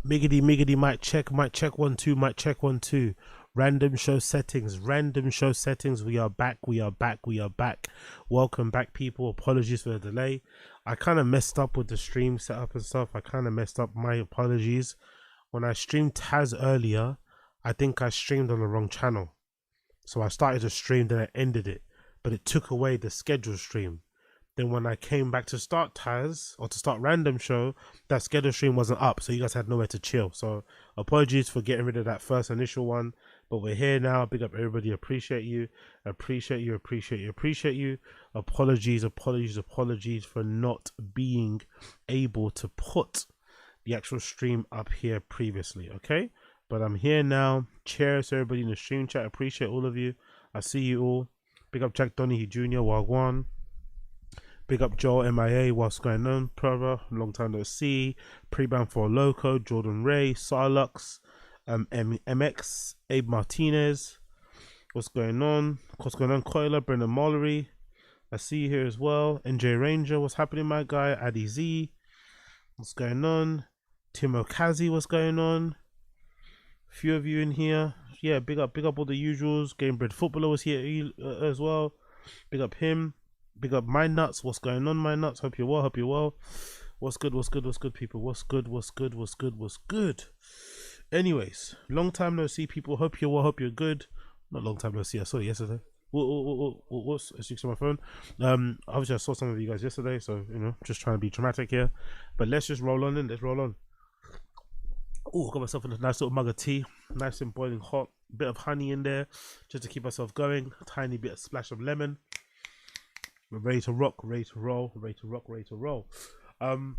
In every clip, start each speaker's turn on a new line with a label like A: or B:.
A: Miggity miggity, mic check 1 2, mic check 1 2. Random show settings, we are back, welcome back people. Apologies for the delay. I kind of messed up with the stream setup and stuff. I kind of messed up, my apologies. When I streamed Taz earlier, I think I streamed on the wrong channel, so I started to stream, then I ended it, but it took away the scheduled stream. Then when I came back to start Taz, or to start Random Show, that schedule stream wasn't up, so you guys had nowhere to chill. So apologies for getting rid of that first initial one, but we're here now. Big up everybody. Appreciate you. Apologies for not being able to put the actual stream up here previously, okay? But I'm here now. Cheers to everybody in the stream chat. Appreciate all of you. I see you all. Big up Jack Donahue Jr., Wagwan. Big up Joel MIA, what's going on, brother? Long time no see. Pre-bound for Loco, Jordan Ray, Sarlux, MX, Abe Martinez. What's going on? Coiler, Brendan Mollery. I see you here as well. NJ Ranger, what's happening, my guy? Addy Z. What's going on? Timo Kazi, what's going on? A few of you in here. Yeah, big up all the usuals. Gamebred Footballer was here as well. Big up him. Big up My Nuts. What's going on, My Nuts? Hope you're well. What's good, people? What's good? Anyways, long time no see, people. Hope you're well, hope you're good. Not long time no see. I saw it yesterday. What's on my phone? Obviously I saw some of you guys yesterday, so just trying to be dramatic here. But let's just roll on in. Let's roll on. Oh, got myself a nice little mug of tea, nice and boiling hot. Bit of honey in there, just to keep myself going. A tiny bit of splash of lemon. We're ready to rock, ready to roll. I'm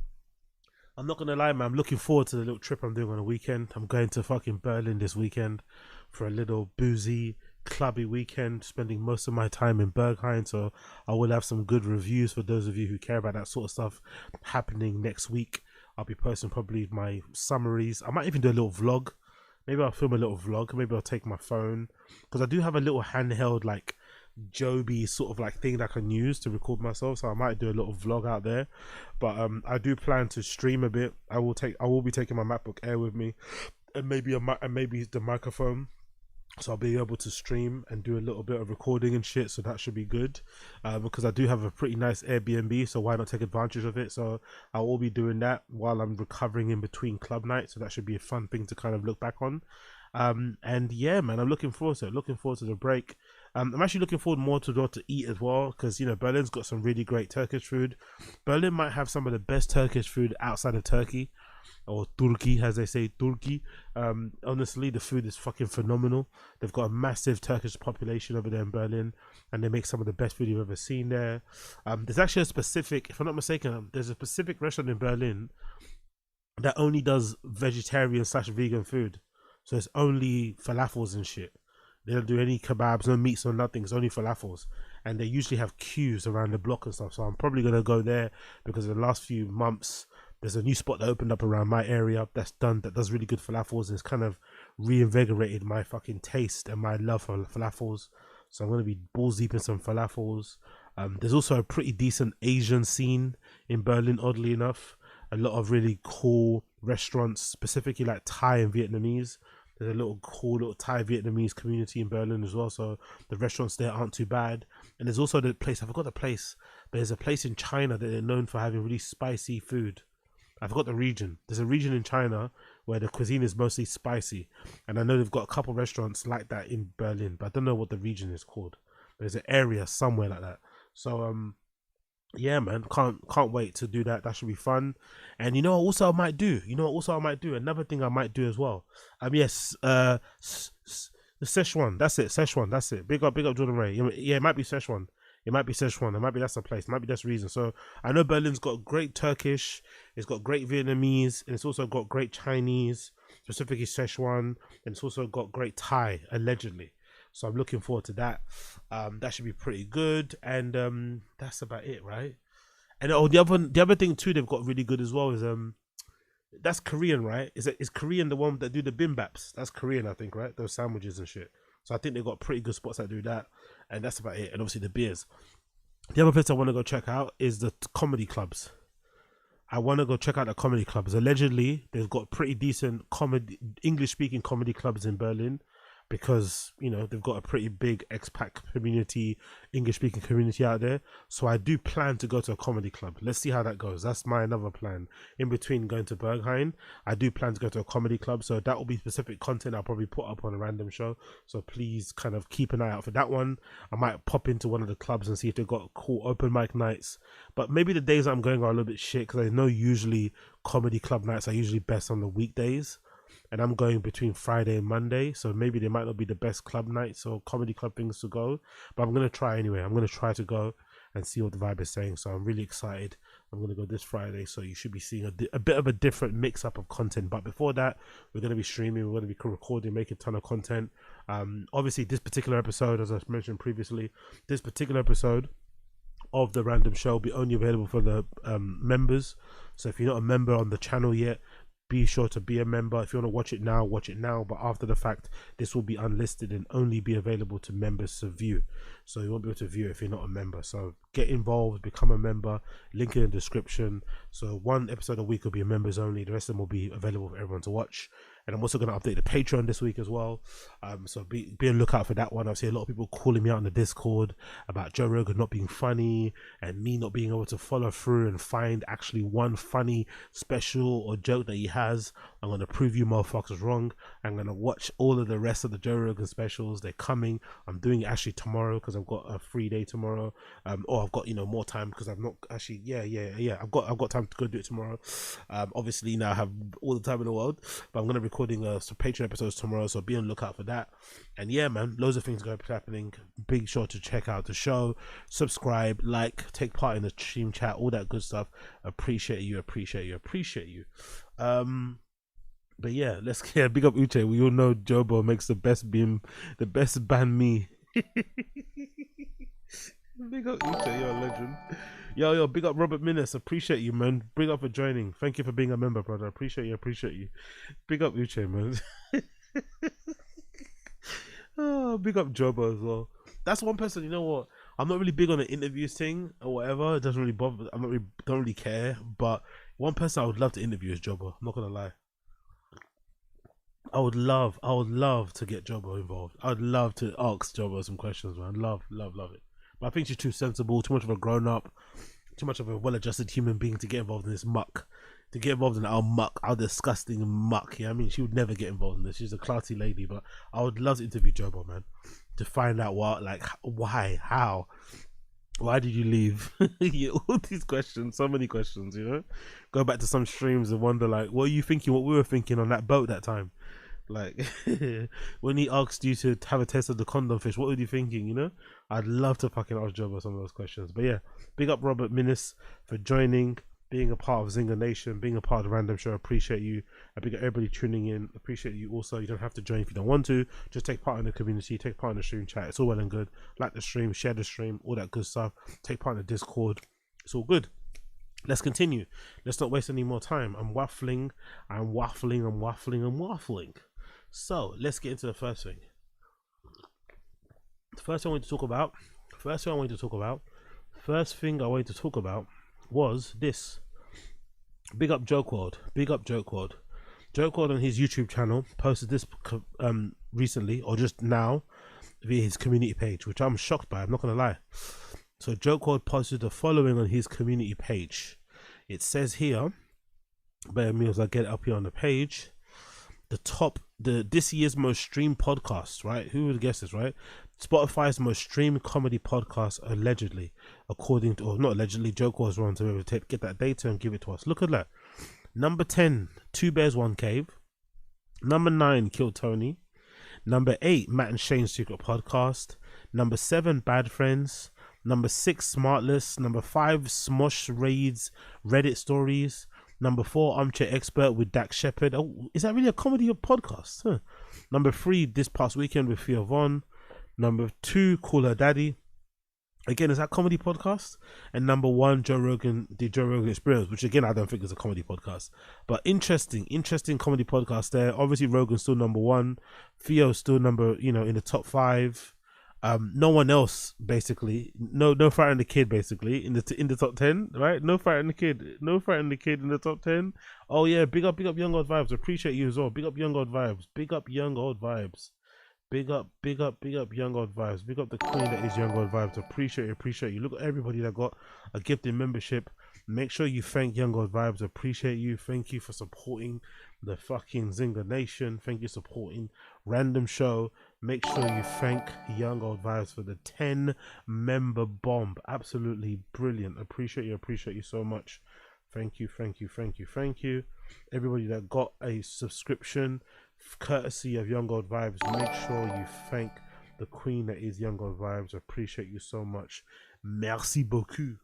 A: not gonna lie, man. I'm looking forward to the little trip I'm doing on the weekend. I'm going to fucking Berlin this weekend for a little boozy, clubby weekend, spending most of my time in Berghain. So I will have some good reviews for those of you who care about that sort of stuff happening next week. I'll be posting probably my summaries. I might even do a little vlog. Maybe I'll film a little vlog. Maybe I'll take my phone, because I do have a little handheld like Joby sort of like thing that I can use to record myself, so I might do a little vlog out there. But I do plan to stream a bit. I will be taking my MacBook Air with me, and maybe the microphone, so I'll be able to stream and do a little bit of recording and shit. So that should be good, because I do have a pretty nice Airbnb, so why not take advantage of it? So I will be doing that while I'm recovering in between club nights, so that should be a fun thing to kind of look back on. And yeah, man, I'm looking forward to the break. I'm actually looking forward more to go to eat as well, because Berlin's got some really great Turkish food. Berlin might have some of the best Turkish food outside of Turkey, or Turkey as they say, Turkey. Honestly, the food is fucking phenomenal. They've got a massive Turkish population over there in Berlin, and they make some of the best food you've ever seen there. There's actually a specific, if I'm not mistaken, there's a specific restaurant in Berlin that only does vegetarian/vegan food. So it's only falafels and shit. They don't do any kebabs, no meats, no nothing. It's only falafels, and they usually have queues around the block and stuff. So I'm probably gonna go there, because in the last few months there's a new spot that opened up around my area that does really good falafels, and it's kind of reinvigorated my fucking taste and my love for falafels. So I'm gonna be balls deep in some falafels. There's also a pretty decent Asian scene in Berlin, oddly enough. A lot of really cool restaurants, specifically like Thai and Vietnamese. There's a cool little Thai Vietnamese community in Berlin as well, so the restaurants there aren't too bad. And there's also the place, I forgot the place, but there's a place in China that they're known for having really spicy food. I forgot the region. There's a region in China where the cuisine is mostly spicy, and I know they've got a couple restaurants like that in Berlin, but I don't know what the region is called. There's an area somewhere like that. So yeah, man, can't wait to do that. That should be fun. And also I might do another thing I might do as well. Yes, the Szechuan, that's it. Big up Jordan Ray. Yeah, it might be Szechuan. It might be that's the place. It might be that's the reason. So I know Berlin's got great Turkish, it's got great Vietnamese, and it's also got great Chinese, specifically Szechuan, and it's also got great Thai, allegedly. So I'm looking forward to that. That should be pretty good. And that's about it, right? And the other thing too they've got really good as well is that's Korean, right? Is Korean the one that do the bimbaps? That's Korean, I think, right? Those sandwiches and shit. So I think they've got pretty good spots that do that. And that's about it. And obviously the beers. The other place I want to go check out is the comedy clubs. I want to go check out the comedy clubs. Allegedly, they've got pretty decent comedy, English-speaking comedy clubs in Berlin, because you know they've got a pretty big expat community, English-speaking community out there. So I do plan to go to a comedy club. Let's see how that goes. That's my another plan. In between going to Berghain, I do plan to go to a comedy club. So that will be specific content I'll probably put up on a random show. So please kind of keep an eye out for that one. I might pop into one of the clubs and see if they've got cool open mic nights. But maybe the days I'm going are a little bit shit, because I know usually comedy club nights are usually best on the weekdays. And I'm going between Friday and Monday, so maybe they might not be the best club nights or comedy club things to go, but I'm going to try anyway. I'm going to try to go and see what the vibe is saying, so I'm really excited. I'm going to go this Friday, so you should be seeing a bit of a different mix-up of content. But before that, we're going to be streaming, we're going to be recording, making a ton of content. Obviously, this particular episode, as I mentioned previously, this particular episode of the random show will be only available for the members. So if you're not a member on the channel yet, be sure to be a member. If you want to watch it now, watch it now. But after the fact, this will be unlisted and only be available to members to view. So you won't be able to view it if you're not a member. So get involved, become a member. Link in the description. So one episode a week will be members only. The rest of them will be available for everyone to watch. And I'm also going to update the Patreon this week as well. So be on lookout for that one. I've seen a lot of people calling me out in the Discord about Joe Rogan not being funny and me not being able to follow through and find actually one funny special or joke that he has. I'm going to prove you motherfuckers wrong. I'm going to watch all of the rest of the Joe Rogan specials. They're coming. I'm doing it actually tomorrow because I've got a free day tomorrow. Or I've got, you know, more time because I've not actually, I've got time to go do it tomorrow. Obviously now I have all the time in the world, but I'm going to recording some Patreon episodes tomorrow, so be on the lookout for that. And yeah, man, loads of things going to be happening. Be sure to check out the show, subscribe, like, take part in the stream chat, all that good stuff. Appreciate you. But yeah, let's get big up Uche. We all know Jobo makes the best band me. Big up Uche, you're a legend. Yo, big up Robert Minnis. Appreciate you, man. Big up for joining. Thank you for being a member, brother. Appreciate you. Big up Uche, man. Oh, big up Jobo as well. That's one person, you know what? I'm not really big on the interviews thing or whatever. It doesn't really bother. Don't really care. But one person I would love to interview is Jobo. I'm not gonna lie. I would love to get Jobo involved. I'd love to ask Jobo some questions, man. Love it. But I think she's too sensible, too much of a grown up, too much of a well-adjusted human being to get involved in this muck. To get involved in our muck, our disgusting muck. Yeah, I mean, she would never get involved in this. She's a classy lady, but I would love to interview Jobo, man, to find out what, like, why, how, why did you leave? Yeah, all these questions, so many questions, you know. Go back to some streams and wonder, like, what are you thinking? What we were thinking on that boat that time. Like, when he asked you to have a taste of the condom fish, what were you thinking, you know? I'd love to fucking ask Jobo some of those questions. But yeah, big up Robert Minnis for joining, being a part of Zinger Nation, being a part of the Random Show. Appreciate you. I big up everybody tuning in. Appreciate you also. You don't have to join if you don't want to. Just take part in the community, take part in the stream chat. It's all well and good. Like the stream, share the stream, all that good stuff. Take part in the Discord. It's all good. Let's continue. Let's not waste any more time. I'm waffling. So let's get into the first thing. The first thing I wanted to talk about was this. Big up Joe Quad. Joe Quad on his YouTube channel posted this recently, or just now, via his community page, which I'm shocked by, I'm not gonna lie. So Joe Quad posted the following on his community page. It says here, bear with me as I get it up here on the page, this year's most streamed podcast, right? Who would guess this, right? Spotify's most streamed comedy podcast, allegedly, according to, or not allegedly, Joe Quad was wrong to be able to get that data and give it to us. Look at that. Number 10, Two Bears One Cave. Number 9, Kill Tony. Number 8, Matt and Shane's Secret Podcast. Number 7, Bad Friends. Number 6, Smartless. Number 5, Smosh Raids Reddit Stories. Number 4, Armchair Expert with Dak Shepard. Oh, is that really a comedy or podcast? Huh. Number 3, This Past Weekend with Theo Von. Number 2, Call Her Daddy. Again, is that comedy podcast? And number 1, Joe Rogan, the Joe Rogan Experience, which again I don't think is a comedy podcast, but interesting comedy podcast there. Obviously, Rogan's still number 1. Theo's still number, in the top 5. No one else basically. No Fighter and the Kid basically in the top 10, right? No Fighter and the Kid. No Fighter and the Kid in the top 10. Oh yeah, big up Young Old Vibes. Appreciate you as well. Big up Young Old Vibes. Big up Young Old Vibes. Big up Young Old Vibes. Big up the queen that is Young Old Vibes. Appreciate you. Look at everybody that got a gifted membership. Make sure you thank Young Old Vibes. Appreciate you. Thank you for supporting the fucking Zinger Nation. Thank you for supporting Random Show. Make sure you thank Young Old Vibes for the 10 member bomb. Absolutely brilliant. Appreciate you so much. Thank you. Everybody that got a subscription courtesy of Young Old Vibes, make sure you thank the queen that is Young Old Vibes. Appreciate you so much. Merci beaucoup.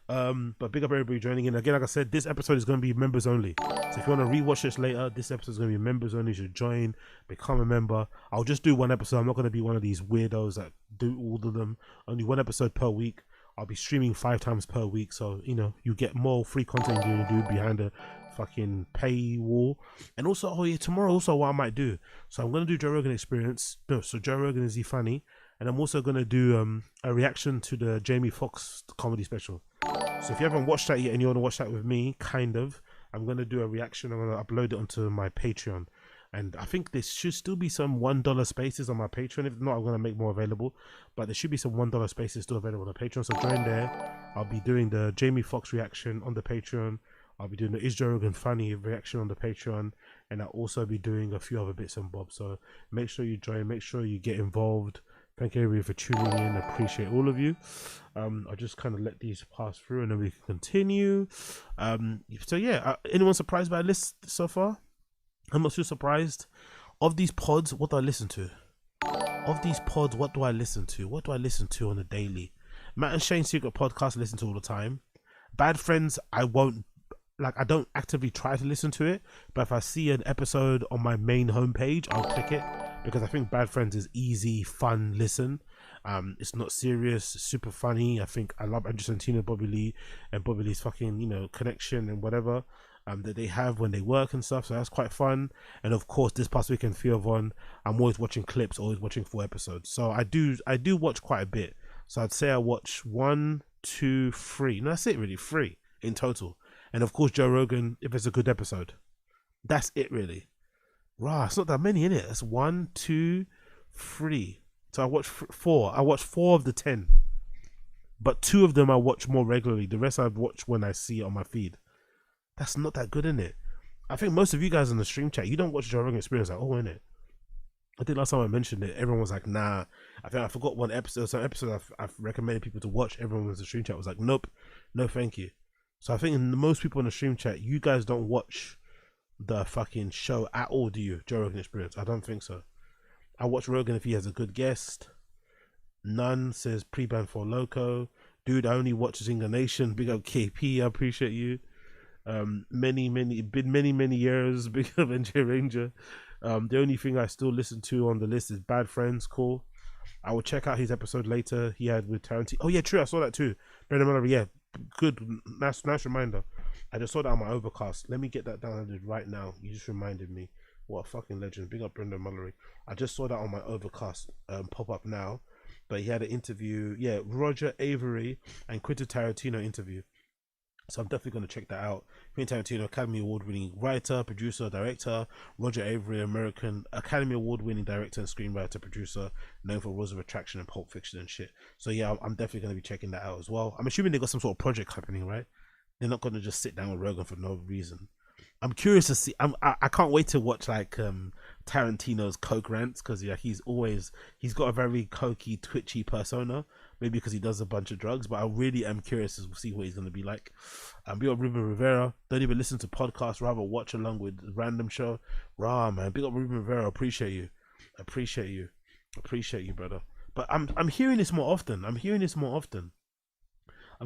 A: But big up everybody joining in. Again, like I said, this episode is going to be members only. So if you want to rewatch this later, this episode is going to be members only. You should join, become a member. I'll just do one episode. I'm not going to be one of these weirdos that do all of them. Only one episode per week. I'll be streaming 5 times per week. So, you know, you get more free content than you do behind the fucking paywall. And also, oh yeah, tomorrow also what I might do. So I'm going to do Joe Rogan Experience. No, so Joe Rogan Is He Funny? And I'm also going to do a reaction to the Jamie Foxx comedy special. So if you haven't watched that yet and you want to watch that with me, I'm going to do a reaction. I'm going to upload it onto my Patreon. And I think there should still be some $1 spaces on my Patreon. If not, I'm going to make more available. But there should be some $1 spaces still available on the Patreon. So join there. I'll be doing the Jamie Foxx reaction on the Patreon. I'll be doing the Is Joe Rogan Funny reaction on the Patreon. And I'll also be doing a few other bits and bobs. So make sure you join. Make sure you get involved. Thank you everybody for tuning in. Appreciate all of you. I'll just kind of let these pass through and then we can continue. So yeah, anyone surprised by the list so far? I'm not too surprised. Of these pods, what do I listen to? What do I listen to on a daily? Matt and Shane's Secret Podcast I listen to all the time. Bad Friends, I don't actively try to listen to it, but if I see an episode on my main homepage, I'll click it because I think Bad Friends is easy, fun listen. It's not serious, it's super funny. I think I love Andrew Santino, Bobby Lee, and Bobby Lee's fucking, you know, connection and whatever that they have when they work and stuff. So that's quite fun. And of course, this past weekend, Fear of One, I'm always watching clips, always watching full episodes. So I do watch quite a bit. So I'd say I watch 1, 2, 3. No, that's it really, 3 in total. And of course, Joe Rogan, if it's a good episode. That's it really. Rah, it's not that many in it. That's 1, 2, 3. So I watch 4. I watch 4 of the 10. But 2 of them I watch more regularly. The rest I watch when I see it on my feed. That's not that good, innit? I think most of you guys in the stream chat, you don't watch Joe Rogan Experience like, oh, innit? I think last time I mentioned it, everyone was like, nah. I think I forgot one episode. Some episode I've recommended people to watch. Everyone in the stream chat was like, nope, no thank you. So I think most people in the stream chat, you guys don't watch the fucking show at all, do you? Joe Rogan Experience? I don't think so. I watch Rogan if he has a good guest. None says pre-ban for Loco. Dude, I only watch Zinger Nation. Big up KP, I appreciate you. Many years. Big up NJ Ranger. The only thing I still listen to on the list is Bad Friends. Cool. I will check out his episode later. He had with Tarantino. Oh yeah, true. I saw that too. Brendan Mallory. Yeah, good. Nice reminder. I just saw that on my Overcast. Let me get that downloaded right now. You just reminded me. What a fucking legend. Big up Brendan Mallory. I just saw that on my Overcast pop up now. But he had an interview. Yeah, Roger Avery and Quentin Tarantino interview. So I'm definitely going to check that out. Quentin Tarantino, Academy Award-winning writer, producer, director. Roger Avery, American Academy Award-winning director and screenwriter, producer, known for Rules of Attraction and Pulp Fiction and shit. So yeah, I'm definitely going to be checking that out as well. I'm assuming they got some sort of project happening, right? They're not going to just sit down with Rogan for no reason. I'm curious to see. I can't wait to watch like Tarantino's coke rants, because yeah, he's got a very cokey, twitchy persona. Maybe because he does a bunch of drugs, but I really am curious to see what he's going to be like. Big up Ruben Rivera. Don't even listen to podcasts, rather watch along with Random Show. Rah, man. Big up Ruben Rivera. Appreciate you, brother. But I'm hearing this more often. I'm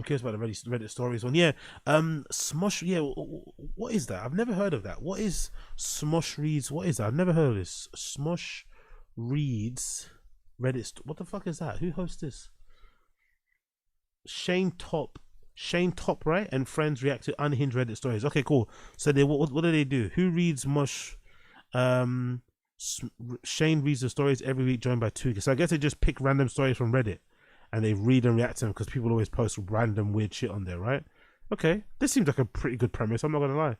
A: curious about the Reddit stories one. Yeah, Smosh. Yeah, what is that? I've never heard of that. What is Smosh Reads? What is that? I've never heard of this. Smosh Reads Reddit. What the fuck is that? Who hosts this? Shane Top, right? And friends react to unhinged Reddit stories. Okay, cool. So they what do they do? Who reads Mosh? Shane reads the stories every week, joined by 2 guests. So I guess they just pick random stories from Reddit and they read and react to them because people always post random weird shit on there, right? Okay, this seems like a pretty good premise. I'm not gonna lie.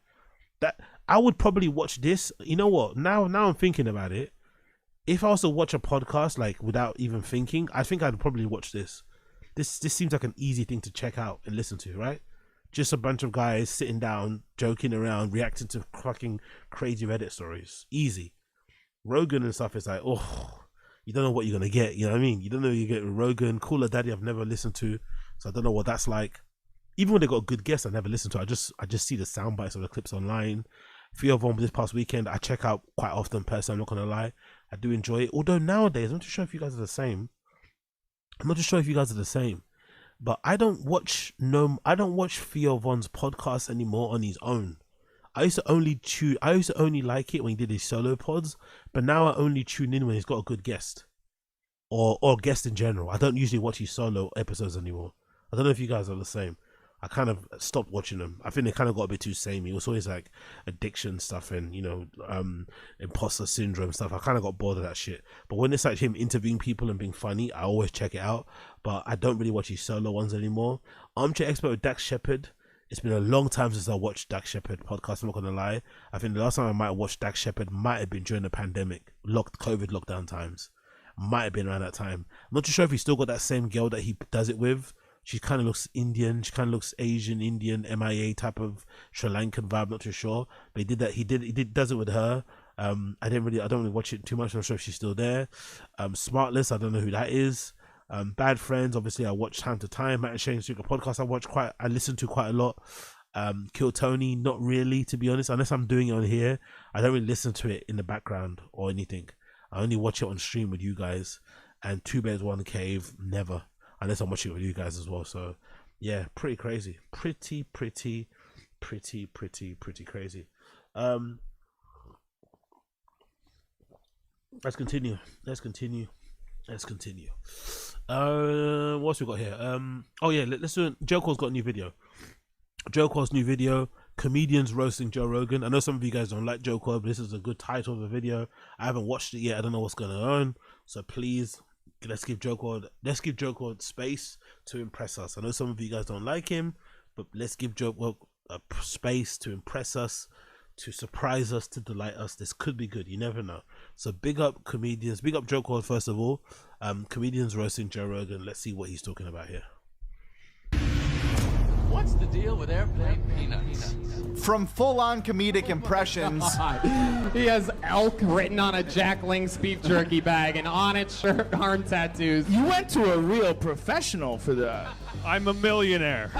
A: That I would probably watch this. You know what? Now I'm thinking about it. If I was to watch a podcast like without even thinking, I think I'd probably watch this. This seems like an easy thing to check out and listen to, right? Just a bunch of guys sitting down, joking around, reacting to fucking crazy Reddit stories. Easy. Rogan and stuff is like, oh, you don't know what you're gonna get. You know what I mean? You don't know what you get with Rogan. Cooler Daddy, I've never listened to, so I don't know what that's like. Even when they got good guests, I never listen to. I just see the sound bites of the clips online. Few of them this past weekend, I check out quite often. Personally, I'm not gonna lie, I do enjoy it. Although nowadays, I'm not too sure if you guys are the same. But I don't watch Theo Von's podcast anymore on his own. I used to only like it when he did his solo pods, but now I only tune in when he's got a good guest. Or guest in general. I don't usually watch his solo episodes anymore. I don't know if you guys are the same. I kind of stopped watching them. I think they kind of got a bit too samey. It was always like addiction stuff and, you know, imposter syndrome stuff. I kind of got bored of that shit. But when it's like him interviewing people and being funny, I always check it out. But I don't really watch his solo ones anymore. Armchair Expert with Dax Shepard. It's been a long time since I watched Dax Shepard podcast. I'm not gonna lie. I think the last time I might have watched Dax Shepard might have been during the pandemic, COVID lockdown times. Might have been around that time. I'm not too sure if he still got that same girl that he does it with. She kind of looks Indian. She kind of looks Asian, Indian, MIA type of Sri Lankan vibe. Not too sure, but he does it with her. I don't really watch it too much. I'm not sure if she's still there. Smartless, I don't know who that is. Bad Friends, obviously I watch time to time. Matt and Shane's Secret podcast, I listen to quite a lot. Kill Tony, not really, to be honest. Unless I'm doing it on here, I don't really listen to it in the background or anything. I only watch it on stream with you guys. And Two Bears One Cave, never. Unless I'm watching it with you guys as well. So yeah, pretty crazy. Pretty crazy. Let's continue. What else we got here? Oh yeah, let's do it. Joe Cole's got a new video. Comedians roasting Joe Rogan. I know some of you guys don't like Joe Cole, but this is a good title of a video. I haven't watched it yet. I don't know what's going on. So please, let's give Joe Cole space to impress us. I know some of you guys don't like him, but let's give Joe Cole a space to impress us, to surprise us, to delight us. This could be good. You never know. So big up comedians. Big up Joe Cole first of all. Comedians roasting Joe Rogan. Let's see what he's talking about here.
B: What's the deal with airplane peanuts?
C: From full-on comedic impressions.
D: He has elk written on a Jack Link's beef jerky bag and on its shirt arm tattoos.
E: You went to a real professional for that.
F: I'm a millionaire.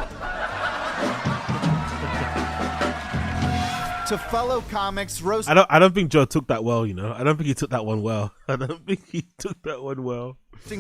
C: To fellow comics roast.
A: I don't think Joe took that well, you know. I don't think he took that one well.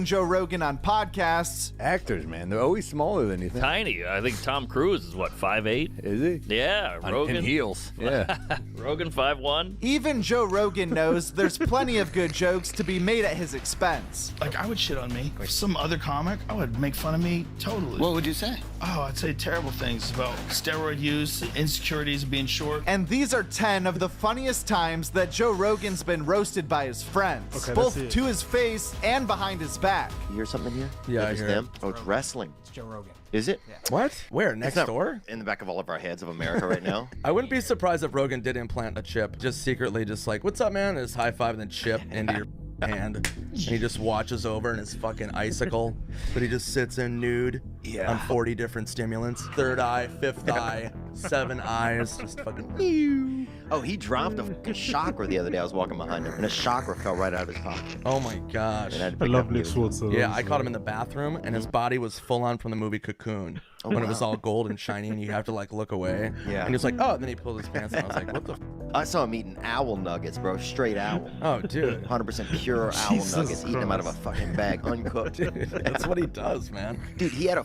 C: Joe Rogan on podcasts.
G: Actors, man, they're always smaller than you think.
H: Tiny. I think Tom Cruise is what, 5'8"?
G: Is he?
H: Yeah, Rogan.
G: In heels. Yeah.
H: Rogan 5'1".
C: Even Joe Rogan knows there's plenty of good jokes to be made at his expense.
E: Like, I would shit on me. Like, some other comic, I would make fun of me totally.
G: What would you say?
E: Oh, I'd say terrible things about steroid use, insecurities, being short.
C: And these are 10 of the funniest times that Joe Rogan's been roasted by his friends,
A: Okay,
C: both to his face and behind his back.
I: You hear something here?
G: Yeah, I
I: It's
G: hear
I: them. Oh, it's wrestling.
D: It's Joe Rogan.
I: Is it?
D: Yeah.
G: What? Where? Next
I: It's not
G: door?
I: in the back of all of our heads of America right now.
J: I wouldn't be surprised if Rogan did implant a chip, just secretly, just like, what's up, man? And just high five and then chip into your hand. And he just watches over in his fucking icicle that he just sits in nude on 40 different stimulants. Third eye, fifth eye, 7 eyes, just fucking.
I: Oh, he dropped a fucking chakra the other day. I was walking behind him, and a chakra fell right out of his pocket.
J: Oh my gosh.
I: And I had to
A: I
I: pick
A: love
I: up
A: Nick
I: and
A: Schwartz.
J: Yeah, I caught him in the bathroom, and his body was full on from the movie Cocoon. When it was all gold and shiny, and you have to like look away.
I: Yeah.
J: And he was like, oh, and then he pulled his pants, and I was like, what the?
I: I saw him eating owl nuggets, bro. Straight owl.
J: Oh, dude.
I: 100% pure owl
A: Jesus
I: nuggets. Eating them out of a
A: Christ.
I: fucking bag, uncooked.
J: Dude, that's what he does, man.
I: Dude, he had a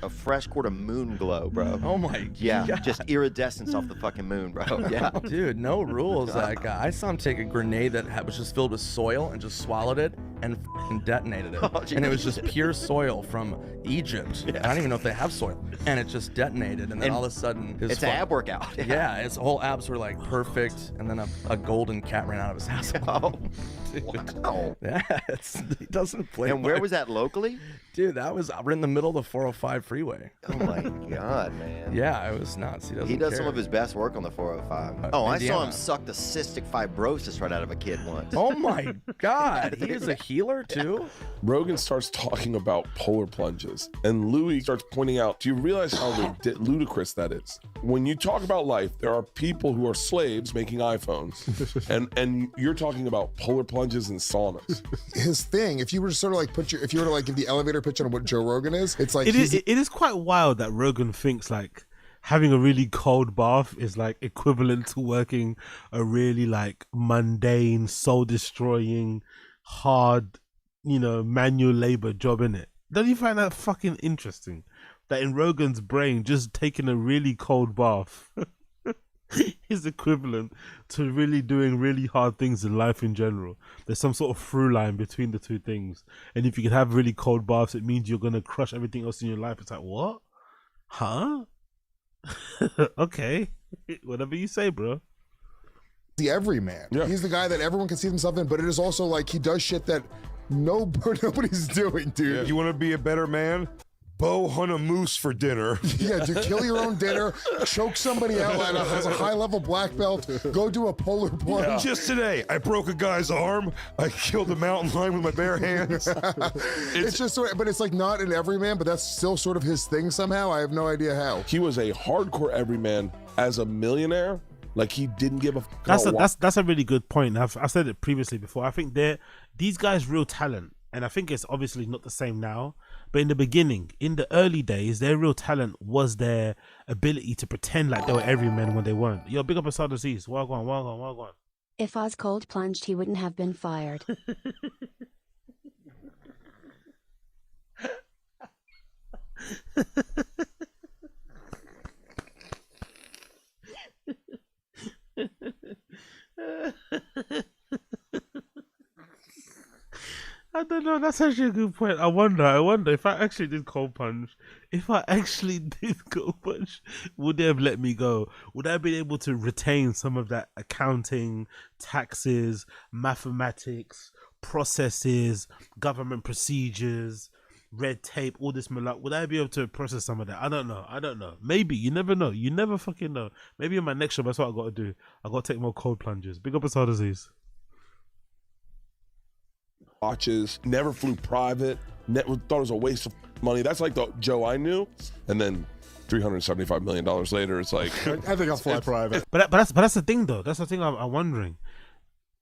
I: fresh quart of moon glow, bro.
J: Oh my
I: Yeah,
J: God.
I: just iridescence off the fucking moon, bro. Yeah.
J: Dude, no rules, that guy. I saw him take a grenade that was just filled with soil and just swallowed it and f***ing detonated it.
I: Oh,
J: And it was just pure soil from Egypt. I don't even know if they have soil. And it just detonated, and then all of a sudden...
I: It's an ab workout.
J: Yeah, his whole abs were like perfect, and then a golden cat ran out of his house.
I: Oh, wow.
J: Yeah, he doesn't play.
I: And where was that locally?
J: Dude, that was in the middle of the 405 freeway.
I: Oh my God, man.
J: Yeah, it was nuts.
I: He does some of his best work on the 405. Oh, I saw him suck the cystic fibrosis right out of a kid once.
J: Oh my God, he is a healer too?
F: Rogan starts talking about polar plunges, and Louis starts pointing out, do you realize how ludicrous that is? When you talk about life, there are people who are slaves making iPhones, and you're talking about polar plunges and saunas.
K: His thing, if you were to sort of like if you were to like give the elevator pitch on what Joe Rogan is, it's like
A: it is quite wild that Rogan thinks like having a really cold bath is like equivalent to working a really like mundane, soul destroying, hard, manual labor job in it. Don't you find that fucking interesting? That in Rogan's brain, just taking a really cold bath is equivalent to really doing really hard things in life in general. There's some sort of through line between the two things. And if you can have really cold baths, it means you're going to crush everything else in your life. It's like, what? Huh? Okay. Whatever you say, bro.
K: The everyman.
F: Yeah.
K: He's the guy that everyone can see themselves in, but it is also like he does shit that nobody's doing, dude.
L: Yeah. You want to be a better man? Bo hunt a moose for dinner.
K: Yeah, to kill your own dinner, choke somebody out that has a high-level black belt, go do a polar plunge.
L: Yeah. Just today, I broke a guy's arm. I killed a mountain lion with my bare hands.
K: It's just sort of, but it's like not an everyman, but that's still sort of his thing somehow. I have no idea how.
F: He was a hardcore everyman as a millionaire. Like he didn't give a
A: that's a really good point. I've said it previously before. I think these guys' real talent, and I think it's obviously not the same now, but in the beginning, in the early days, their real talent was their ability to pretend like they were everymen when they weren't. Yo, big up Asad Aziz. Wagwan.
M: If Oz cold plunged, he wouldn't have been fired.
A: I don't know. That's actually a good point. I wonder if I actually did cold punch. If I actually did cold punch, would they have let me go? Would I have been able to retain some of that accounting, taxes, mathematics, processes, government procedures, red tape, all this malak? Would I be able to process some of that? I don't know. Maybe. You never know. You never fucking know. Maybe in my next job, that's what I got to do. I got to take more cold plunges. Big up Asad Aziz.
F: watches, never flew private, thought it was a waste of money. That's like the Joe I knew. And then $375 million later, it's like...
K: I think I'll fly private.
A: But that's the thing, though. That's the thing I'm wondering.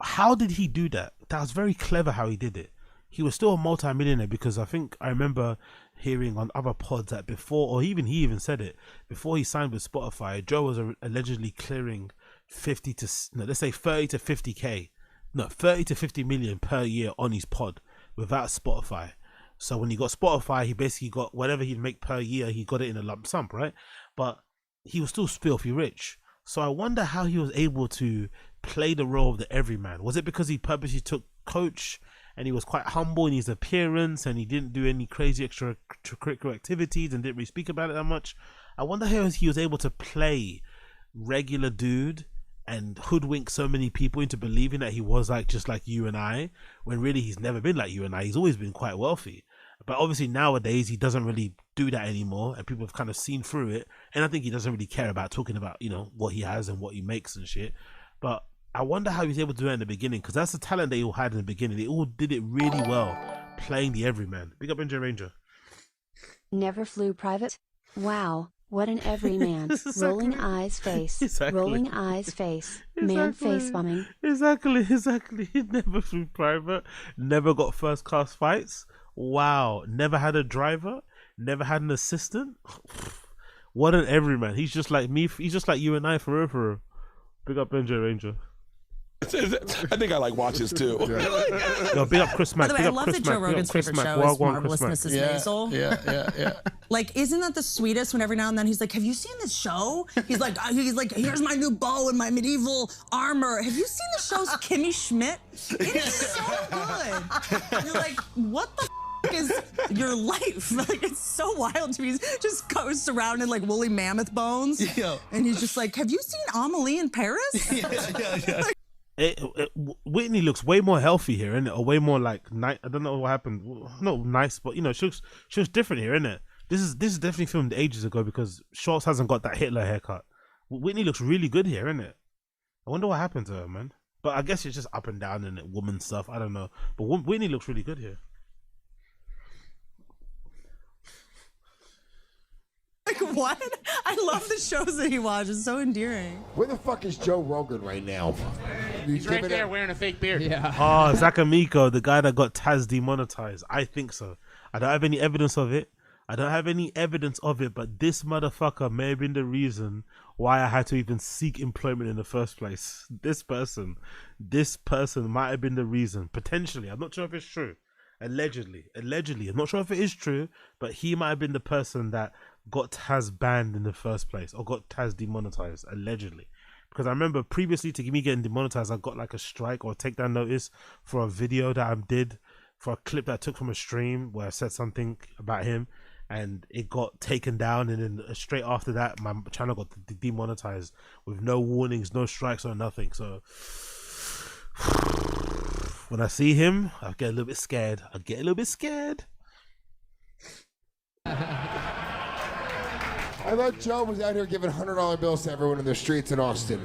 A: How did he do that? That was very clever how he did it. He was still a multi-millionaire because I think I remember hearing on other pods that before, or he even said it, before he signed with Spotify, Joe was allegedly clearing 30 to 50K. No, 30 to 50 million per year on his pod without Spotify. So when he got Spotify, he basically got whatever he'd make per year, he got it in a lump sum, right? But he was still filthy rich. So I wonder how he was able to play the role of the everyman. Was it because he purposely took coach and he was quite humble in his appearance and he didn't do any crazy extracurricular activities and didn't really speak about it that much? I wonder how he was able to play regular dude and hoodwink so many people into believing that he was like just like you and I, when really he's never been like you and I. He's always been quite wealthy. But obviously nowadays he doesn't really do that anymore, and people have kind of seen through it. And I think he doesn't really care about talking about, you know, what he has and what he makes and shit. But I wonder how he was able to do it in the beginning, because that's the talent they all had in the beginning. They all did it really well, playing the everyman. Big up NJ Ranger.
M: Never flew private? Wow, what an everyman. Exactly. Rolling eyes face. Exactly. Rolling eyes face. Exactly. Man face bombing.
A: Exactly. He never flew private. Never got first class fights. Wow. Never had a driver. Never had an assistant. What an everyman. He's just like me. He's just like you and I for real. Big up NJ Ranger.
F: I think I like watches too.
A: Yo, big up Chris Mack.
N: By the way, I love that Joe Rogan's favorite show is Marvelous Mrs. Maisel.
K: Yeah.
N: Like, isn't that the sweetest when every now and then he's like, have you seen this show? He's like, here's my new bow and my medieval armor. Have you seen the show's Kimmy Schmidt? It is so good. You're like, what the is your life? Like, it's so wild to me. He just goes around in like woolly mammoth bones. Yeah. And he's just like, have you seen Amelie in Paris?
A: Yeah. Whitney looks way more healthy here, isn't it? Or way more like nice. I don't know what happened. No, nice, but you know, she looks different here, isn't it? This is definitely filmed ages ago because Schwartz hasn't got that Hitler haircut. Whitney looks really good here, isn't it? I wonder what happened to her, man. But I guess it's just up and down and woman stuff. I don't know. But Whitney looks really good here.
N: Like, what? I love the shows that he watches. It's so endearing.
K: Where the fuck is Joe Rogan right now?
D: He's right there wearing a fake beard. Yeah.
A: Oh, Zakamiko, the guy that got Taz demonetized. I think so. I don't have any evidence of it. But this motherfucker may have been the reason why I had to even seek employment in the first place. This person might have been the reason. Potentially. I'm not sure if it's true. Allegedly. I'm not sure if it is true, but he might have been the person that got Taz banned in the first place or got Taz demonetized, allegedly. Because I remember previously to me getting demonetized, I got like a strike or takedown notice for a video that I did, for a clip that I took from a stream where I said something about him and it got taken down, and then straight after that my channel got demonetized with no warnings, no strikes or nothing. So when I see him, I get a little bit scared.
K: I thought Joe was out here giving $100 bills to everyone in the streets in Austin.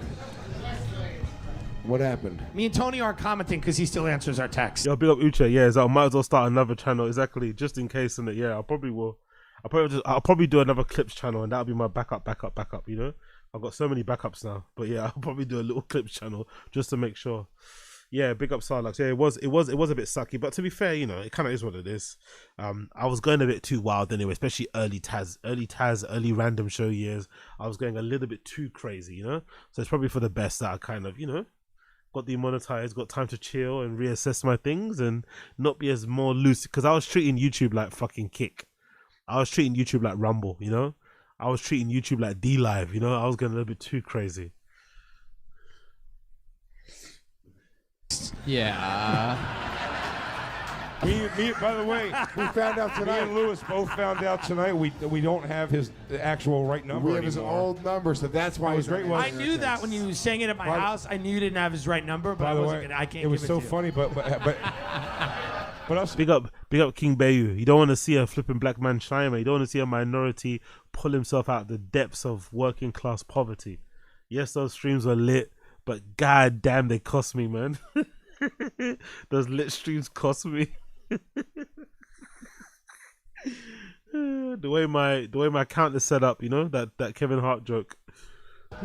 K: What happened?
O: Me and Tony aren't commenting because he still answers our texts.
A: Yo, big up Uche. Yeah, so I might as well start another channel, exactly, just in case. And yeah, I probably will. I'll probably do another clips channel, and that'll be my backup. You know, I've got so many backups now. But yeah, I'll probably do a little clips channel just to make sure. Yeah, big up Sarlux. Yeah, it was a bit sucky, but to be fair, you know, it kind of is what it is. I was going a bit too wild anyway, especially early random show years. I was going a little bit too crazy, you know. So it's probably for the best that I kind of, you know, got demonetized, got time to chill and reassess my things and not be as more loose, because I was treating YouTube like fucking Kick. I was treating YouTube like Rumble, you know. I was treating YouTube like D Live, you know. I was going a little bit too crazy.
D: Yeah.
L: Me, by the way,
K: we found out tonight.
L: Me and Lewis both found out tonight we don't have his actual right number
K: We have
L: anymore.
K: his old number, so that's why he's
L: great.
O: I knew that when you was saying it at my house. I knew you didn't have his right number, but
L: By
O: I
L: the
O: wasn't
L: way,
O: gonna. I can't.
L: it was
O: give
L: so
O: it to you.
L: funny, but us.
A: Big up King Bayu. You don't want to see a flipping black man shine, man. You don't want to see a minority pull himself out the depths of working class poverty. Yes, those streams were lit, but god damn, they cost me, man. Those lit streams cost me. the way my account is set up, you know, that Kevin Hart joke.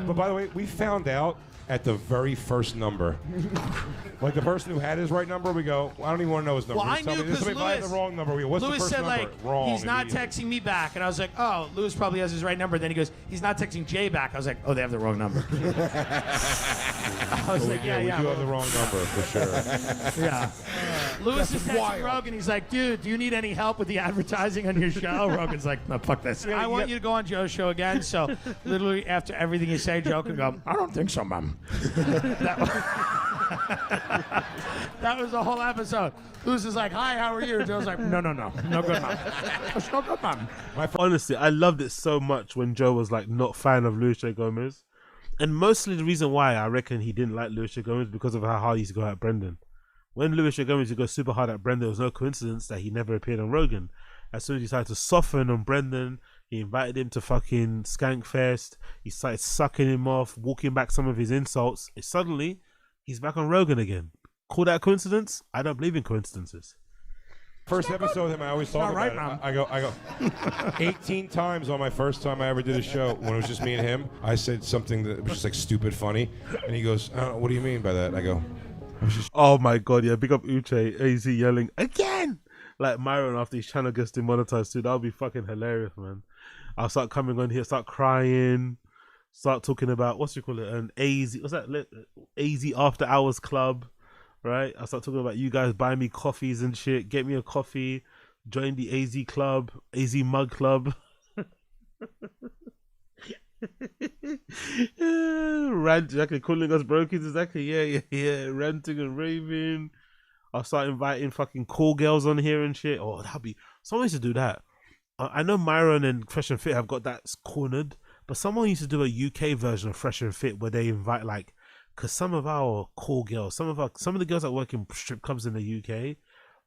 L: But by the way, we found out at the very first number. Like the person who had his right number, we go, I don't even want to know his number.
O: Well, I knew because
L: if I had the wrong number, we go, what's the
O: Lewis
L: first
O: said
L: number?
O: like
L: Wrong.
O: he's not texting me back, and I was like, oh, Lewis probably has his right number. Then he goes, he's not texting Jay back. I was like, oh, they have the wrong number. I was like, yeah.
L: We do have the wrong number for sure.
O: Yeah. Lewis is texting Rogan. He's like, dude, do you need any help with the advertising on your show? Rogan's like, no, fuck this. I want you to go on Joe's show again. So literally after everything you say, Joe can go, I don't think so, Mom. That was the whole episode. Lewis is like, hi, how are you? Joe's like, no good, Mom. No good, Mom.
A: Honestly, I loved it so much when Joe was like not fan of Luis J. Gomez. And mostly the reason why I reckon he didn't like Luis J. Gomez because of how hard he used to go at Brendan. When Luis J. Gomez used to go super hard at Brendan, it was no coincidence that he never appeared on Rogan. As soon as he started to soften on Brendan, he invited him to fucking Skankfest. He started sucking him off, walking back some of his insults. Suddenly, he's back on Rogan again. Call that a coincidence? I don't believe in coincidences.
L: First episode with him, I always talk
O: right,
L: about it. I go 18 times on my first time I ever did a show when it was just me and him. I said something that was just like stupid funny, and he goes, what do you mean by that? I go,
A: oh my god, yeah, big up Uche, AZ yelling again like Myron after his channel gets demonetized too. That'll be fucking hilarious, man. I'll start coming on here, start crying, start talking about what's you call it, an AZ, what's that? AZ After Hours Club, right? I start talking about you guys buying me coffees and shit. Get me a coffee. Join the AZ Club, AZ Mug Club. Rant, exactly, calling us brokers, exactly. Yeah. Ranting and raving. I'll start inviting fucking call girls on here and shit. Oh, that'd be someone used to do that. I know Myron and Fresh and Fit have got that cornered, but someone used to do a UK version of Fresh and Fit where they invite like, because some of our call girls, some of the girls that work in strip clubs in the UK,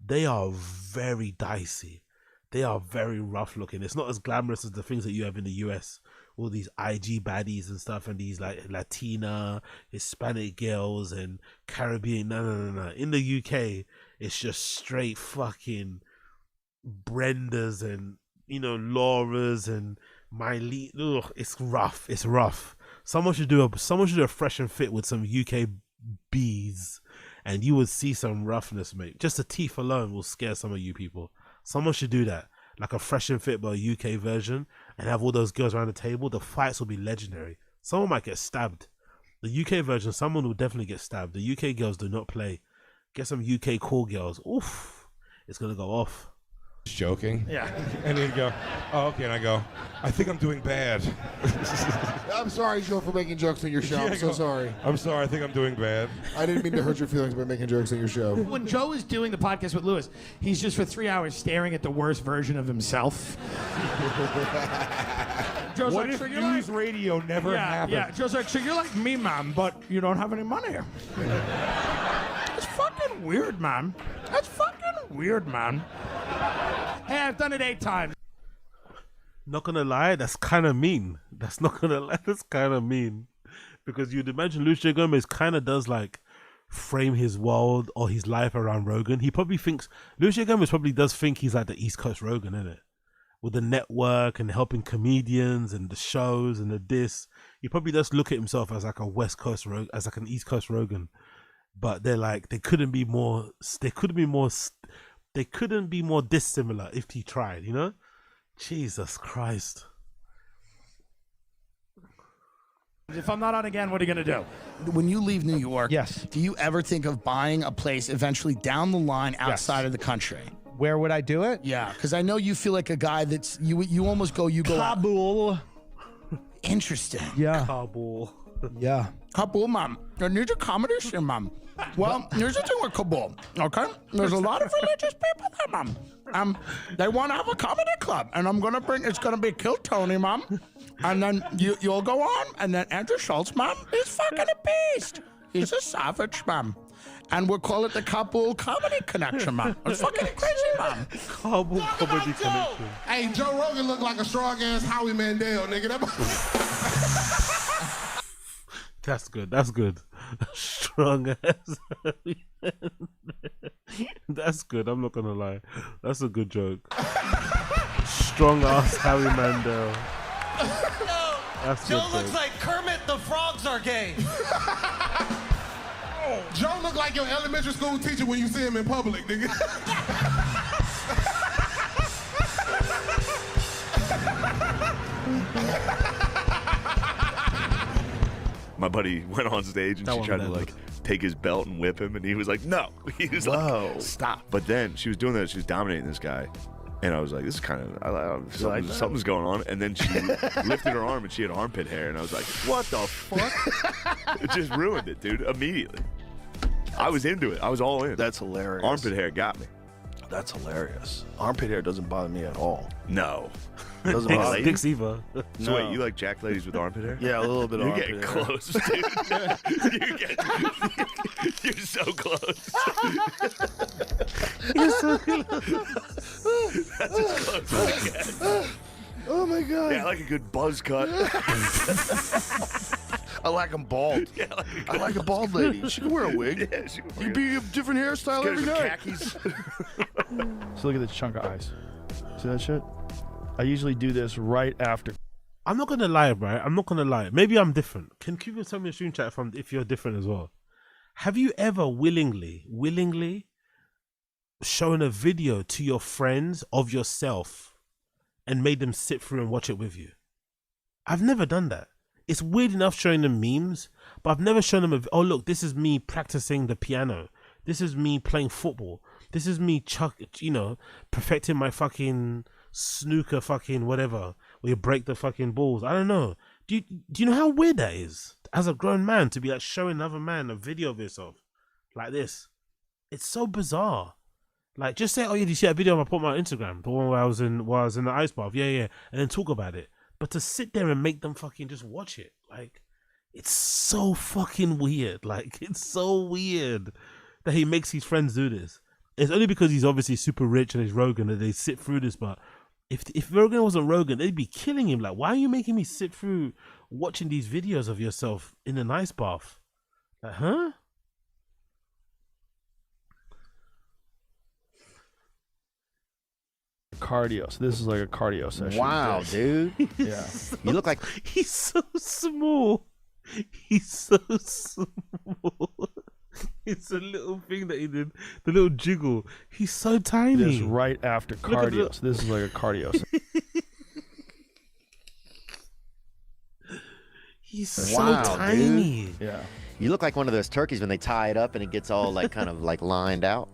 A: they are very dicey. They are very rough looking. It's not as glamorous as the things that you have in the US. All these IG baddies and stuff, and these like Latina, Hispanic girls and Caribbean. No. In the UK, it's just straight fucking Brendas and, you know, Laura's and Miley. Ugh, it's rough. It's rough. Someone should do a Fresh and Fit with some UK bees, and you would see some roughness, mate. Just the teeth alone will scare some of you people. Someone should do that, like a Fresh and Fit but a UK version, and have all those girls around the table. The fights will be legendary. Someone might get stabbed. The UK version, someone will definitely get stabbed. The UK girls do not play. Get some UK call girls. Oof, it's gonna go off.
L: Just joking.
O: Yeah.
L: And he'd go, oh, okay, and I go, I think I'm doing bad.
K: I'm sorry, Joe, for making jokes on your show. I'm so sorry.
L: I'm sorry, I think I'm doing bad.
K: I didn't mean to hurt your feelings by making jokes on your show.
O: When Joe is doing the podcast with Lewis, he's just for 3 hours staring at the worst version of himself. Joe's
L: What
O: like,
L: if
O: so you're
L: news
O: like,
L: radio never happened?
O: Yeah, Joe's like, so you're like me, man, but you don't have any money. That's fucking weird, man. That's fucking weird, man. Hey, I've done it 8 times.
A: Not gonna lie, that's kind of mean. That's not gonna lie, that's kind of mean. Because you'd imagine Lucio Gomez kind of does like frame his world or his life around Rogan. He probably thinks, Lucio Gomez probably does think he's like the East Coast Rogan, isn't it? With the network and helping comedians and the shows and the this. He probably does look at himself as like a West Coast Rogan, as like an East Coast Rogan. But they're like, they couldn't be more dissimilar if he tried, you know? Jesus Christ.
O: If I'm not on again, what are you going to do?
P: When you leave New York,
O: Yes.
P: do you ever think of buying a place eventually down the line outside of the country?
Q: Where would I do it?
P: Yeah, because I know you feel like a guy that's, you almost go, you go out.
Q: Kabul.
P: Interesting.
Q: Yeah.
A: Kabul.
Q: Yeah.
P: Kabul, mom. I need a comedy scene, mom. Well, here's the thing with Kabul, okay? There's a lot of religious people there, mom. They want to have a comedy club, and it's gonna be Kill Tony, mom. And then you'll go on, and then Andrew Schultz, mom, is fucking a beast. He's a savage, mom. And we'll call it the Kabul Comedy Connection, mom. It's fucking crazy, mom.
A: Kabul Comedy Connection.
K: Hey, Joe Rogan look like a strong-ass Howie Mandel, nigga.
A: That's good. That's good. Strong ass. That's good. I'm not gonna lie. That's a good joke. Strong ass Harry Mandel. That's
R: Joe
A: good
R: looks
A: joke.
R: like Kermit the Frogs are gay.
K: Joe look like your elementary school teacher when you see him in public, nigga.
S: My buddy went on stage and she tried to like take his belt and whip him, and he was like, "No." He was like, "Stop!" But then she was doing that. She was dominating this guy, and I was like, "This is kind of something's going on." And then she lifted her arm, and she had armpit hair, and I was like, "What the fuck?" It just ruined it, dude. Immediately, I was into it. I was all in.
T: That's hilarious.
S: Armpit hair got me.
T: That's hilarious. Armpit hair doesn't bother me at all.
S: No.
T: Doesn't bother me.
A: Dicks either.
S: So
T: No.
S: wait, you like jack ladies with armpit hair?
T: Yeah, a little bit of
S: You're
T: armpit
S: getting
T: hair.
S: close, dude. You're so close.
A: You're so close.
S: That's as close as I get.
T: Oh my god.
S: Yeah, I like a good buzz cut.
T: I like them bald.
S: Yeah,
T: I like a bald lady. She can wear a wig.
S: Yeah, she can wear
T: You be a different hairstyle every night.
S: khakis.
T: So look at this chunk of ice. See that shit? I usually do this right after.
A: I'm not gonna lie, bro. I'm not gonna lie. Maybe I'm different. Can people tell me in stream chat if you're different as well? Have you ever willingly shown a video to your friends of yourself and made them sit through and watch it with you? I've never done that. It's weird enough showing them memes, but I've never shown them oh look, this is me practicing the piano. This is me playing football. This is me perfecting my fucking snooker fucking whatever, where you break the fucking balls. I don't know. Do you know how weird that is as a grown man to be like showing another man a video of yourself like this? It's so bizarre. Like, just say, oh yeah, did you see that video I put on my Instagram, the one where I was in the ice bath, yeah, and then talk about it. But to sit there and make them fucking just watch it, like, it's so fucking weird. Like, it's so weird that he makes his friends do this. It's only because he's obviously super rich and he's Rogan that they sit through this. But if Rogan wasn't Rogan, they'd be killing him. Like, why are you making me sit through watching these videos of yourself in an ice bath? Like, huh?
T: Cardio. So this is like a cardio session.
I: Wow, dude.
T: Yeah.
I: You look like
A: he's so small. He's so small. It's a little thing that he did, the little jiggle. He's so tiny.
T: This is right after cardio. So this is like a cardio session.
A: He's so tiny.
I: Dude.
T: Yeah.
I: You look like one of those turkeys when they tie it up and it gets all like kind of like lined out.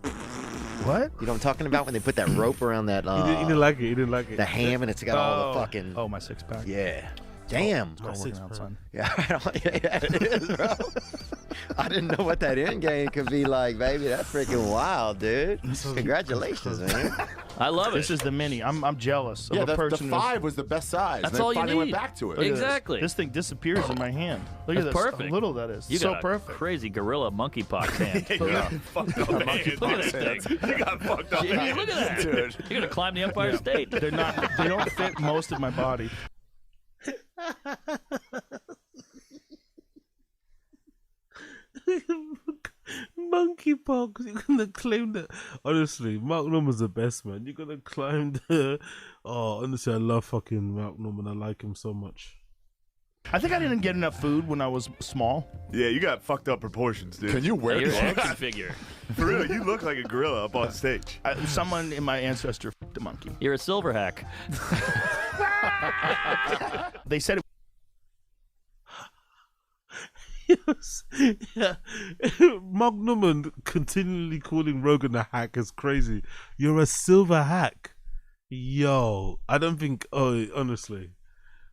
T: What?
I: You know what I'm talking about? When they put that rope around that
A: he didn't like it. He didn't like it.
I: The ham and it's got all the fucking.
T: Oh, my six pack.
I: Yeah. Damn.
T: My six pack.
I: Yeah, yeah, it is, bro. I didn't know what that end game could be like, baby. That's freaking wild, dude. Congratulations, man.
H: I love it.
T: This is the mini. I'm jealous of
Q: Yeah,
T: a
Q: the
T: person.
Q: 5 was the best size.
H: That's
Q: and then
H: all you
Q: finally
H: need.
Q: went back to it.
T: Look at
H: Exactly.
T: This thing disappears in my hand. Look at
H: That's
T: this.
H: perfect.
T: How little that is.
H: You
T: So
H: got a
T: perfect.
H: crazy gorilla monkeypox hand.
S: Yeah. Fucked up
H: Look
S: hand.
H: at that thing.
S: You got fucked up
H: Look
S: hand.
H: at that.
S: Dude.
H: You're gonna climb the Empire State.
T: They're not. They don't fit most of my body.
A: Monkeypox. You're gonna claim that. Honestly, Mark Norman's the best, man. You're gonna climb the. Oh, honestly, I love fucking Mark Norman. I like him so much.
T: I think I didn't get enough food when I was small.
S: Yeah, you got fucked up proportions, dude.
Q: Can you wear
H: You're an
Q: this?
H: action figure.
S: For real, you look like a gorilla up on stage.
T: Someone in my ancestor f***ed a monkey.
H: You're a silver hack.
T: They said it.
A: Yes. Yeah. Mark Norman continually calling Rogan a hack is crazy. You're a silver hack. Yo, I don't think. Oh, honestly.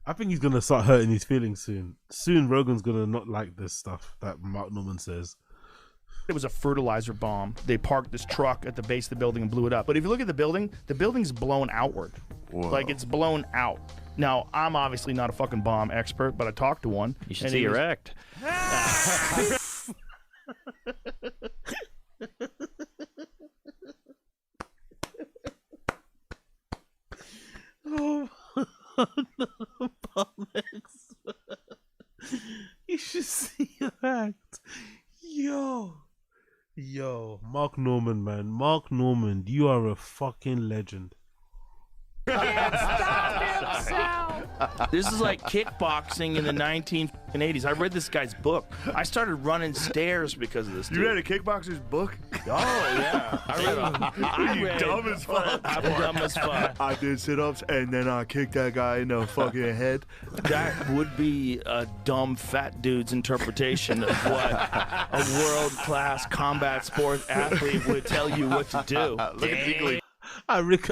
A: I think he's gonna start hurting his feelings soon. Soon, Rogan's gonna not like this stuff that Mark Norman says.
T: It was a fertilizer bomb. They parked this truck at the base of the building and blew it up. But if you look at the building's blown outward.
S: Whoa.
T: Like it's blown out. Now, I'm obviously not a fucking bomb expert, but I talked to one.
H: You should see your act.
A: Oh, no, bomb expert. You should see your act. Yo, Mark Norman, man. Mark Norman, you are a fucking legend.
T: This is like kickboxing in the 1980s. I read this guy's book. I started running stairs because of this.
S: You read a kickboxer's book?
T: Oh, yeah.
S: You dumb as fuck.
T: I'm dumb as fuck.
S: I did sit-ups and then I kicked that guy in the fucking head.
T: That would be a dumb fat dude's interpretation of what a world-class combat sport athlete would tell you what to do.
S: Look at Eagle.
A: Okay,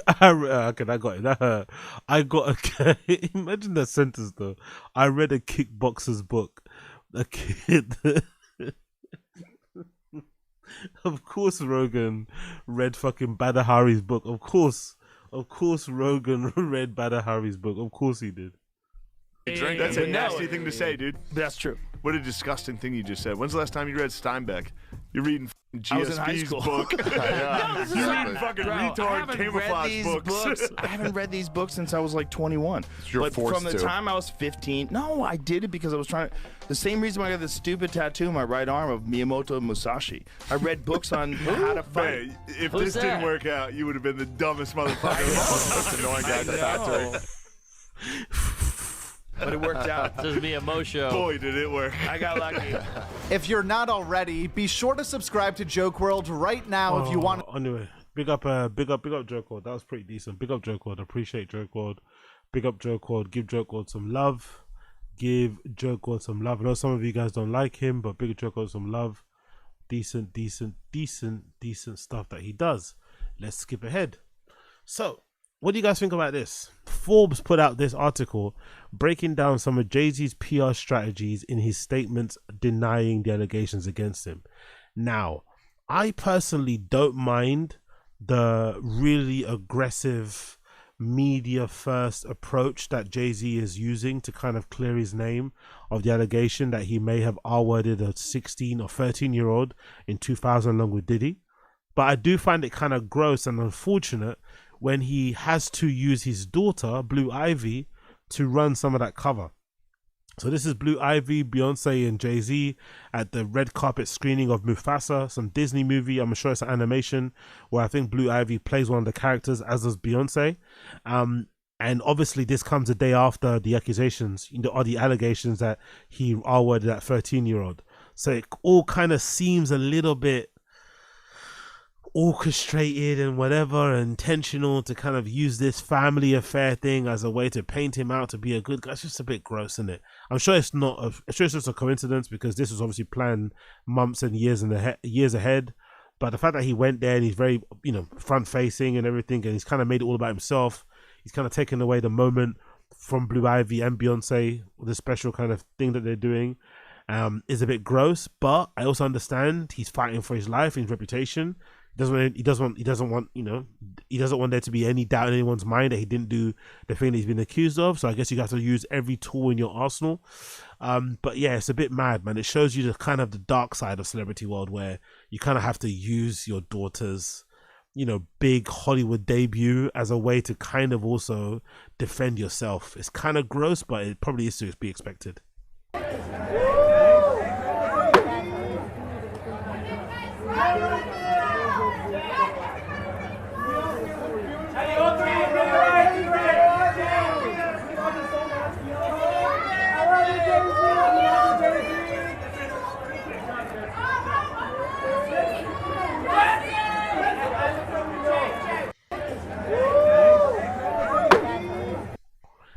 A: I got it. That hurt. I got a. Imagine that sentence though. I read a kickboxer's book. A kid. Of course, Rogan read fucking Badr Hari's book. Of course, Rogan read Badr Hari's book. Of course, he did.
S: That's a nasty thing to say, dude.
T: That's true.
S: What a disgusting thing you just said. When's the last time you read Steinbeck? You're reading
T: I was in high
S: GSP's
T: school.
S: book. You're reading fucking retard camouflage books.
T: I haven't read these books since I was like 21.
Q: You're
T: but
Q: forced
T: from the
Q: to.
T: time I was 15, no, I did it because I was trying to. The same reason why I got this stupid tattoo on my right arm of Miyamoto Musashi. I read books on how to fight.
S: Man, if this didn't work out, you would have been the dumbest motherfucker. Most annoying guy at the factory.
T: But it worked out.
H: This is Miyamoto.
S: Boy, did it work.
T: I got lucky.
C: If you're not already, be sure to subscribe to Joke World right now if you want.
A: Anyway, big up Joke World. That was pretty decent. Big up Joke World. Appreciate Joke World. Big up Joke World. Give Joke World some love. give Joe God some love. I know some of you guys don't like him, but big Joe God some love. Decent stuff that he does. Let's skip ahead. So, what do you guys think about this? Forbes put out this article breaking down some of Jay-Z's PR strategies in his statements denying the allegations against him. Now, I personally don't mind the really aggressive media first approach that Jay-Z is using to kind of clear his name of the allegation that he may have R-worded a 16 or 13-year-old in 2000 along with Diddy. But I do find it kind of gross and unfortunate when he has to use his daughter, Blue Ivy, to run some of that cover. So this is Blue Ivy, Beyonce and Jay-Z at the red carpet screening of Mufasa, some Disney movie. I'm sure it's an animation where I think Blue Ivy plays one of the characters, as does Beyonce. And obviously this comes a day after the accusations, or the allegations that he R-worded that 13-year-old. So it all kind of seems a little bit orchestrated and whatever, intentional to kind of use this family affair thing as a way to paint him out to be a good guy. It's just a bit gross, isn't it? I'm sure it's not. I'm sure it's just a coincidence because this was obviously planned months and years ahead. But the fact that he went there and he's very, front facing and everything, and he's kind of made it all about himself. He's kind of taken away the moment from Blue Ivy and Beyonce, the special kind of thing that they're doing. Is a bit gross, but I also understand he's fighting for his life and his reputation. He doesn't want there to be any doubt in anyone's mind that he didn't do the thing that he's been accused of. So I guess you have to use every tool in your arsenal. But yeah, it's a bit mad, man. It shows you the kind of the dark side of celebrity world where you kind of have to use your daughter's, big Hollywood debut as a way to kind of also defend yourself. It's kind of gross, but it probably is to be expected.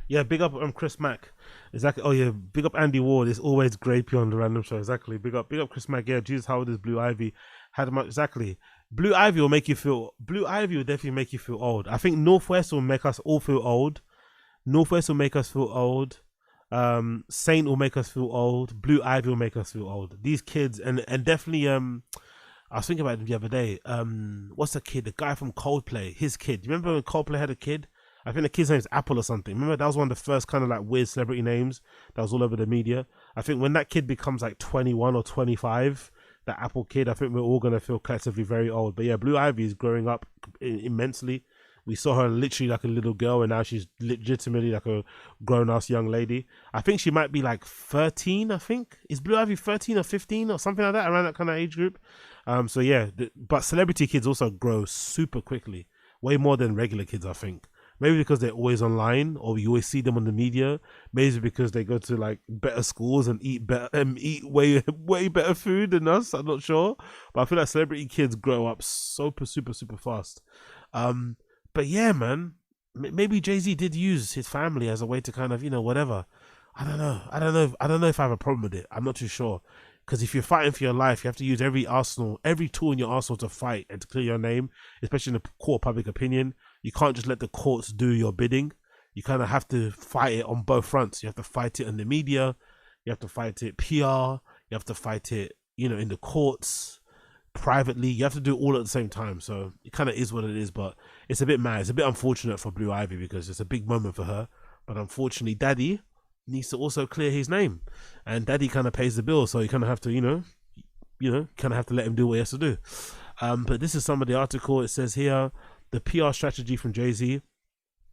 A: Yeah, big up Chris Mack. Exactly. Oh yeah, big up Andy Ward. It's always grapey on the random show. Exactly. Big up Chris Mack. Yeah, Jesus, how old is Blue Ivy? Had much exactly. Blue Ivy will definitely make you feel old. I think Northwest will make us all feel old. Northwest will make us feel old. Saint will make us feel old. Blue Ivy will make us feel old. These kids and definitely I was thinking about them the other day. What's the kid? The guy from Coldplay. His kid. You remember when Coldplay had a kid? I think the kid's name is Apple or something. Remember, that was one of the first kind of like weird celebrity names that was all over the media. I think when that kid becomes like 21 or 25, that Apple kid, I think we're all going to feel collectively very old. But yeah, Blue Ivy is growing up immensely. We saw her literally like a little girl, and now she's legitimately like a grown-ass young lady. I think she might be like 13, I think. Is Blue Ivy 13 or 15 or something like that, around that kind of age group? So yeah, but celebrity kids also grow super quickly. Way more than regular kids, I think. Maybe because they're always online, or you always see them on the media. Maybe because they go to like better schools and eat way better food than us. I'm not sure, but I feel like celebrity kids grow up super fast. But yeah, man, maybe Jay-Z did use his family as a way to kind of whatever. I don't know if I have a problem with it. I'm not too sure. Because if you're fighting for your life, you have to use every tool in your arsenal to fight and to clear your name, especially in the court of public opinion. You can't just let the courts do your bidding. You kind of have to fight it on both fronts. You have to fight it in the media. You have to fight it PR. You have to fight it, in the courts, privately. You have to do it all at the same time. So it kind of is what it is, but it's a bit mad. It's a bit unfortunate for Blue Ivy because it's a big moment for her. But unfortunately, Daddy needs to also clear his name, and Daddy kind of pays the bill, so you kind of have to kind of have to let him do what he has to do. But this is some of the article. It says here, the PR strategy from Jay-Z: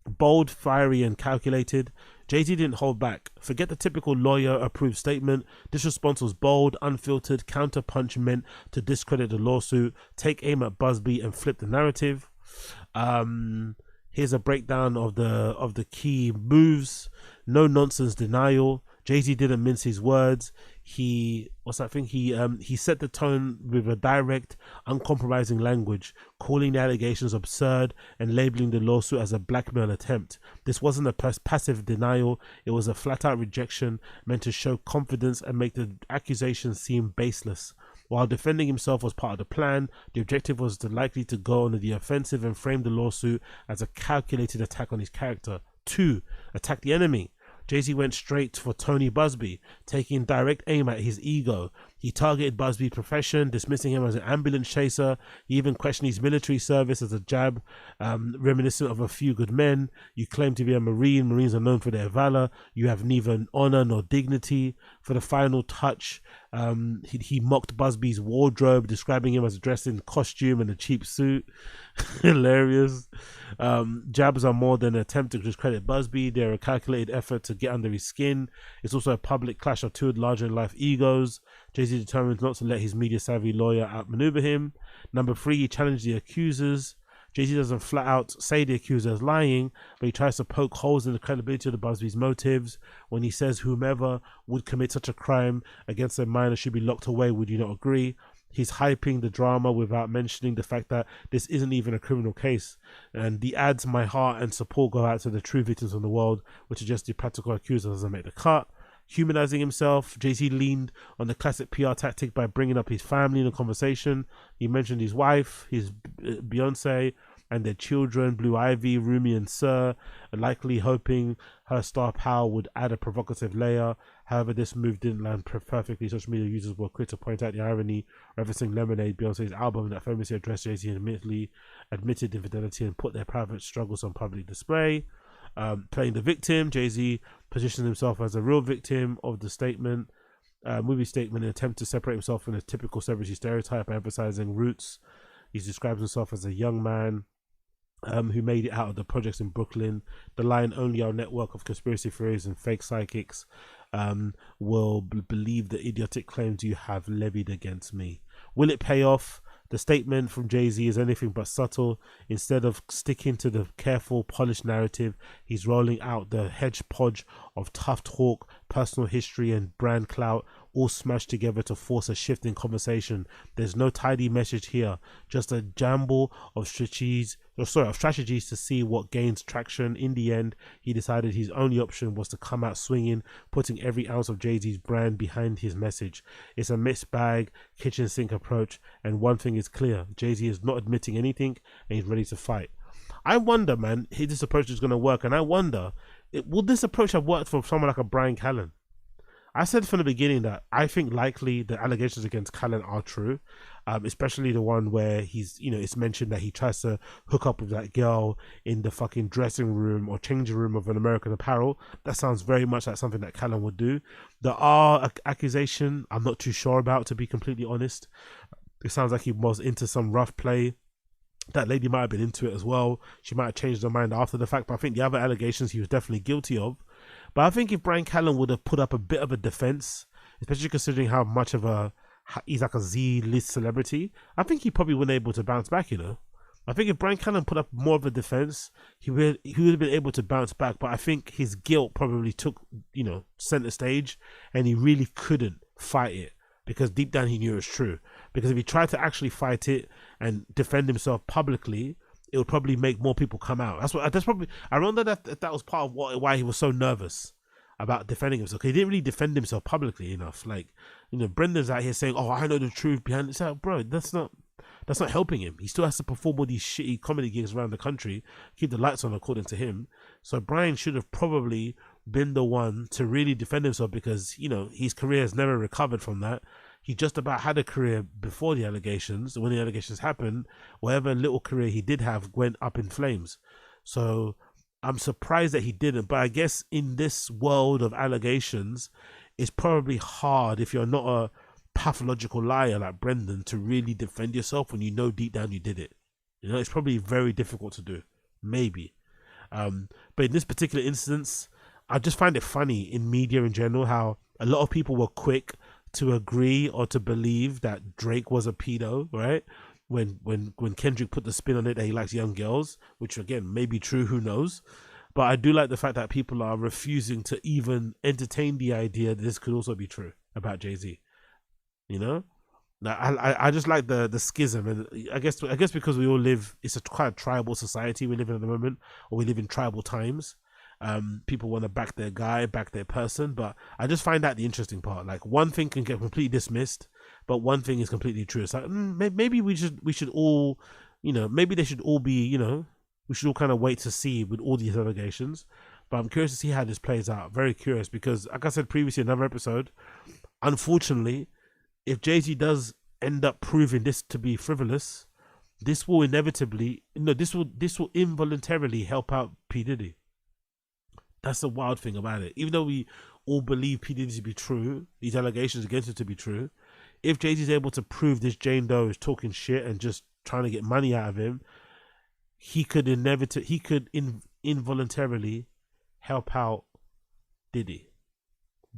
A: bold, fiery, and calculated. Jay-Z didn't hold back. Forget the typical lawyer approved statement. This response was bold, unfiltered, counterpunch meant to discredit the lawsuit, take aim at Busby, and flip the narrative. Here's a breakdown of the key moves. No nonsense denial. Jay-Z didn't mince his words. He set the tone with a direct, uncompromising language, calling the allegations absurd and labeling the lawsuit as a blackmail attempt. This wasn't a passive denial, it was a flat-out rejection meant to show confidence and make the accusations seem baseless. While defending himself was part of the plan, the objective was likely to go on the offensive and frame the lawsuit as a calculated attack on his character. 2. Attack the enemy. Jay-Z went straight for Tony Busby, taking direct aim at his ego. He targeted Busby's profession, dismissing him as an ambulance chaser. He even questioned his military service as a jab, reminiscent of A Few Good Men. You claim to be a Marine. Marines are known for their valor. You have neither honor nor dignity. For the final touch, he mocked Busby's wardrobe, describing him as dressed in costume and a cheap suit. Hilarious. Jabs are more than an attempt to discredit Busby. They're a calculated effort to get under his skin. It's also a public clash of two larger-than-life egos. Jay-Z determined not to let his media-savvy lawyer outmaneuver him. Number 3, he challenged the accusers. Jay-Z doesn't flat out say the accuser is lying, but he tries to poke holes in the credibility of the Busby's motives. When he says whomever would commit such a crime against a minor should be locked away, would you not agree? He's hyping the drama without mentioning the fact that this isn't even a criminal case. And the ads, my heart and support go out to the true victims of the world, which is just the practical accuser doesn't make the cut. Humanizing himself, Jay-Z leaned on the classic PR tactic by bringing up his family in the conversation. He mentioned his wife, his Beyonce, and their children, Blue Ivy, Rumi, and Sir, likely hoping her star power would add a provocative layer. However, this move didn't land perfectly. Social media users were quick to point out the irony, referencing Lemonade, Beyonce's album that famously addressed Jay-Z and admitted infidelity and put their private struggles on public display. Playing the victim, Jay-Z positioned himself as a real victim of the movie statement in an attempt to separate himself from the typical celebrity stereotype by emphasizing roots. He describes himself as a young man who made it out of the projects in Brooklyn. The line, only our network of conspiracy theories and fake psychics will believe the idiotic claims you have levied against me. Will it pay off? The statement from Jay-Z is anything but subtle. Instead of sticking to the careful, polished narrative, he's rolling out the hodgepodge of tough talk, personal history, and brand clout, all smashed together to force a shift in conversation. There's no tidy message here, just a jumble of strategies to see what gains traction. In the end, he decided his only option was to come out swinging, putting every ounce of Jay-Z's brand behind his message. It's a mixed bag, kitchen sink approach, and one thing is clear: Jay-Z is not admitting anything, and he's ready to fight. I wonder, man, if this approach is going to work, and I wonder, would this approach have worked for someone like a Brian Callen? I said from the beginning that I think likely the allegations against Callen are true, especially the one where it's mentioned that he tries to hook up with that girl in the fucking dressing room or changing room of an American Apparel. That sounds very much like something that Callen would do. The R accusation, I'm not too sure about, to be completely honest. It sounds like he was into some rough play. That lady might have been into it as well. She might have changed her mind after the fact, but I think the other allegations he was definitely guilty of. But I think if Brian Callen would have put up a bit of a defense, especially considering how much of he's like a Z-list celebrity, I think he probably wouldn't be able to bounce back, I think if Brian Callen put up more of a defense, he would have been able to bounce back. But I think his guilt probably took, center stage, and he really couldn't fight it because deep down he knew it was true. Because if he tried to actually fight it and defend himself publicly, it would probably make more people come out. I wonder that was part of why he was so nervous about defending himself. He didn't really defend himself publicly enough. Like, Brendan's out here saying, "Oh, I know the truth behind it." It's like, bro, that's not helping him. He still has to perform all these shitty comedy gigs around the country, keep the lights on, according to him. So Brian should have probably been the one to really defend himself because, his career has never recovered from that. He just about had a career before the allegations. When the allegations happened, whatever little career he did have went up in flames. So I'm surprised that he didn't. But I guess in this world of allegations, it's probably hard if you're not a pathological liar like Brendan to really defend yourself when you know deep down you did it. It's probably very difficult to do. Maybe. But in this particular instance, I just find it funny in media in general how a lot of people were quick to agree or to believe that Drake was a pedo, right? When Kendrick put the spin on it that he likes young girls, which again may be true, who knows? But I do like the fact that people are refusing to even entertain the idea that this could also be true about Jay-Z. You know, I just like the schism, and I guess because we all live, it's a quite a tribal society we live in at the moment, or we live in tribal times. People want to back their guy, back their person, but I just find that the interesting part. Like, one thing can get completely dismissed, but one thing is completely true. It's like maybe we should all, you know, maybe they should all be, you know, we should all kind of wait to see with all these allegations. But I'm curious to see how this plays out. Very curious, because like I said previously in another episode, unfortunately, if Jay-Z does end up proving this to be frivolous, this will involuntarily help out P. Diddy. That's the wild thing about it. Even though we all believe P. Diddy to be true, these allegations against him to be true, if Jay-Z is able to prove this Jane Doe is talking shit and just trying to get money out of him, he could involuntarily help out Diddy.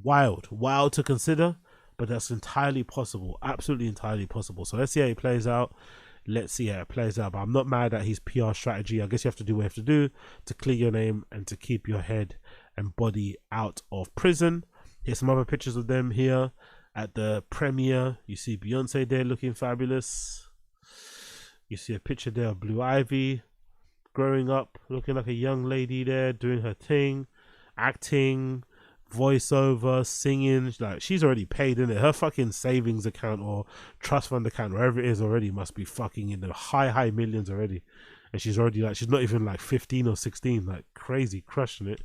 A: Wild to consider, but that's entirely possible. Absolutely entirely possible. So let's see how it plays out. But I'm not mad at his PR strategy. I guess you have to do what you have to do to clear your name and to keep your head and body out of prison. Here's some other pictures of them here at the premiere. You see Beyonce there looking fabulous. You see a picture there of Blue Ivy growing up, looking like a young lady there, doing her thing, acting, voiceover, singing. Like, she's already paid in it. Her fucking savings account or trust fund account, wherever it is, already must be fucking in the high millions already. And she's already like, she's not even like 15 or 16, like crazy, crushing it.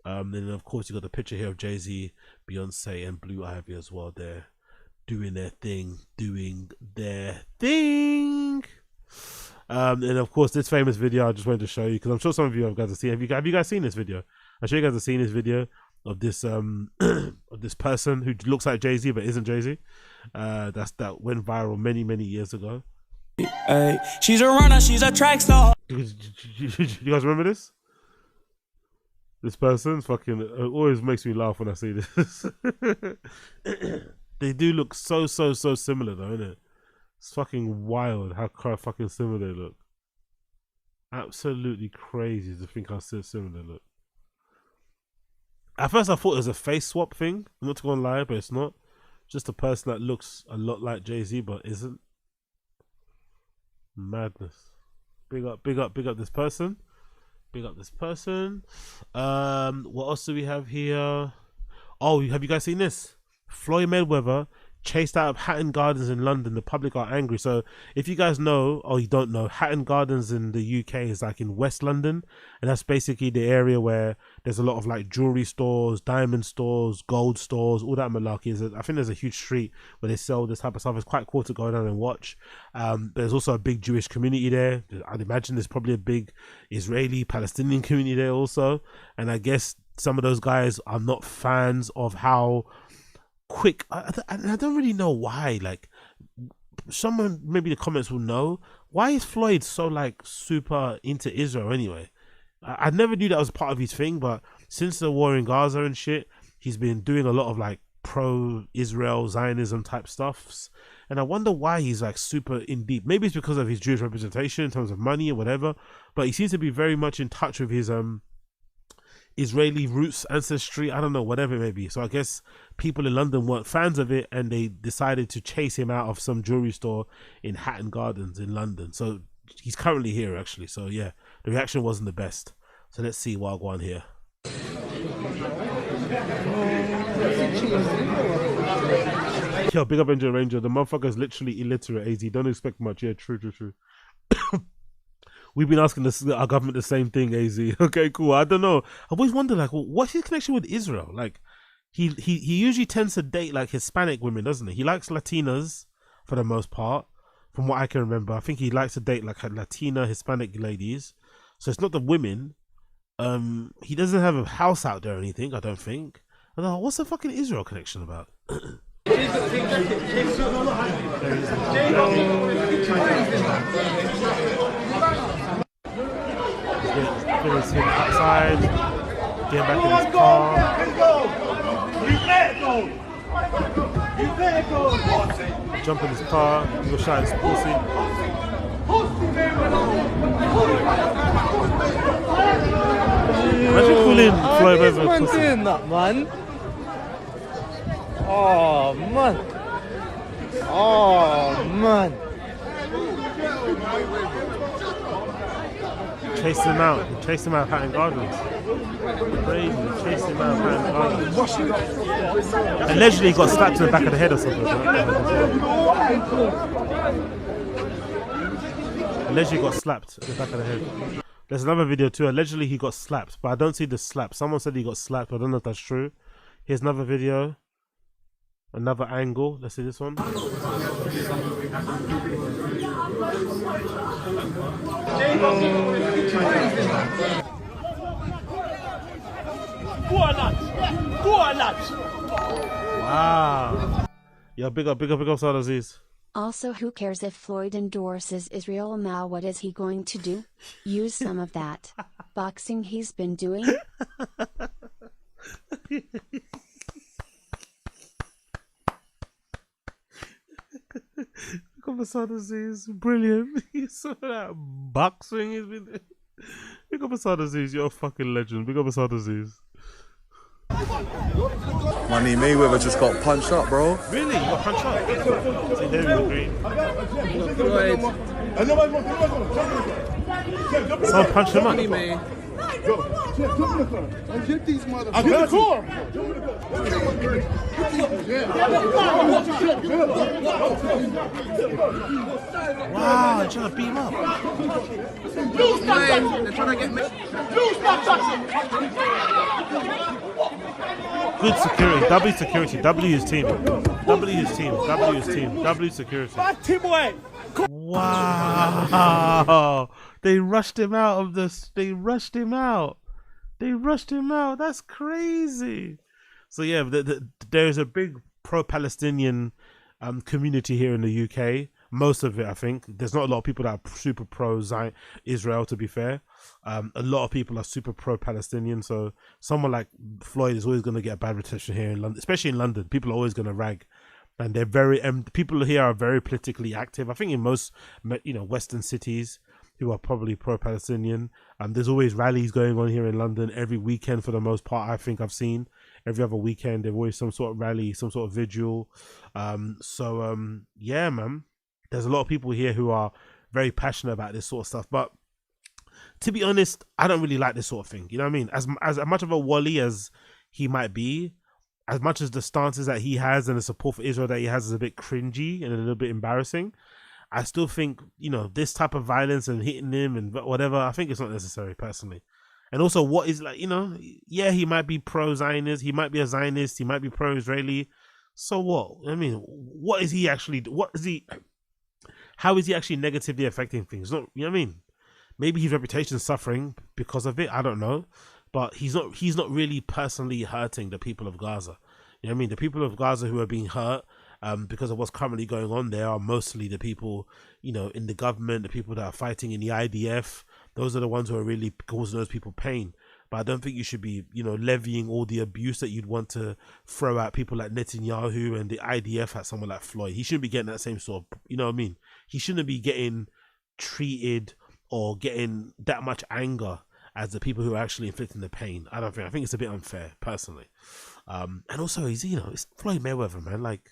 A: And then of course you got the picture here of Jay-Z, Beyonce, and Blue Ivy as well. They're doing their thing. And of course this famous video I just wanted to show you, because I'm sure some of you guys have seen. Have you guys seen this video? I'm sure you guys have seen this video of this of this person who looks like Jay-Z but isn't Jay-Z. That went viral many years ago.
Q: Hey, she's a runner, she's a track star.
A: You guys remember this? This person's fucking, it always makes me laugh when I see this. They do look so similar though, innit? It's fucking wild how fucking similar they look. Absolutely crazy to think how similar they look. At first I thought it was a face swap thing, I'm not gonna lie, but it's not. Just a person that looks a lot like Jay-Z but isn't. Madness. Big up this person. What else do we have here? Oh, have you guys seen this? Floyd Mayweather chased out of Hatton Gardens in London. The public are angry. So if you guys know, or you don't know, Hatton Gardens in the UK is like in West London, and that's basically the area where there's a lot of like jewelry stores, diamond stores, gold stores, all that malarkey. I think there's a huge street where they sell this type of stuff. It's quite cool to go down and watch. There's also a big Jewish community there. I'd imagine there's probably a big Israeli Palestinian community there also, and I guess some of those guys are not fans of how quick. I don't really know why. Like, someone maybe the comments will know, why is Floyd so like super into Israel anyway? I never knew that was part of his thing, but since the war in Gaza and shit, he's been doing a lot of like pro-Israel Zionism type stuffs, and I wonder why he's like super in deep. Maybe it's because of his Jewish representation in terms of money or whatever, but he seems to be very much in touch with his Israeli roots, ancestry, I don't know, whatever it may be. So I guess people in London weren't fans of it, and they decided to chase him out of some jewelry store in Hatton Gardens in London. So he's currently here actually. So yeah, the reaction wasn't the best. So let's see what I'll go on here. Yo, big up Angel Ranger. The motherfucker's literally illiterate, AZ. Don't expect much. Yeah, true. We've been asking our government the same thing, AZ. Okay, cool. I don't know. I've always wondered, like, what's his connection with Israel? Like, he usually tends to date like Hispanic women, doesn't he? He likes Latinas for the most part, from what I can remember. I think he likes to date like Latina, Hispanic ladies. So it's not the women. He doesn't have a house out there or anything, I don't think. I don't know, what's the fucking Israel connection about? There's him outside, getting back in his car. Jump in his car, he go shot his pussy. Mayweather
U: man
A: pussy.
U: doing that, man? Oh, man. Oh, man.
A: Chased him out. Chased him out of Hatton Gardens. Crazy. Chased him out of Hatton Gardens. Allegedly he got slapped in the back of the head or something. Allegedly he got slapped in the back of the head. There's another video too. Allegedly he got slapped, but I don't see the slap. Someone said he got slapped. I don't know if that's true. Here's another video. Another angle. Let's see this one. Wow. Yeah, big up, Saad Aziz.
M: Also, who cares if Floyd endorses Israel now? What is he going to do? Use some of that boxing he's been doing?
A: Big up Saad Aziz. Brilliant. You saw that boxing he's been doing. Big up Saad Aziz. You're a fucking legend. Big up Saad Aziz.
V: Money Mayweather just got punched up, bro.
A: Really? You got punched up? See, there we agree. Someone punched him up.
K: Get these motherfuckers.
A: I got you. Wow, they're trying to beat him up.
U: They're trying to get me.
A: Good security. W security. W his team. W his team. W his team. W security. Wow. They rushed him out of this. They rushed him out. They rushed him out. That's crazy. So yeah, there's a big pro-Palestinian community here in the UK. Most of it, I think. There's not a lot of people that are super pro-Israel, to be fair. A lot of people are super pro-Palestinian. So someone like Floyd is always going to get a bad reception here in London, especially in London. People are always going to rag. And they're very, people here are very politically active. I think in most, Western cities who are probably pro-Palestinian, there's always rallies going on here in London every weekend for the most part. I think I've seen every other weekend there's always some sort of rally, some sort of vigil. Yeah, man, there's a lot of people here who are very passionate about this sort of stuff. But to be honest, I don't really like this sort of thing. You know what I mean? As much of a wally as he might be, as much as the stances that he has and the support for Israel that he has is a bit cringy and a little bit embarrassing, I still think, this type of violence and hitting him and whatever, I think it's not necessary personally. And also what is yeah, he might be pro-Zionist, he might be a Zionist, he might be pro-Israeli. So what? I mean, what is he actually, how is he actually negatively affecting things? Not, you know what I mean? Maybe his reputation is suffering because of it, I don't know. But he's not really personally hurting the people of Gaza. You know what I mean? The people of Gaza who are being hurt because of what's currently going on there are mostly the people, in the government, the people that are fighting in the IDF. Those are the ones who are really causing those people pain. But I don't think you should be, levying all the abuse that you'd want to throw at people like Netanyahu and the IDF at someone like Floyd. He shouldn't be getting that same sort of, you know what I mean? He shouldn't be getting treated or getting that much anger as the people who are actually inflicting the pain. I think it's a bit unfair, personally. And also, it's Floyd Mayweather, man. Like,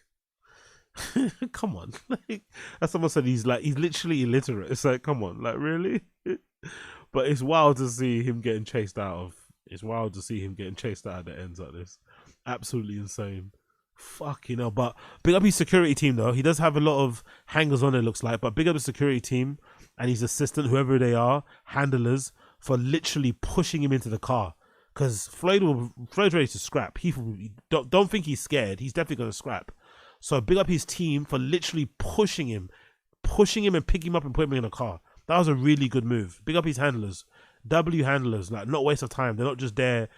A: come on. Like, as someone said, he's literally illiterate. It's like, come on, like, really? But it's wild to see him getting chased out of. It's wild to see him getting chased out of the ends like this. Absolutely insane. Fucking hell. But big up his security team, though. He does have a lot of hangers on, it looks like. But big up the security team and his assistant, whoever they are, handlers, for literally pushing him into the car, because Floyd's ready to scrap. He don't think he's scared. He's definitely going to scrap. So big up his team for literally pushing him and picking him up and putting him in a car. That was a really good move. Big up his handlers, W handlers, like, not waste of time. They're not just there,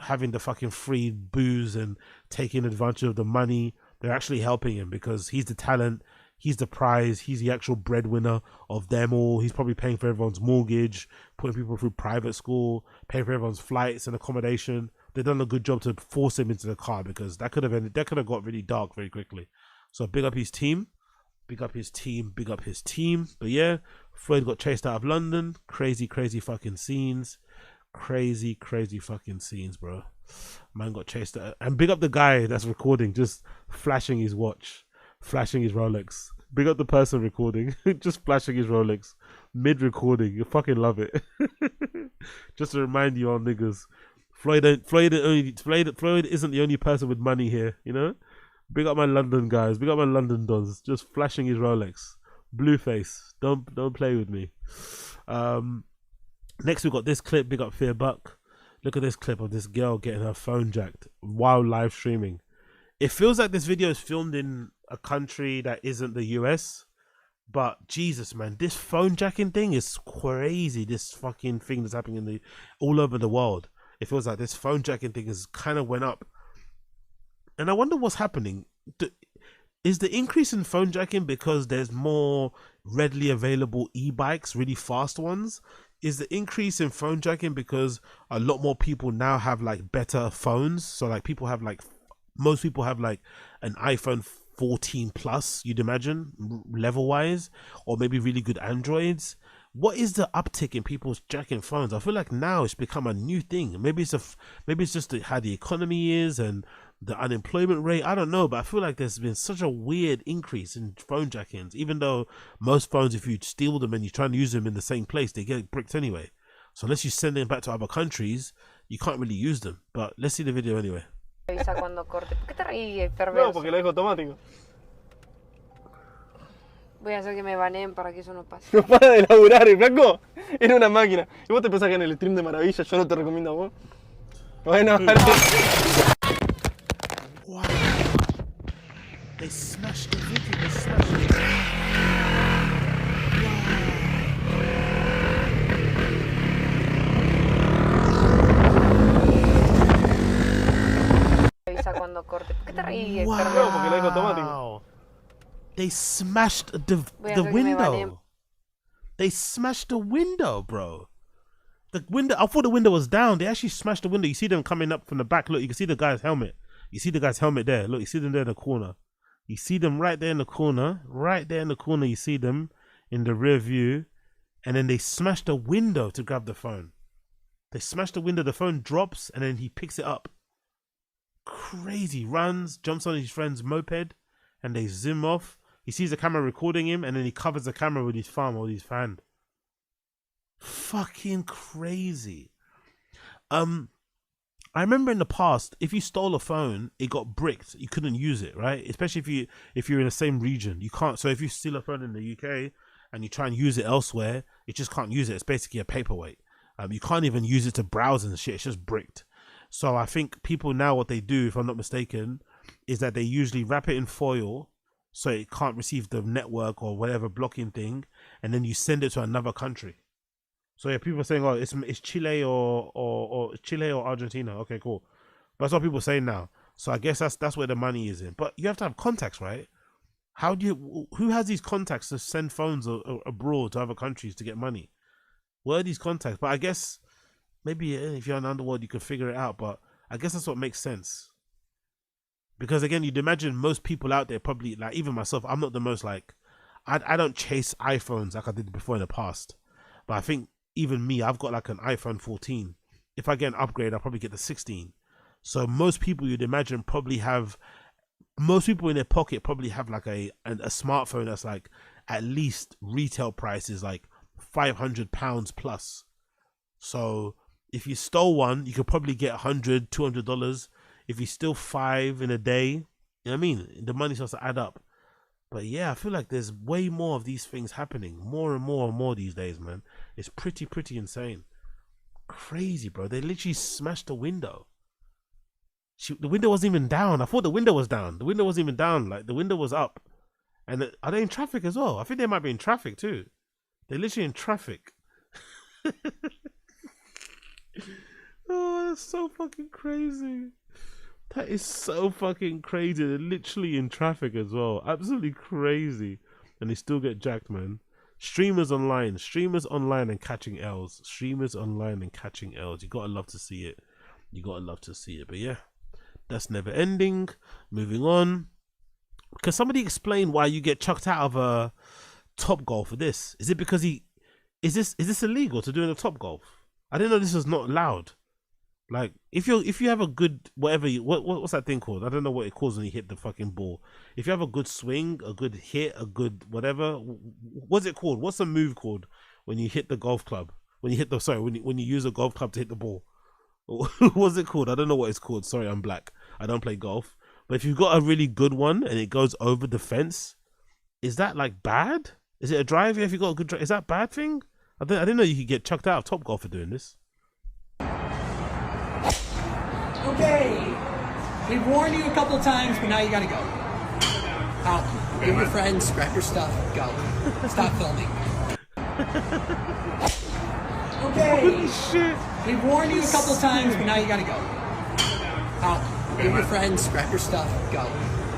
A: having the fucking free booze and taking advantage of the money. They're actually helping him because he's the talent. He's the prize. He's the actual breadwinner of them all. He's probably paying for everyone's mortgage, putting people through private school, paying for everyone's flights and accommodation. They've done a good job to force him into the car, because that could have got really dark very quickly. So big up his team. Big up his team. Big up his team. But yeah, Floyd got chased out of London. Crazy, crazy fucking scenes. Crazy fucking scenes, bro. Man got chased. And big up the guy that's recording, just flashing his watch, flashing his Rolex. Big up the person recording, just flashing his Rolex mid-recording. You fucking love it. Just to remind you all niggas, Floyd isn't the only person with money here, you know? Big up my London guys, big up my London dons, just flashing his Rolex. Blue face. Don't play with me. Next we got this clip, big up Fear Buck. Look at this clip of this girl getting her phone jacked while live streaming. It feels like this video is filmed in a country that isn't the US, but Jesus, man, this phone jacking thing is crazy. This fucking thing that's happening all over the world. It feels like this phone jacking thing is kind of went up. And I wonder what's happening. Is the increase in phone jacking because there's more readily available e-bikes, really fast ones? Is the increase in phone jacking because a lot more people now have like better phones? So like most people have like an iPhone 14 plus, you'd imagine, level wise, or maybe really good Androids. What is the uptick in people's jacking phones? I feel like now it's become a new thing. Maybe it's just how the economy is and the unemployment rate. I don't know, but I feel like there's been such a weird increase in phone jackings, even though most phones, if you steal them and you try and use them in the same place, they get bricked anyway. So unless you send them back to other countries, you can't really use them. But let's see the video anyway.
B: Cuando corte. ¿Por qué te ríes,
U: No, porque lo dejo automático.
B: Voy a hacer que me baneen para que eso no pase.
U: No para de laburar, flaco. Era una máquina. ¿Y vos te pensás que en el stream de Maravilla yo no te recomiendo a vos? Bueno,
A: Wow. They smashed the video. They smashed it.
B: Avisa cuando corte. ¿Por qué te ríes?
U: No, porque lo dejo automático.
A: They smashed the window. They smashed the window, bro. The window. I thought the window was down. They actually smashed the window. You see them coming up from the back. Look, you can see the guy's helmet. You see the guy's helmet there. Look, you see them there in the corner. You see them right there in the corner. Right there in the corner, you see them in the rear view. And then they smashed the window to grab the phone. They smashed the window. The phone drops and then he picks it up. Crazy. Runs, jumps on his friend's moped, and they zoom off. He sees the camera recording him, and then he covers the camera with his thumb or his hand. Fucking crazy. I remember in the past, if you stole a phone, it got bricked. You couldn't use it, right? Especially if you're in the same region, you can't. So if you steal a phone in the UK and you try and use it elsewhere, you just can't use it. It's basically a paperweight. You can't even use it to browse and shit. It's just bricked. So I think people now, what they do, if I'm not mistaken, is that they usually wrap it in foil so it can't receive the network or whatever blocking thing, and then you send it to another country. So yeah, people are saying, "Oh, it's Chile or Chile or Argentina." Okay, cool. But that's what people are saying now. So I guess that's where the money is in. But you have to have contacts, right? Who has these contacts to send phones abroad to other countries to get money? Where are these contacts? But I guess maybe if you're in the underworld, you can figure it out. But I guess that's what makes sense. Because again, you'd imagine most people out there probably, like even myself, I'm not the most like, I don't chase iPhones like I did before in the past. But I think even me, I've got like an iPhone 14. If I get an upgrade, I'll probably get the 16. So most people you'd imagine most people in their pocket probably have like a smartphone that's like at least retail price is like £500 plus. So if you stole one, you could probably get $100, $200. If you steal 5 in a day, you know what I mean? The money starts to add up. But yeah, I feel like there's way more of these things happening. More and more and more these days, man. It's pretty insane. Crazy, bro. They literally smashed the window. The window wasn't even down. I thought the window was down. The window wasn't even down. Like, the window was up. And are they in traffic as well? I think they might be in traffic too. They're literally in traffic. Oh, that's so fucking crazy. That is so fucking crazy. They're literally in traffic as well. Absolutely crazy. And they still get jacked, man. Streamers online and catching L's. Streamers online and catching L's. You gotta love to see it. But yeah, that's never ending. Moving on. Can somebody explain why you get chucked out of a Top Golf for this? Is it because is this illegal to do in a Top Golf? I didn't know this was not loud. Like if you have a good whatever what's that thing called? I don't know what it calls when you hit the fucking ball. If you have a good swing, a good hit, a good whatever, what's it called? What's the move called when you hit the golf club? When you use a golf club to hit the ball. What's it called? I don't know what it's called. Sorry, I'm black. I don't play golf. But if you've got a really good one and it goes over the fence, is that like bad? Is it a drive? If you got a good drive, is that a bad thing? I didn't know you could get chucked out of Top Golf for doing this.
N: Okay. We've warned you a couple of times, but now you gotta go. Out. Give your friends, grab your stuff, go. Stop filming. Okay.
A: Holy shit.
N: We've warned you a couple of times, but now you gotta go. Out. Give your friends, grab your stuff, go.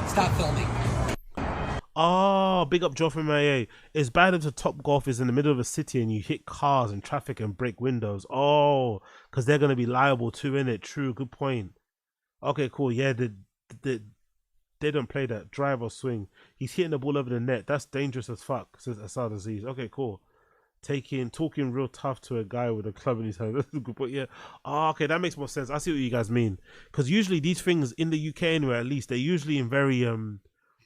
N: Stop filming.
A: Oh, big up Joe from IA. It's bad if the Top Golf is in the middle of a city and you hit cars and traffic and break windows. Oh, because they're going to be liable too, innit? True, good point. Okay, cool. Yeah, they don't play that. Drive or swing. He's hitting the ball over the net. That's dangerous as fuck, says Asad Aziz. Okay, cool. Talking real tough to a guy with a club in his hand. That's a good point, yeah. Oh, okay, that makes more sense. I see what you guys mean. Because usually these things, in the UK anyway, at least, they're usually in very...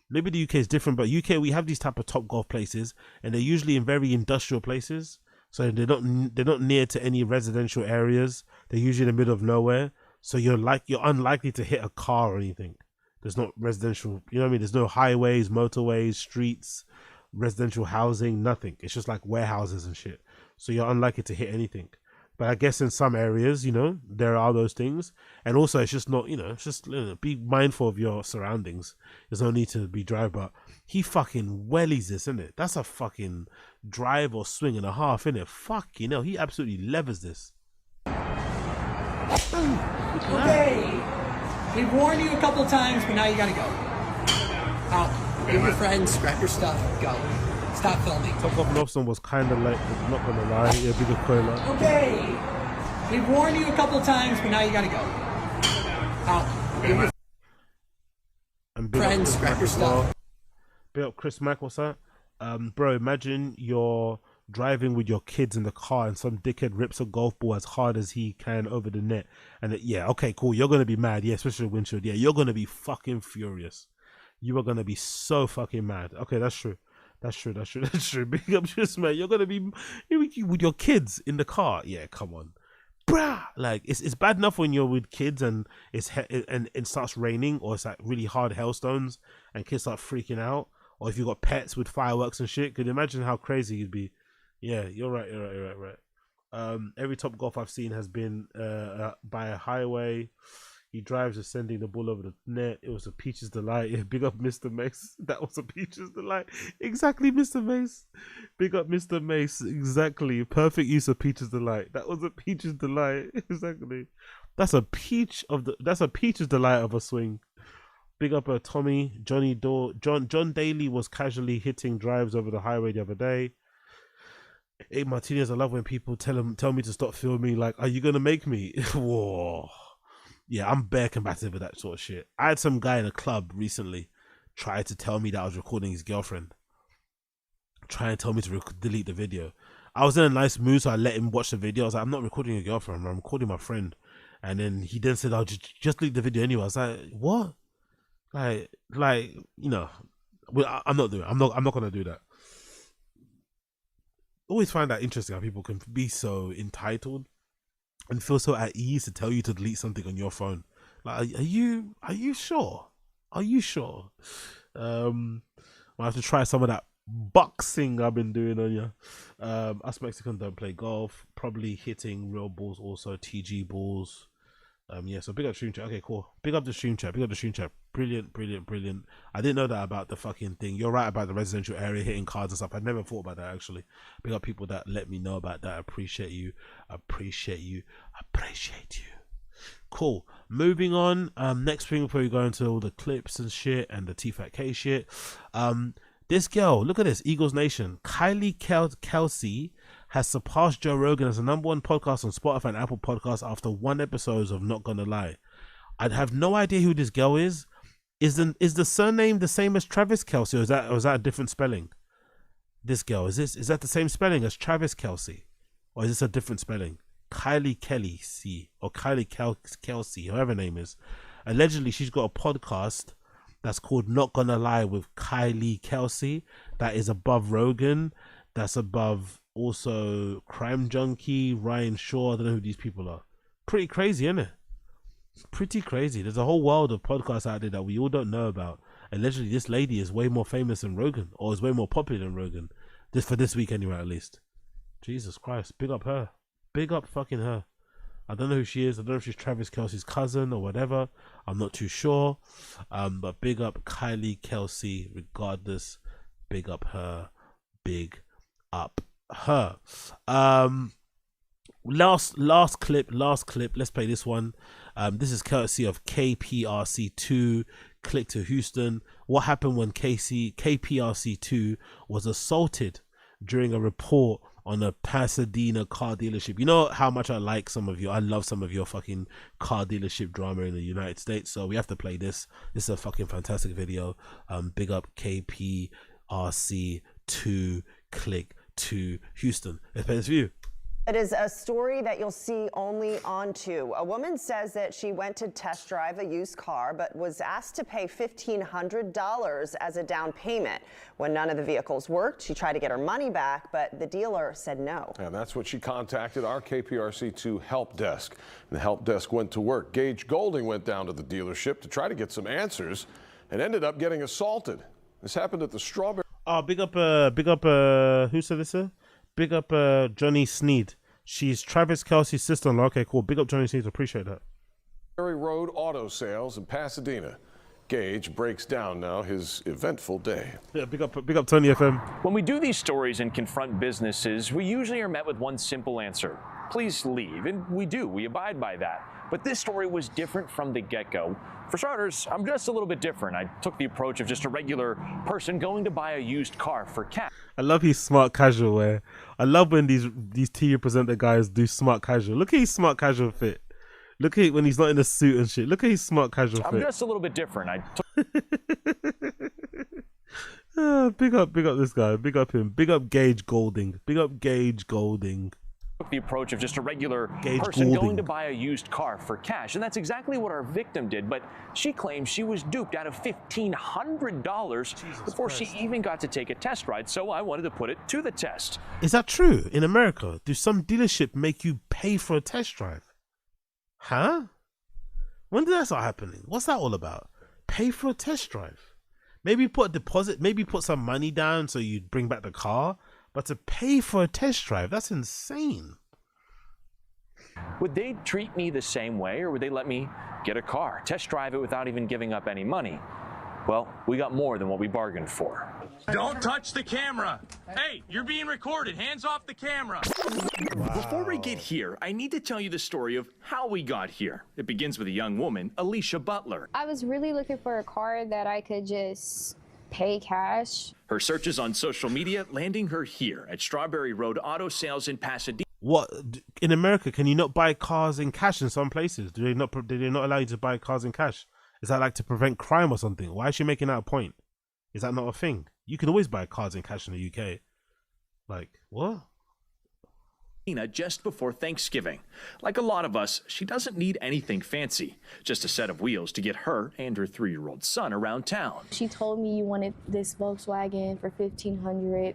A: Maybe the UK is different, but UK we have these type of Top Golf places, and they're usually in very industrial places. So they're not near to any residential areas. They're usually in the middle of nowhere. So you're unlikely to hit a car or anything. There's not residential, you know what I mean? There's no highways, motorways, streets, residential housing, nothing. It's just like warehouses and shit. So you're unlikely to hit anything. But I guess in some areas, you know, there are those things. And also, it's just not, you know, it's just be mindful of your surroundings. There's no need to be drive, but he fucking wellies this, isn't it? That's a fucking drive or swing and a half, isn't it? Fuck, you know, he absolutely levers this.
N: Okay. We've warned you a couple of times, but now you gotta go. Out. Give your friends, grab your stuff, go. Stop filming.
A: Top Golf Lobson was kind of like, not gonna lie, a bigger coiler.
N: Okay. We've warned you a couple of times, but now you gotta go. Out. Give your friends, grab your stuff.
A: Big up Chris Mack, what's that? Bro, imagine you're driving with your kids in the car and some dickhead rips a golf ball as hard as he can over the net. And yeah, okay, cool. You're gonna be mad, yeah, especially windshield. Yeah, you're gonna be fucking furious. You are gonna be so fucking mad. Okay, that's true. That's true. Big up, just man. You're gonna be with your kids in the car. Yeah, come on, bruh. Like it's bad enough when you're with kids and it starts raining or it's like really hard hailstones and kids start freaking out. Or if you got pets with fireworks and shit, could you imagine how crazy you'd be? Yeah, you're right. Every Top Golf I've seen has been by a highway. He drives is sending the ball over the net. It was a Peach's delight. Yeah, big up Mr. Mace. That was a Peach's delight. Exactly, Mr. Mace. Big up Mr. Mace. Exactly. Perfect use of Peach's delight. That was a Peach's delight. Exactly. That's a Peach's delight of a swing. Big up Tommy. John Daly was casually hitting drives over the highway the other day. Hey Martinez, I love when people tell me to stop filming. Like, are you gonna make me? Whoa. Yeah, I'm bare combative with that sort of shit. I had some guy in a club recently try to tell me that I was recording his girlfriend. Try and tell me to delete the video. I was in a nice mood, so I let him watch the video. I was like, I'm not recording your girlfriend, I'm recording my friend. And then he then said, I'll just delete the video anyway. I was like, what? Like, you know, I'm not gonna do that. Always find that interesting how people can be so entitled and feel so at ease to tell you to delete something on your phone. Like, are you sure? Are you sure? I have to try some of that boxing I've been doing on you. Us Mexicans don't play golf. Probably hitting real balls, also TG balls. Yeah, so big up stream chat. Okay, cool. Big up the stream chat. Brilliant. I didn't know that about the fucking thing. You're right about the residential area hitting cars and stuff. I never thought about that actually. Big up people that let me know about that. I appreciate you. Cool. Moving on. Next thing before we go into all the clips and shit and the TFATK shit. This girl, look at this, Eagles Nation. Kylie Kelsey has surpassed Joe Rogan as the #1 podcast on Spotify and Apple Podcasts after 1 episode of Not Gonna Lie. I'd have no idea who this girl is. Is the surname the same as Travis Kelsey, or is that a different spelling? This girl, is that the same spelling as Travis Kelsey, or is this a different spelling? Kylie Kelsey, or Kylie Kelsey, whoever her name is. Allegedly, she's got a podcast that's called Not Gonna Lie with Kylie Kelsey. That is above Rogan. That's above also Crime Junkie, Ryan Shaw. I don't know who these people are. Pretty crazy, isn't it? Pretty crazy. There's a whole world of podcasts out there that we all don't know about. Allegedly, this lady is way more famous than Rogan, or is way more popular than Rogan. Just for this week anyway, at least. Jesus Christ. Big up her. Big up fucking her. I don't know who she is. I don't know if she's Travis Kelsey's cousin or whatever. I'm not too sure. But big up Kylie Kelsey, regardless. Big up her. Big up her. Last clip. Let's play this one. This is courtesy of KPRC2. Click to Houston. What happened when KPRC2 was assaulted during a report on a Pasadena car dealership? You know how much I like some of you. I love some of your fucking car dealership drama in the United States. So we have to play this. This is a fucking fantastic video. Big up KPRC2. Click to Houston. Let's play this view.
E: It is a story that you'll see only on 2. A woman says that she went to test drive a used car but was asked to pay $1,500 as a down payment. When none of the vehicles worked, she tried to get her money back, but the dealer said no.
G: And that's when she contacted our KPRC2 help desk. And the help desk went to work. Gage Golding went down to the dealership to try to get some answers and ended up getting assaulted. This happened at the Strawberry.
A: Oh, big up, who said this, sir? Big up Johnny Sneed. She's Travis Kelsey's sister-in-law. Okay, cool. Big up Johnny Sneed. Appreciate that.
G: Road Auto Sales in Pasadena. Gage breaks down now his eventful day.
A: Yeah, big up Tony FM.
W: When we do these stories and confront businesses, we usually are met with one simple answer: please leave. And we do. We abide by that. But this story was different from the get-go. For starters, I'm just a little bit different. I took the approach of just a regular person going to buy a used car for cash.
A: I love his smart casual wear. I love when these TV presenter guys do smart casual. Look at his smart casual fit. Look at when he's not in a suit and shit. Look at his smart casual fit.
W: I'm just a little bit different. I took
A: big up this guy. Big up him. Big up Gage Golding. Big up Gage Golding.
W: the approach of just a regular
A: Gage
W: person
A: Goulding.
W: going to buy a used car for cash. And that's exactly what our victim did. But she claims she was duped out of $1,500 before she even got to take a test ride. So I wanted to put it to the test.
A: Is that true? In America, do some dealership make you pay for a test drive? Huh? When did that start happening? What's that all about? Pay for a test drive. Maybe put a deposit, maybe put some money down so you bring back the car. But to pay for a test drive, that's insane.
W: Would they treat me the same way, or would they let me get a car, test drive it without even giving up any money? Well, we got more than what we bargained for.
R: Don't touch the camera. Hey, you're being recorded. Hands off the camera.
W: Before we get here, I need to tell you the story of how we got here. It begins with a young woman, Alicia Butler.
X: I was really looking for a car that I could just pay cash.
W: Her searches on social media landing her here at Strawberry Road Auto Sales in Pasadena.
A: What, in America, can you not buy cars in cash in some places? Do they not allow you to buy cars in cash? Is that like to prevent crime or something? Why is she making that a point? Is that not a thing? You can always buy cars in cash in the UK. Like, what?
W: Just before Thanksgiving. Like a lot of us, she doesn't need anything fancy, just a set of wheels to get her and her 3-year-old son around town.
X: She told me you wanted this Volkswagen for $1,500.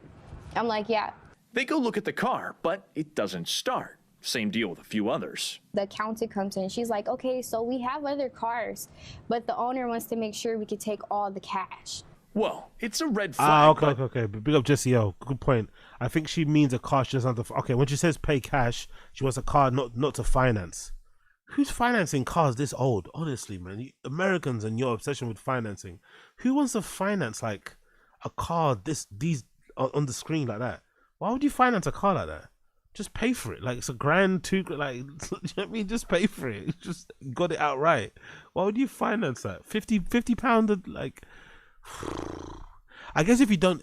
X: I'm like, yeah.
W: They go look at the car, but it doesn't start. Same deal with a few others.
X: The accountant comes in. She's like, okay, so we have other cars, but the owner wants to make sure we could take all the cash.
W: Well, it's a red flag.
A: Okay. But big up Jessie O. Good point. I think she means a car she doesn't have to. Okay, when she says pay cash, she wants a car not to finance. Who's financing cars this old? Honestly, man, Americans and your obsession with financing. Who wants to finance like a car these on the screen like that? Why would you finance a car like that? Just pay for it. Like it's $1,000, $2,000. Like, you know what I mean? Just pay for it. Just got it outright. Why would you finance that? £50 like. I guess if you don't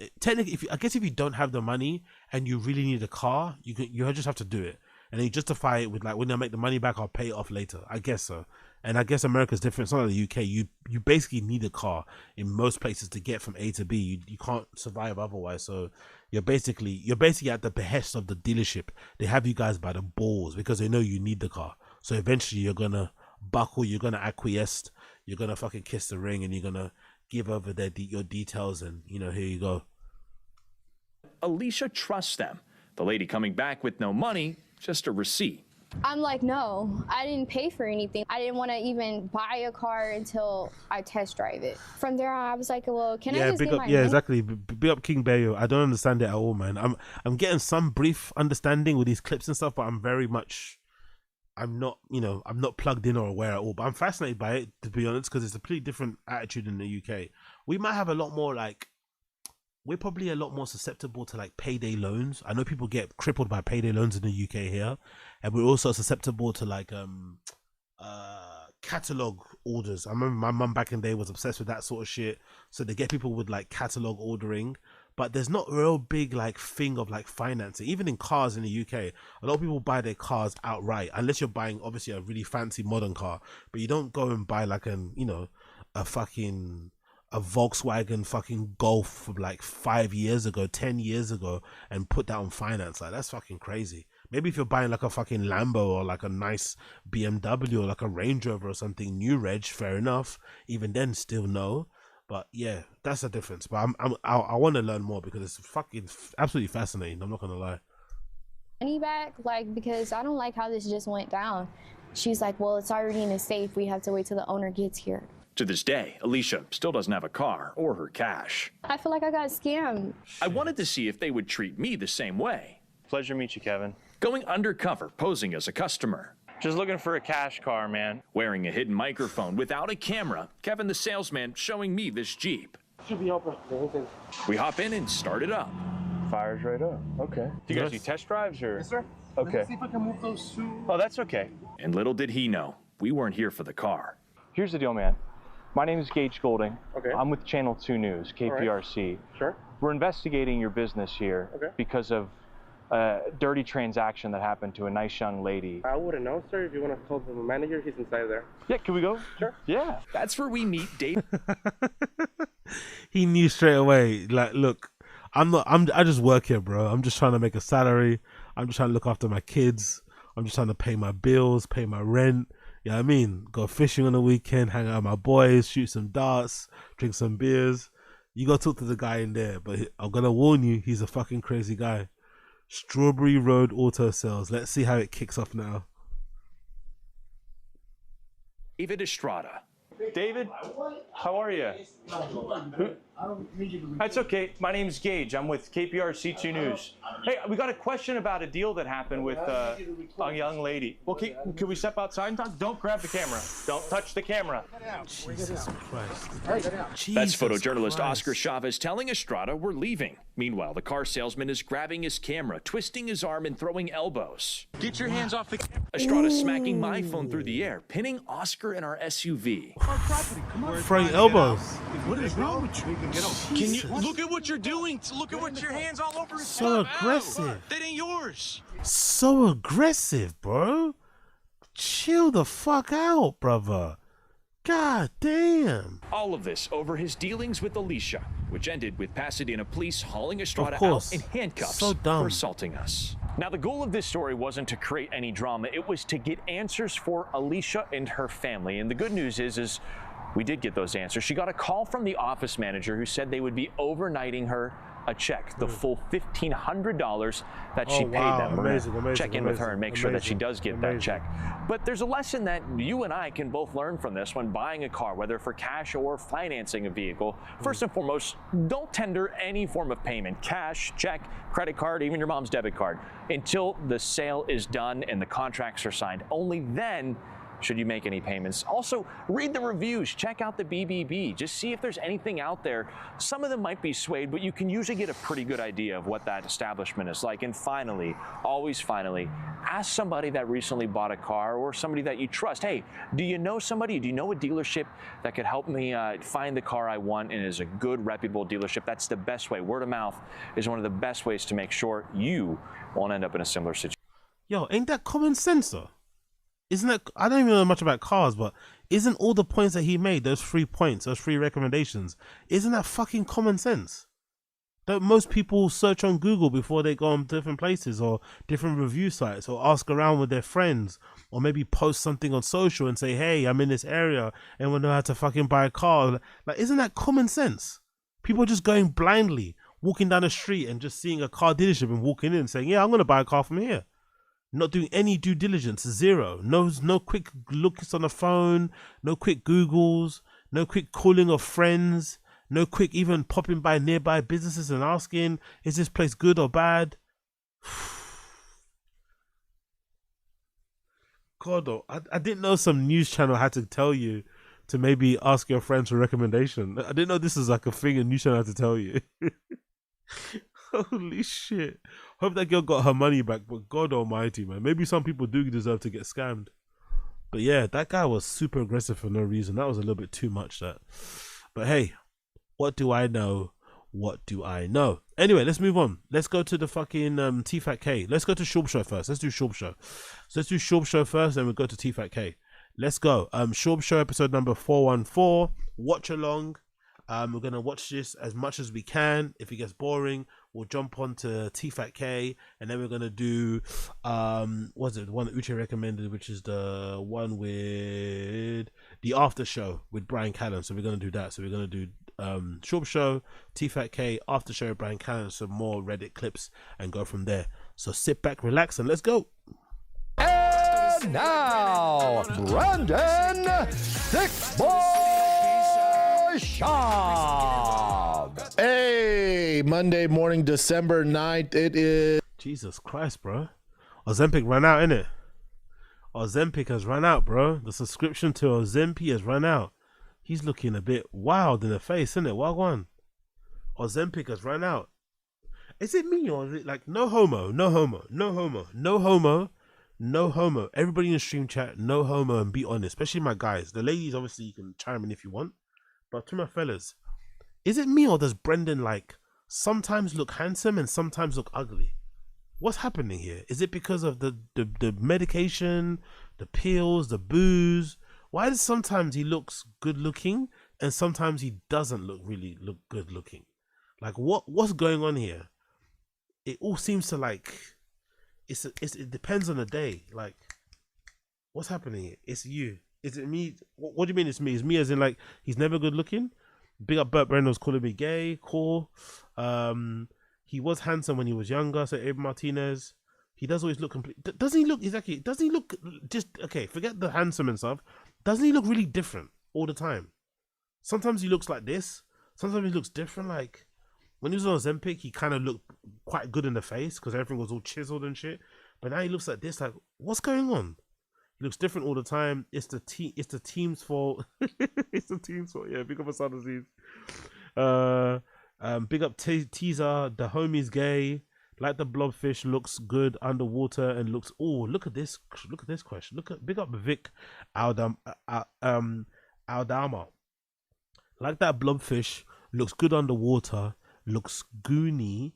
A: have the money and you really need a car, you just have to do it, and then you justify it with like, when I make the money back, I'll pay it off later. I guess so. And I guess America's different. It's not like the UK. You basically need a car in most places to get from A to B. You can't survive otherwise. So you're basically at the behest of the dealership. They have you guys by the balls because they know you need the car. So eventually you're gonna buckle, you're gonna acquiesce, you're gonna fucking kiss the ring, and you're gonna give over your details, and here you go.
W: Alicia trusts them. The lady coming back with no money, just a receipt.
X: I'm like, no, I didn't pay for anything. I didn't want to even buy a car until I test drive it. From there on, I was like, well, can I just get my money?
A: Exactly. Big up King Bayo. I don't understand it at all, man. I'm getting some brief understanding with these clips and stuff, but I'm not plugged in or aware at all. But I'm fascinated by it, to be honest, because it's a completely different attitude in the UK. We might have a lot more we're probably a lot more susceptible to like payday loans. I know people get crippled by payday loans in the UK here, and we're also susceptible to like catalog orders. I remember my mum back in the day was obsessed with that sort of shit, so they get people with like catalog ordering. But there's not a real big like thing of like financing. Even in cars in the UK, a lot of people buy their cars outright, unless you're buying obviously a really fancy modern car. But you don't go and buy like a Volkswagen fucking Golf from like 5 years ago, 10 years ago, and put that on finance. Like, that's fucking crazy. Maybe if you're buying like a fucking Lambo or like a nice BMW or like a Range Rover or something, new reg, fair enough. Even then, still no. But yeah, that's the difference. But I want to learn more because it's fucking absolutely fascinating. I'm not gonna lie.
X: Money back, like, because I don't like how this just went down. She's like, well, it's already in a safe. We have to wait till the owner gets here.
W: To this day, Alicia still doesn't have a car or her cash.
X: I feel like I got scammed.
W: I wanted to see if they would treat me the same way.
D: Pleasure to meet you, Kevin.
W: Going undercover, posing as a customer.
D: Just looking for a cash car, man.
W: Wearing a hidden microphone without a camera, Kevin the salesman showing me this Jeep. We hop in and start it up.
D: Fires right up. Okay. Do you guys do test drives or?
U: Yes, sir.
D: Okay.
U: Let's see if I can move those two.
D: Oh, that's okay.
W: And little did he know, we weren't here for the car.
D: Here's the deal, man. My name is Gage Golding.
U: Okay.
D: I'm with Channel 2 News, KPRC.
U: Right. Sure.
D: We're investigating your business here because of a dirty transaction that happened to a nice young lady.
U: I wouldn't know, sir. If you want to call the manager, he's inside there.
D: Yeah, can we go?
U: Sure.
D: Yeah.
W: That's where we meet Dave.
A: He knew straight away. Like, look, I just work here, bro. I'm just trying to make a salary. I'm just trying to look after my kids. I'm just trying to pay my bills, pay my rent. You know what I mean? Go fishing on the weekend, hang out with my boys, shoot some darts, drink some beers. You go talk to the guy in there, but I'm gonna warn you, he's a fucking crazy guy. Strawberry Road Auto Sales. Let's see how it kicks off now.
W: David Estrada.
D: David, how are you? That's okay. My name's Gage. I'm with KPRC 2 News. Hey, we got a question about a deal that happened with a young lady. Well, can we step outside and talk? Don't grab the camera. Don't touch the camera.
A: Jesus Christ.
W: That's photojournalist Oscar Chavez telling Estrada we're leaving. Meanwhile, the car salesman is grabbing his camera, twisting his arm and throwing elbows.
R: Get your hands off the camera.
W: Estrada smacking my phone through the air, pinning Oscar in our SUV.
A: Throwing elbows.
R: What is wrong with you? Can you look at what you're doing? Look at what your hands all over his
A: So
R: stuff.
A: aggressive.
R: Ow, that ain't yours.
A: So aggressive, bro. Chill the fuck out, brother. God damn.
W: All of this over his dealings with Alicia, which ended with Pasadena police hauling Estrada
A: Of course.
W: out in handcuffs
A: So dumb.
W: for assaulting us. Now, the goal of this story wasn't to create any drama. It was to get answers for Alicia and her family. And the good news is we did get those answers. She got a call from the office manager who said they would be overnighting her a check, the full $1,500 that she paid them. We're gonna check in with her and make sure that she does get that check. But there's a lesson that you and I can both learn from this when buying a car, whether for cash or financing a vehicle. First and foremost, don't tender any form of payment, cash, check, credit card, even your mom's debit card, until the sale is done and the contracts are signed. Only then should you make any payments. Also, read the reviews, check out the BBB, just see if there's anything out there. Some of them might be swayed, but you can usually get a pretty good idea of what that establishment is like. And finally, always finally, ask somebody that recently bought a car or somebody that you trust. Hey, do you know somebody? Do you know a dealership that could help me find the car I want and is a good, reputable dealership? That's the best way. Word of mouth is one of the best ways to make sure you won't end up in a similar situation.
A: Yo, ain't that common sense, though? Isn't that? I don't even know much about cars, but isn't all the points that he made, those 3 points, those 3 recommendations, isn't that fucking common sense? Don't most people search on Google before they go on different places or different review sites, or ask around with their friends, or maybe post something on social and say, hey, I'm in this area, anyone know how to fucking buy a car? Like, isn't that common sense? People are just going blindly, walking down the street and just seeing a car dealership and walking in and saying, yeah, I'm going to buy a car from here. Not doing any due diligence, zero. No quick looks on the phone, no quick Googles, no quick calling of friends, no quick even popping by nearby businesses and asking, is this place good or bad? God, though, I didn't know some news channel had to tell you to maybe ask your friends for recommendation. I didn't know this is like a thing a news channel had to tell you. Holy shit. Hope that girl got her money back, but God almighty, man. Maybe some people do deserve to get scammed. But yeah, that guy was super aggressive for no reason. That was a little bit too much, that. But hey, what do I know? What do I know? Anyway, let's move on. Let's go to the fucking TFATK. Let's go to Shorb Show first. Let's do Shorb Show. So let's do Shorb Show first, then we'll go to TFATK. Let's go. Shorb Show episode number 414. Watch along. We're going to watch this as much as we can. If it gets boring, we'll jump on to TFATK, and then we're going to do, what's it, the one that Uche recommended, which is the one with the after show with Brian Callen. So we're going to do that. So we're going to do Shorb Show, TFATK, after show with Brian Callen, some more Reddit clips, and go from there. So sit back, relax, and let's go.
F: And now, Brandon Thick Boy Shop. Hey, Monday morning, December 9th. It is.
A: Jesus Christ, bro. Ozempic ran out, innit? Ozempic has run out, bro. The subscription to Ozempic has run out. He's looking a bit wild in the face, isn't it? Wagwan. Ozempic has run out. Is it me, or is it like no homo, no homo, no homo, no homo, no homo? Everybody in the stream chat, no homo, and be honest, especially my guys. The ladies, obviously, you can chime in if you want. But to my fellas, is it me, or does Brendan like sometimes look handsome and sometimes look ugly? What's happening here? Is it because of the medication, the pills, the booze? Why does sometimes he looks good looking and sometimes he doesn't look good looking? Like what's going on here? It all seems to like it depends on the day. Like what's happening here? It's you. Is it me? What do you mean it's me? It's me as in like he's never good looking? Big up Burt Brennan was calling me gay. Cool. He was handsome when he was younger. So Abe Martinez. He does always look complete. Doesn't he look exactly? Doesn't he look just okay? Forget the handsome and stuff. Doesn't he look really different all the time? Sometimes he looks like this. Sometimes he looks different. Like when he was on Ozempic, he kind of looked quite good in the face because everything was all chiseled and shit. But now he looks like this. Like what's going on? He looks different all the time. It's the team's fault. It's the team's fault. Yeah, big up Asad Aziz. Big up Teaser. The homie's gay. Like the blobfish looks good underwater and looks. Oh, look at this question. Look at big up Vic Aldama. Like that blobfish looks good underwater. Looks goony.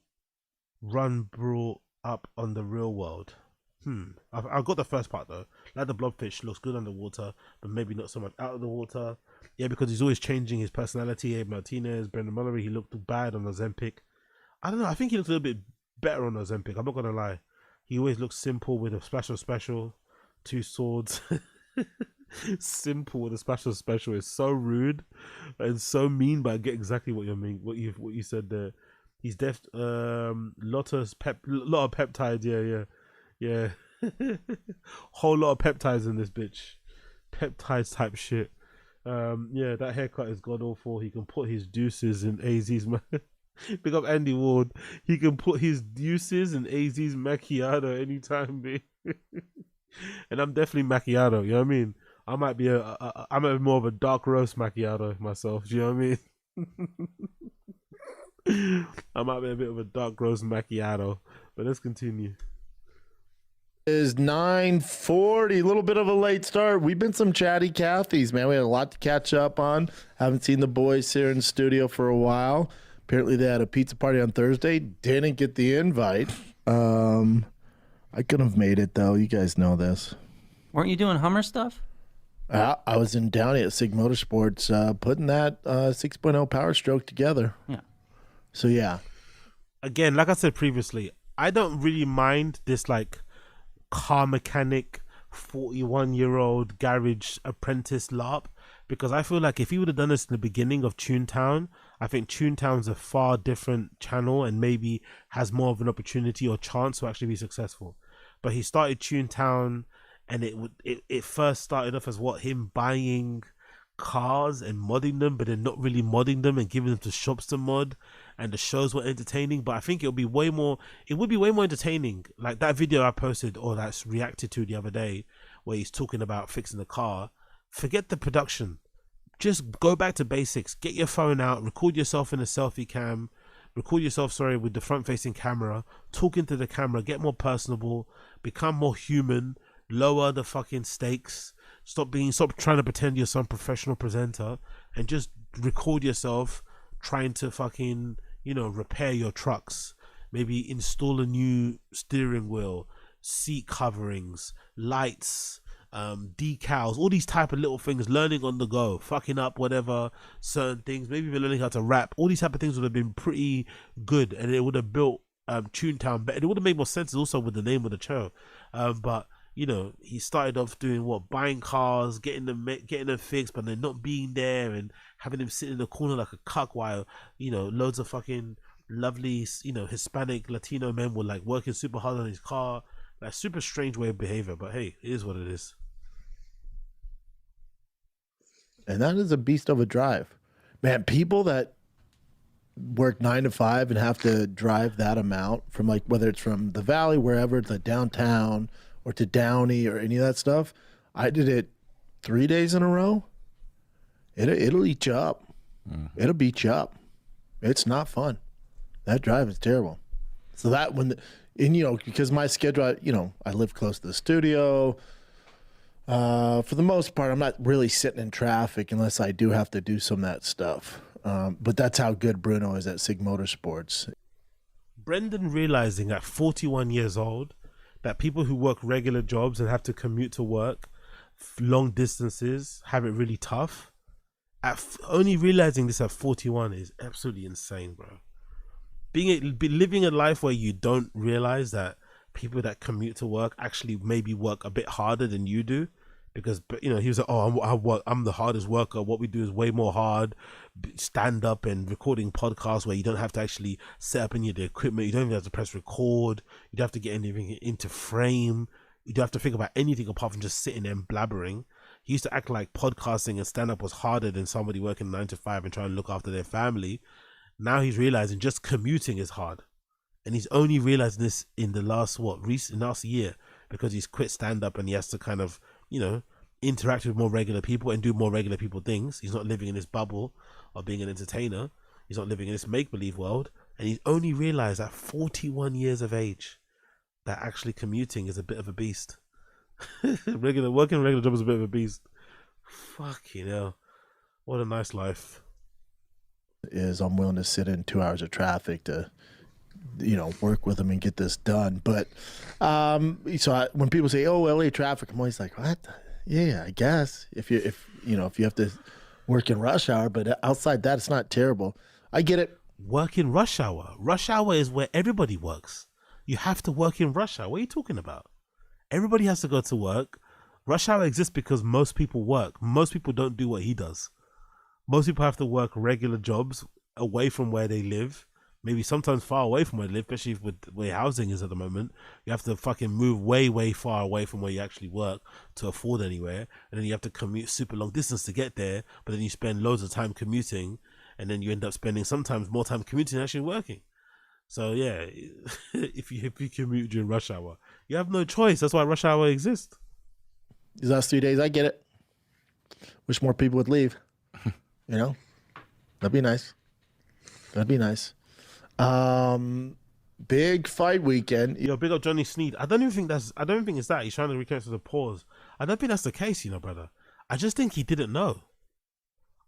A: Run brought up on the real world. I've got the first part though. Like the blobfish looks good underwater, but maybe not so much out of the water. Yeah, because he's always changing his personality. Abe Martinez, Brendan Mullery, he looked bad on Ozempic. I don't know. I think he looks a little bit better on Ozempic. I'm not gonna lie. He always looks simple with a special, 2 swords. Simple with a special is so rude and so mean, but I get exactly what you mean. What you said there. He's lot of peptides. Yeah. Whole lot of peptides in this bitch. Peptides type shit. Yeah, that haircut is god awful. He can put his deuces in AZ's Pick up Andy Ward. He can put his deuces in AZ's macchiato anytime, babe. And I'm definitely macchiato, you know what I mean? I might be I'm more of a dark roast macchiato myself, do you know what I mean? I might be a bit of a dark roast macchiato, but let's continue.
F: Is 9:40, a little bit of a late start. We've been some chatty Cathy's, man. We had a lot to catch up on. Haven't seen the boys here in the studio for a while. Apparently they had a pizza party on Thursday. Didn't get the invite. I couldn't have made it though. You guys know this.
J: Weren't you doing Hummer stuff?
F: I was in Downey at Sig Motorsports putting that 6.0 Power Stroke together.
J: Yeah.
F: So, yeah.
A: Again, like I said previously, I don't really mind this like car mechanic 41-year-old garage apprentice LARP, because I feel like if he would have done this in the beginning of Toontown, I think Toontown's a far different channel and maybe has more of an opportunity or chance to actually be successful. But he started Toontown, and it first started off as him buying cars and modding them, but then not really modding them and giving them to shops to mod, and the shows were entertaining. But I think it would be way more entertaining. Like that video I posted or that's reacted to the other day where he's talking about fixing the car. Forget the production. Just go back to basics. Get your phone out, record yourself in a selfie cam, record yourself, with the front facing camera, talk into the camera, get more personable, become more human, lower the fucking stakes, stop trying to pretend you're some professional presenter, and just record yourself trying to fucking, repair your trucks, maybe install a new steering wheel, seat coverings, lights, decals, all these type of little things, learning on the go, fucking up whatever certain things, maybe even learning how to rap. All these type of things would have been pretty good, and it would have built Toontown better. It would have made more sense also with the name of the show, but he started off doing buying cars, getting them fixed, but then not being there and having him sit in the corner like a cuck while loads of fucking lovely Hispanic Latino men were like working super hard on his car. Like super strange way of behavior, but hey, it is what it is.
F: And that is a beast of a drive, man. People that work 9 to 5 and have to drive that amount from whether it's from the Valley, wherever, to downtown or to Downey or any of that stuff. I did it 3 days in a row. It'll eat you up. It'll beat you up. It's not fun. That drive is terrible. So that because my schedule, I live close to the studio. For the most part, I'm not really sitting in traffic unless I do have to do some of that stuff. But that's how good Bruno is at Sig Motorsports.
A: Brendan realizing at 41 years old that people who work regular jobs and have to commute to work long distances have it really tough. Only realizing this at 41 is absolutely insane, bro. Living a life where you don't realize that people that commute to work actually maybe work a bit harder than you do, because he was like, I'm the hardest worker. What we do is way more hard. Stand up and recording podcasts where you don't have to actually set up any of the equipment. You don't even have to press record. You don't have to get anything into frame. You don't have to think about anything apart from just sitting there and blabbering. He used to act like podcasting and stand up was harder than somebody working 9 to 5 and trying to look after their family. Now he's realizing just commuting is hard, and he's only realizing this in the last year, because he's quit stand up and he has to kind of interact with more regular people and do more regular people things. He's not living in this bubble of being an entertainer. He's not living in this make-believe world, and he's only realized at 41 years of age that actually commuting is a bit of a beast. Working a regular job is a bit of a beast. Fucking hell, what a nice life.
F: I'm willing to sit in 2 hours of traffic to work with them and get this done. But when people say, "Oh, LA traffic," I'm always like, "What? Yeah, I guess if you have to work in rush hour, but outside that, it's not terrible." I get it.
A: Work in rush hour. Rush hour is where everybody works. You have to work in rush hour. What are you talking about? Everybody has to go to work. Rush hour exists because most people work. Most people don't do what he does. Most people have to work regular jobs away from where they live, maybe sometimes far away from where they live, especially with where housing is at the moment. You have to fucking move way, way far away from where you actually work to afford anywhere, and then you have to commute super long distance to get there, but then you spend loads of time commuting, and then you end up spending sometimes more time commuting than actually working. So yeah, if you commute during rush hour, you have no choice. That's why rush hour exists.
F: These last 3 days, I get it. Wish more people would leave. That'd be nice. Big fight weekend.
A: Yo, big up Johnny Sneed. I don't think it's that. He's trying to reconnect to the pause. I don't think that's the case, brother. I just think he didn't know.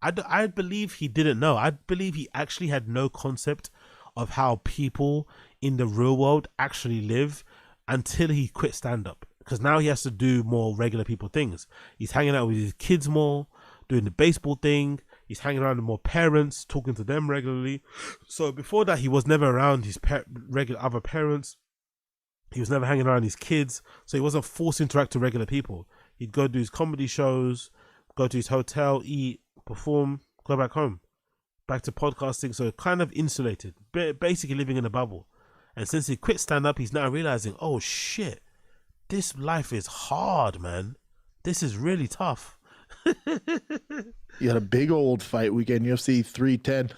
A: I believe he didn't know. I believe he actually had no concept of how people in the real world actually live until he quit stand-up. because now he has to do more regular people things. He's hanging out with his kids more, doing the baseball thing. He's hanging around with more parents, talking to them regularly. So before that, he was never around his regular other parents. He was never hanging around his kids, so he wasn't forced to interact with regular people. He'd go do his comedy shows, go to his hotel, eat, perform, go back home, back to podcasting. So kind of insulated, basically living in a bubble. And since he quit stand-up, he's now realizing, oh shit, this life is hard, man. This is really tough.
F: You had a big old fight weekend, UFC 310.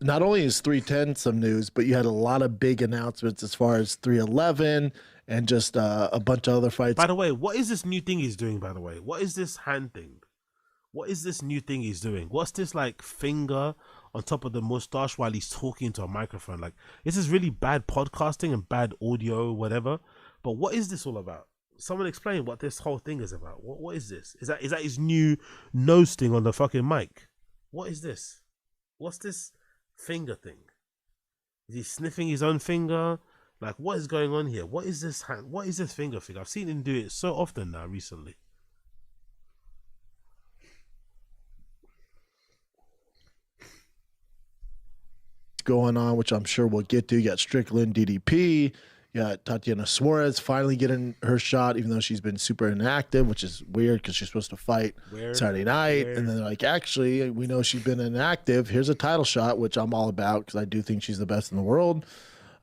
F: Not only is 310 some news, but you had a lot of big announcements as far as 311 and just a bunch of other fights.
A: By the way, what is this new thing he's doing, by the way? What is this hand thing? What is this new thing he's doing? What's this like finger on top of the mustache while he's talking into a microphone? Like, this is really bad podcasting and bad audio, whatever. But what is this all about? Someone explain what this whole thing is about. What is this? Is that his new nose thing on the fucking mic? What is this? What's this finger thing? Is he sniffing his own finger? Like, what is going on here? What is this hand? What is this finger thing? I've seen him do it so often now recently.
F: Going on, which I'm sure we'll get to. You got Strickland, DDP. You got Tatiana Suarez finally getting her shot, even though she's been super inactive, which is weird because she's supposed to fight Saturday night. And then they're like, actually, we know she's been inactive. Here's a title shot, which I'm all about because I do think she's the best in the world.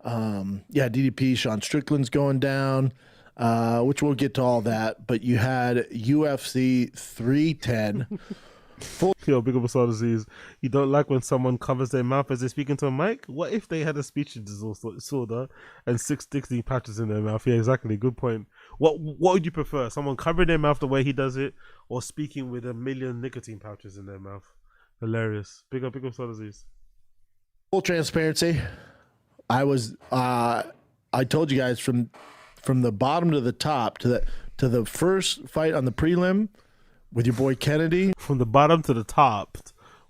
F: Yeah, DDP, Sean Strickland's going down, which we'll get to all that. But you had UFC 310.
A: Yo, big up Asada disease. You don't like when someone covers their mouth as they speak into a mic? What if they had a speech disorder and 6 nicotine patches in their mouth? Yeah, exactly. Good point. What would you prefer? Someone covering their mouth the way he does it, or speaking with 1 million nicotine pouches in their mouth? Hilarious. Big up Asada disease.
F: Full transparency. I told you guys from the bottom to the top to the first fight on the prelim with your boy Kennedy.
A: From the bottom to the top.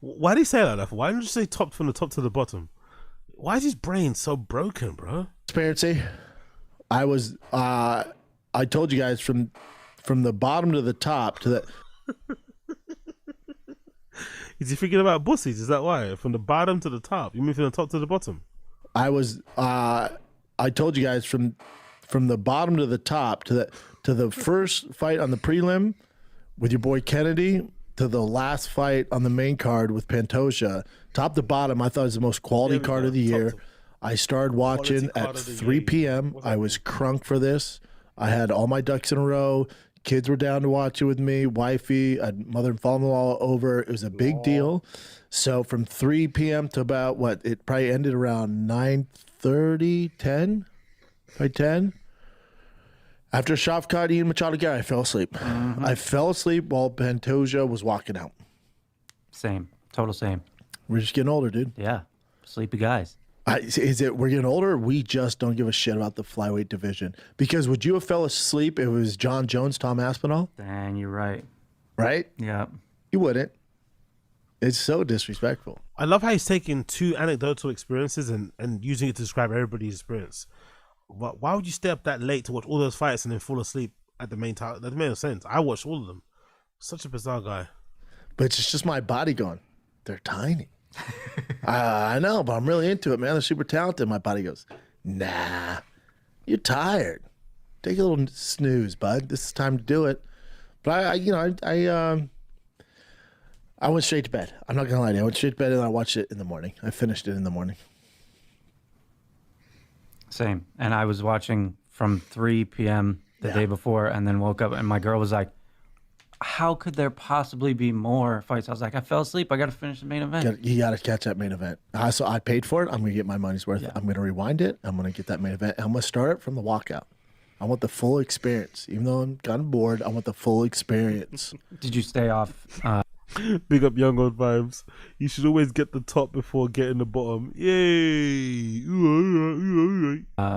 A: Why do you say that? Why don't you say top from the top to the bottom? Why is his brain so broken, bro?
F: Transparency. I told you guys from the bottom to the top to the.
A: Is he thinking about bussies? Is that why? From the bottom to the top. You mean from the top to the bottom?
F: I told you guys from the bottom to the top to the first fight on the prelim with your boy Kennedy to the last fight on the main card with Pantoja. Top to bottom, I thought it was the most quality card of the year. I started watching at 3 p.m. I was crunk for this. I had all my ducks in a row. Kids were down to watch it with me. Wifey, mother and father-in-law over. It was a big deal. So from 3 p.m. to about, it probably ended around 9:30, 10? By 10? After Shavkat Ian Machado Gary, I fell asleep.
J: Mm-hmm.
F: I fell asleep while Pantoja was walking out.
J: Same. Total same.
F: We're just getting older, dude.
J: Yeah. Sleepy guys.
F: Is it we're getting older? We just don't give a shit about the flyweight division. Because would you have fell asleep if it was John Jones, Tom Aspinall?
J: Dang, you're right.
F: Right?
J: Yeah.
F: You wouldn't. It's so disrespectful.
A: I love how he's taking 2 anecdotal experiences and using it to describe everybody's experience. Why would you stay up that late to watch all those fights and then fall asleep at the main time? That made no sense. I watched all of them. Such a bizarre guy.
F: But it's just my body going, they're tiny. I know, but I'm really into it, man. They're super talented. My body goes, nah, you're tired. Take a little snooze, bud. This is time to do it. But I went straight to bed. I'm not gonna lie to you. I went straight to bed and I watched it in the morning. I finished it in the morning.
J: Same. And I was watching from 3 p.m. the day before and then woke up and my girl was like, how could there possibly be more fights? I was like, I fell asleep. I got to finish the main event.
F: You got to catch that main event. So I paid for it. I'm going to get my money's worth. Yeah. I'm going to rewind it. I'm going to get that main event. I'm going to start it from the walkout. I want the full experience. Even though I'm kind of bored, I want the full experience.
J: Did you stay off?
A: Big up Young Old Vibes. You should always get the top before getting the bottom. Yay!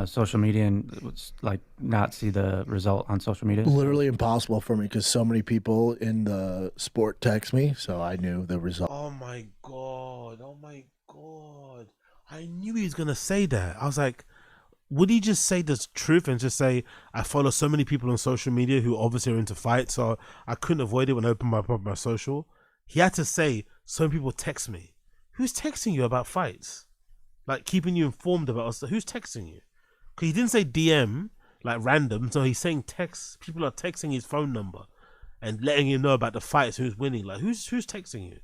J: Social media and like not see the result on social media?
F: Literally impossible for me because so many people in the sport text me, so I knew the result.
A: Oh my god! I knew he was gonna say that. I was like, would he just say the truth and just say, I follow so many people on social media who obviously are into fights, so I couldn't avoid it when I opened my social? He had to say, some people text me. Who's texting you about fights? Like, keeping you informed about us. Who's texting you? Because he didn't say DM, like random, so he's saying text. People are texting his phone number and letting him know about the fights, who's winning. Like, who's texting you?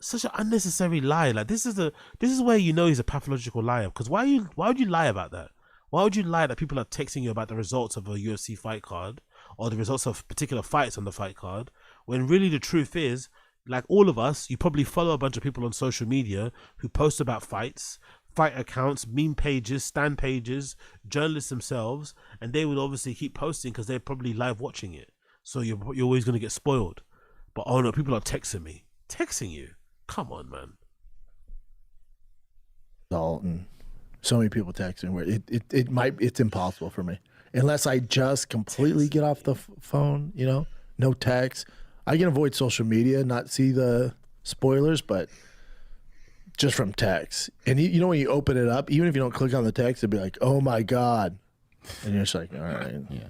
A: Such an unnecessary lie. Like, this is where you know he's a pathological liar. Because why would you lie about that? Why would you lie that people are texting you about the results of a UFC fight card or the results of particular fights on the fight card, when really the truth is, like all of us, you probably follow a bunch of people on social media who post about fights, fight accounts, meme pages, stand pages, journalists themselves, and they would obviously keep posting because they're probably live watching it. So you're always going to get spoiled. But oh no, people are texting me. Texting you? Come on, man.
F: Dalton. So many people texting where it's impossible for me unless I just completely get off the phone, you know, no text. I can avoid social media, not see the spoilers, but just from text. And you know, when you open it up, even if you don't click on the text, it'd be like, oh my God. And you're just like, all right.
J: Yeah.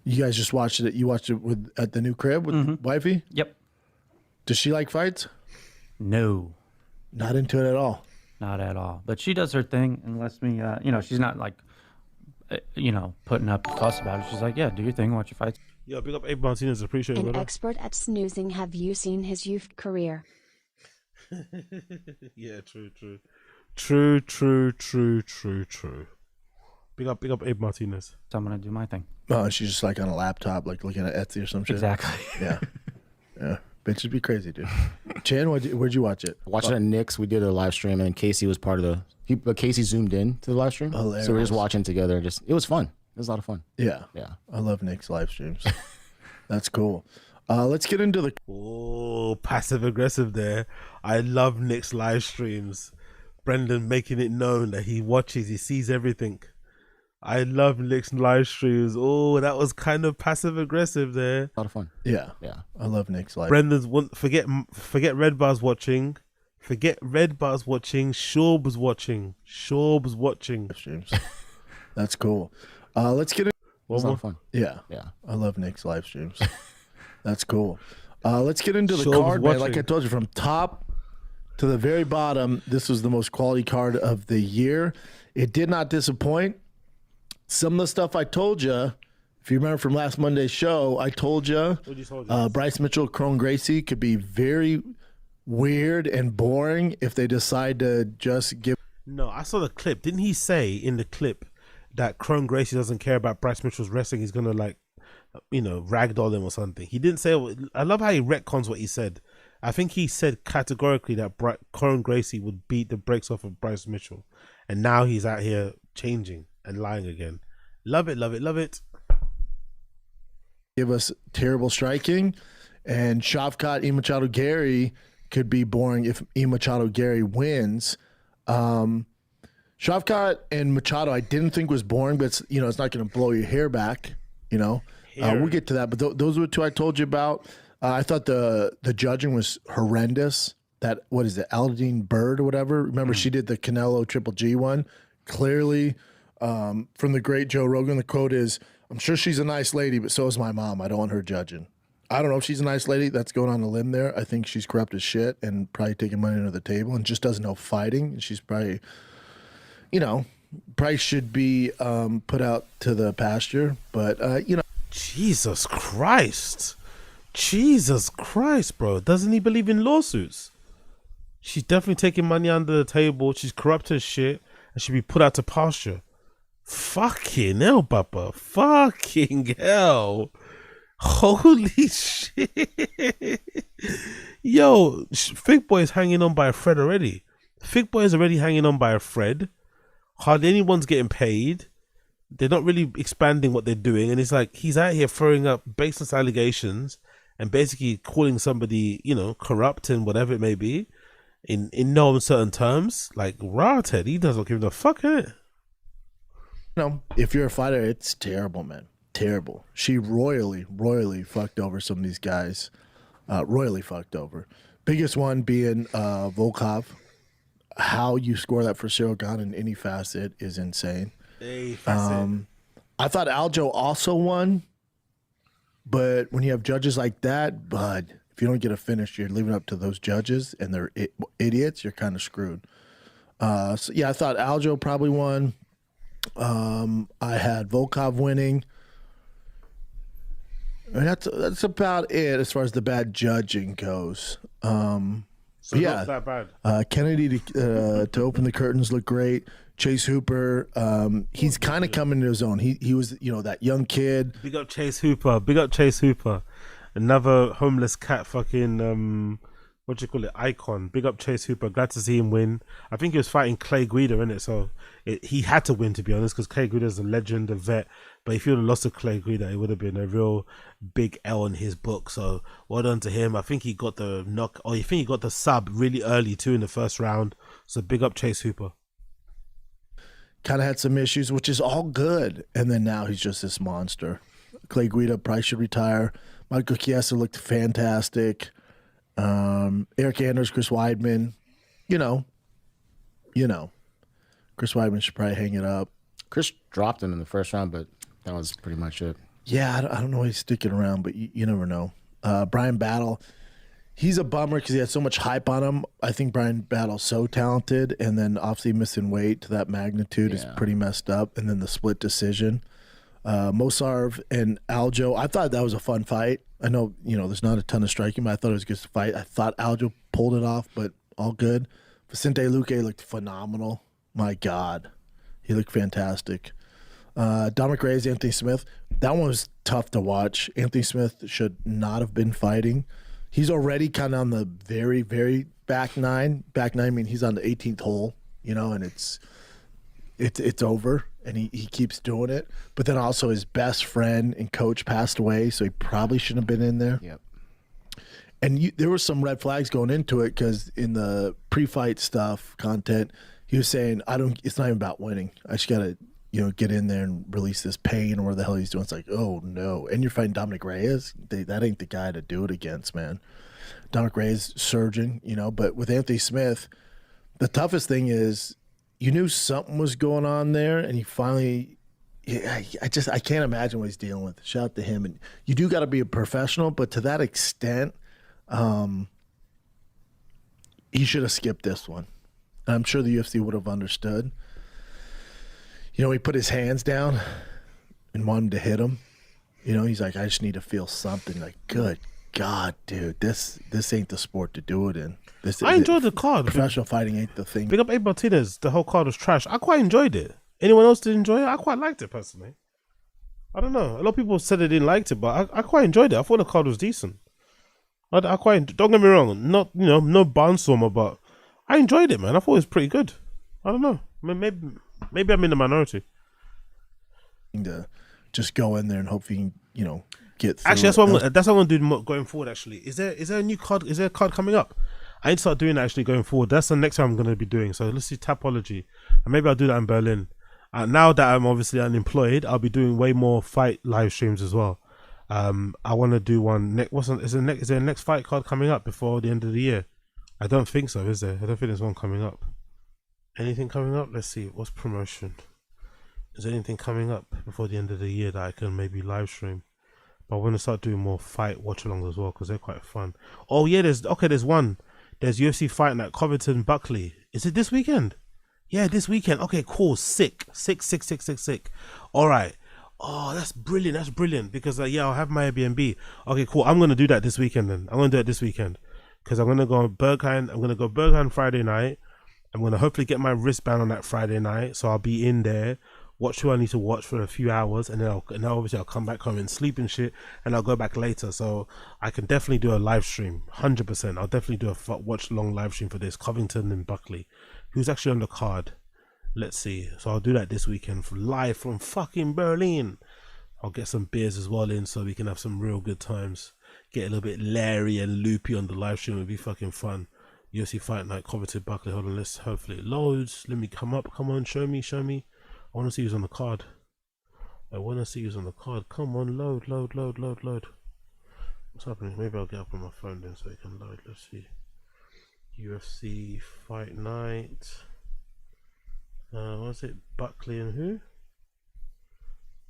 F: You guys just watched it. You watched it at the new crib with wifey?
J: Yep.
F: Does she like fights?
J: No.
F: Not into it at all.
J: Not at all. But she does her thing and lets me, she's not like, putting up a fuss about it. She's like, yeah, do your thing, watch your fights.
A: Yo, big up Abe Martinez. Appreciate it,
M: An
A: brother.
M: expert at snoozing. Have you seen his youth career?
A: Yeah, true. Big up Abe Martinez.
J: So I'm going to do my thing.
F: Oh, she's just like on a laptop, like looking at Etsy or some shit.
J: Exactly.
F: Yeah. Yeah. Bitches be crazy, dude. Chan, where'd you watch it?
I: Watching at Nick's, we did a live stream, and Casey was part of Casey zoomed in to the live stream.
F: Hilarious.
I: So we were just watching together. It was fun. It was a lot of fun.
F: Yeah.
I: Yeah.
F: I love Nick's live streams. That's cool. Let's get into the...
A: Oh, passive aggressive there. I love Nick's live streams. Brendan making it known that he watches, he sees everything. I love Nick's live streams. Oh, that was kind of passive aggressive there.
I: A lot of fun.
F: Yeah.
I: Yeah.
F: I love Nick's live.
A: Brendan's forget Red Bar's watching. Forget Red Bar's watching. Shawb was watching.
F: Streams. That's cool. Let's get into...
I: It was a lot of fun.
F: Yeah.
I: Yeah.
F: I love Nick's live streams. That's cool. Let's get into the
A: Shawb's
F: card, man.
A: watching.
F: Like I told you, from top to the very bottom, this was the most quality card of the year. It did not disappoint. Some of the stuff I told you, if you remember from last Monday's show, I told you Bryce Mitchell, Kron Gracie could be very weird and boring if they decide to just give.
A: No, I saw the clip. Didn't he say in the clip that Kron Gracie doesn't care about Bryce Mitchell's wrestling? He's gonna ragdoll him or something. He didn't say. I love how he retcons what he said. I think he said categorically that Kron Gracie would beat the brakes off of Bryce Mitchell, and now he's out here changing and lying again. Love it.
F: Give us terrible striking, and Shavkat Machado Gary could be boring if Machado Gary wins. Shavkat and Machado I didn't think was boring, but it's not going to blow your hair back. We'll get to that, but those were two I told you about. I thought the judging was horrendous. That, what is it, Aldine Bird or whatever? Remember, she did the Canelo Triple G one. Clearly, from the great Joe Rogan, the quote is, "I'm sure she's a nice lady, but so is my mom. I don't want her judging." I don't know if she's a nice lady. That's going on a limb there. I think she's corrupt as shit and probably taking money under the table and just doesn't know fighting. She's probably, probably should be put out to the pasture. But,
A: Jesus Christ, bro. Doesn't he believe in lawsuits? She's definitely taking money under the table. She's corrupt as shit and should be put out to pasture. Fucking hell, Papa. Fucking hell. Holy shit. Yo, Fig Boy is hanging on by a thread already. Fig Boy is already hanging on by a thread. Hardly anyone's getting paid. They're not really expanding what they're doing. And it's like he's out here throwing up baseless allegations and basically calling somebody, corrupt and whatever it may be in no uncertain terms. Like, Ted, he doesn't give a fuck, innit?
F: If you're a fighter, it's terrible, man. Terrible. She royally fucked over some of these guys. Royally fucked over. Biggest one being Volkov. how you score that for Cyril Gane in any facet is insane.
A: Hey, facet.
F: I thought Aljo also won, but when you have judges like that, bud, if you don't get a finish, you're leaving it up to those judges, and they're idiots. You're kind of screwed. So yeah, I thought Aljo probably won. I had Volkov winning. And that's about it as far as the bad judging goes.
A: So
F: yeah,
A: not that bad.
F: Kennedy to open the curtains looked great. Chase Hooper, he's kind of coming to his own. He was, that young kid.
A: Big up Chase Hooper. Big up Chase Hooper. Another homeless cat fucking what do you call it? Icon. Big up Chase Hooper. Glad to see him win. I think he was fighting Clay Guida, innit? So he had to win, to be honest, because Clay Guida is a legend, a vet. But if he would have lost to Clay Guida, it would have been a real big L in his book. So well done to him. I think he got the knock, or I think he got the sub really early too in the first round. So big up Chase Hooper.
F: Kind of had some issues, which is all good. And then now he's just this monster. Clay Guida probably should retire. Michael Chiesa looked fantastic. Eric Anders, Chris Weidman, Chris Weidman should probably hang it up.
I: Chris dropped him in the first round, but that was pretty much it.
F: Yeah, I don't know why he's sticking around, but you never know. Brian Battle, he's a bummer because he had so much hype on him. I think Brian Battle's so talented, and then obviously missing weight to that magnitude is pretty messed up. And then the split decision. Mosarv and Aljo, I thought that was a fun fight. I know, there's not a ton of striking, but I thought it was a good fight. I thought Aljo pulled it off, but all good. Vicente Luque looked phenomenal. My God. He looked fantastic. Dominic Reyes, Anthony Smith, that one was tough to watch. Anthony Smith should not have been fighting. He's already kind of on the very, very back nine. Back nine, I mean, he's on the 18th hole, and it's over, and he keeps doing it. But then also his best friend and coach passed away, so he probably shouldn't have been in there.
I: Yep.
F: And there were some red flags going into it because in the pre-fight stuff content, he was saying, it's not even about winning. I just got to, get in there and release this pain or whatever the hell he's doing. It's like, oh, no. And you're fighting Dominic Reyes? That ain't the guy to do it against, man. Dominic Reyes, surgeon, But with Anthony Smith, the toughest thing is you knew something was going on there, and he finally I can't imagine what he's dealing with. Shout out to him. And you do got to be a professional, but to that extent, he should have skipped this one. And I'm sure the UFC would have understood. He put his hands down and wanted to hit him. He's like, I just need to feel something. Like, good God, dude, this ain't the sport to do it in.
A: I enjoyed the card.
F: Professional fighting ain't the thing.
A: Big up Abe Martinez. The whole card was trash. I quite enjoyed it. Anyone else did enjoy it? I quite liked it personally. I don't know. A lot of people said they didn't like it, but I quite enjoyed it. I thought the card was decent. I quite, don't get me wrong, not no barnstormer, but I enjoyed it, man. I thought it was pretty good. I don't know. Maybe I'm in the minority.
F: To just go in there and hope you can, get through.
A: Actually, that's what I'm gonna do going forward. Actually, is there a new card? Is there a card coming up? I need to start doing that actually going forward. That's the next time I'm gonna be doing. So let's see Tapology, and maybe I'll do that in Berlin. Now that I'm obviously unemployed, I'll be doing way more fight live streams as well. I want to do one. Is there a next fight card coming up before the end of the year? I don't think so. Is there? I don't think there's one coming up. Anything coming up? Let's see. What's promotion? Is there anything coming up before the end of the year that I can maybe live stream? But I want to start doing more fight watch alongs as well because they're quite fun. Oh yeah, there's one. There's UFC Fight Night, Covington Buckley. Is it this weekend? Yeah, this weekend. Okay, cool. Sick. All right. Oh, that's brilliant. Because I'll have my Airbnb. Okay, cool. I'm gonna do that this weekend then. I'm gonna do it this weekend because I'm gonna go Berghain. I'm gonna go Berghain Friday night. I'm gonna hopefully get my wristband on that Friday night, so I'll be in there. Watch who I need to watch for a few hours, and then obviously I'll come back home and sleep and shit, and I'll go back later. So I can definitely do a live stream, 100%. I'll definitely do a watch long live stream for this Covington and Buckley, who's actually on the card. Let's see. So I'll do that this weekend live from fucking Berlin. I'll get some beers as well in, so we can have some real good times. Get a little bit Larry and loopy on the live stream. It'll be fucking fun. UFC Fight Night, Covington Buckley. Hold on, let's hopefully it loads. Let me come up. Come on, show me. I want to see who's on the card. Come on, load. What's happening? Maybe I'll get up on my phone then so it can load. Let's see. UFC Fight Night. Was it Buckley and who?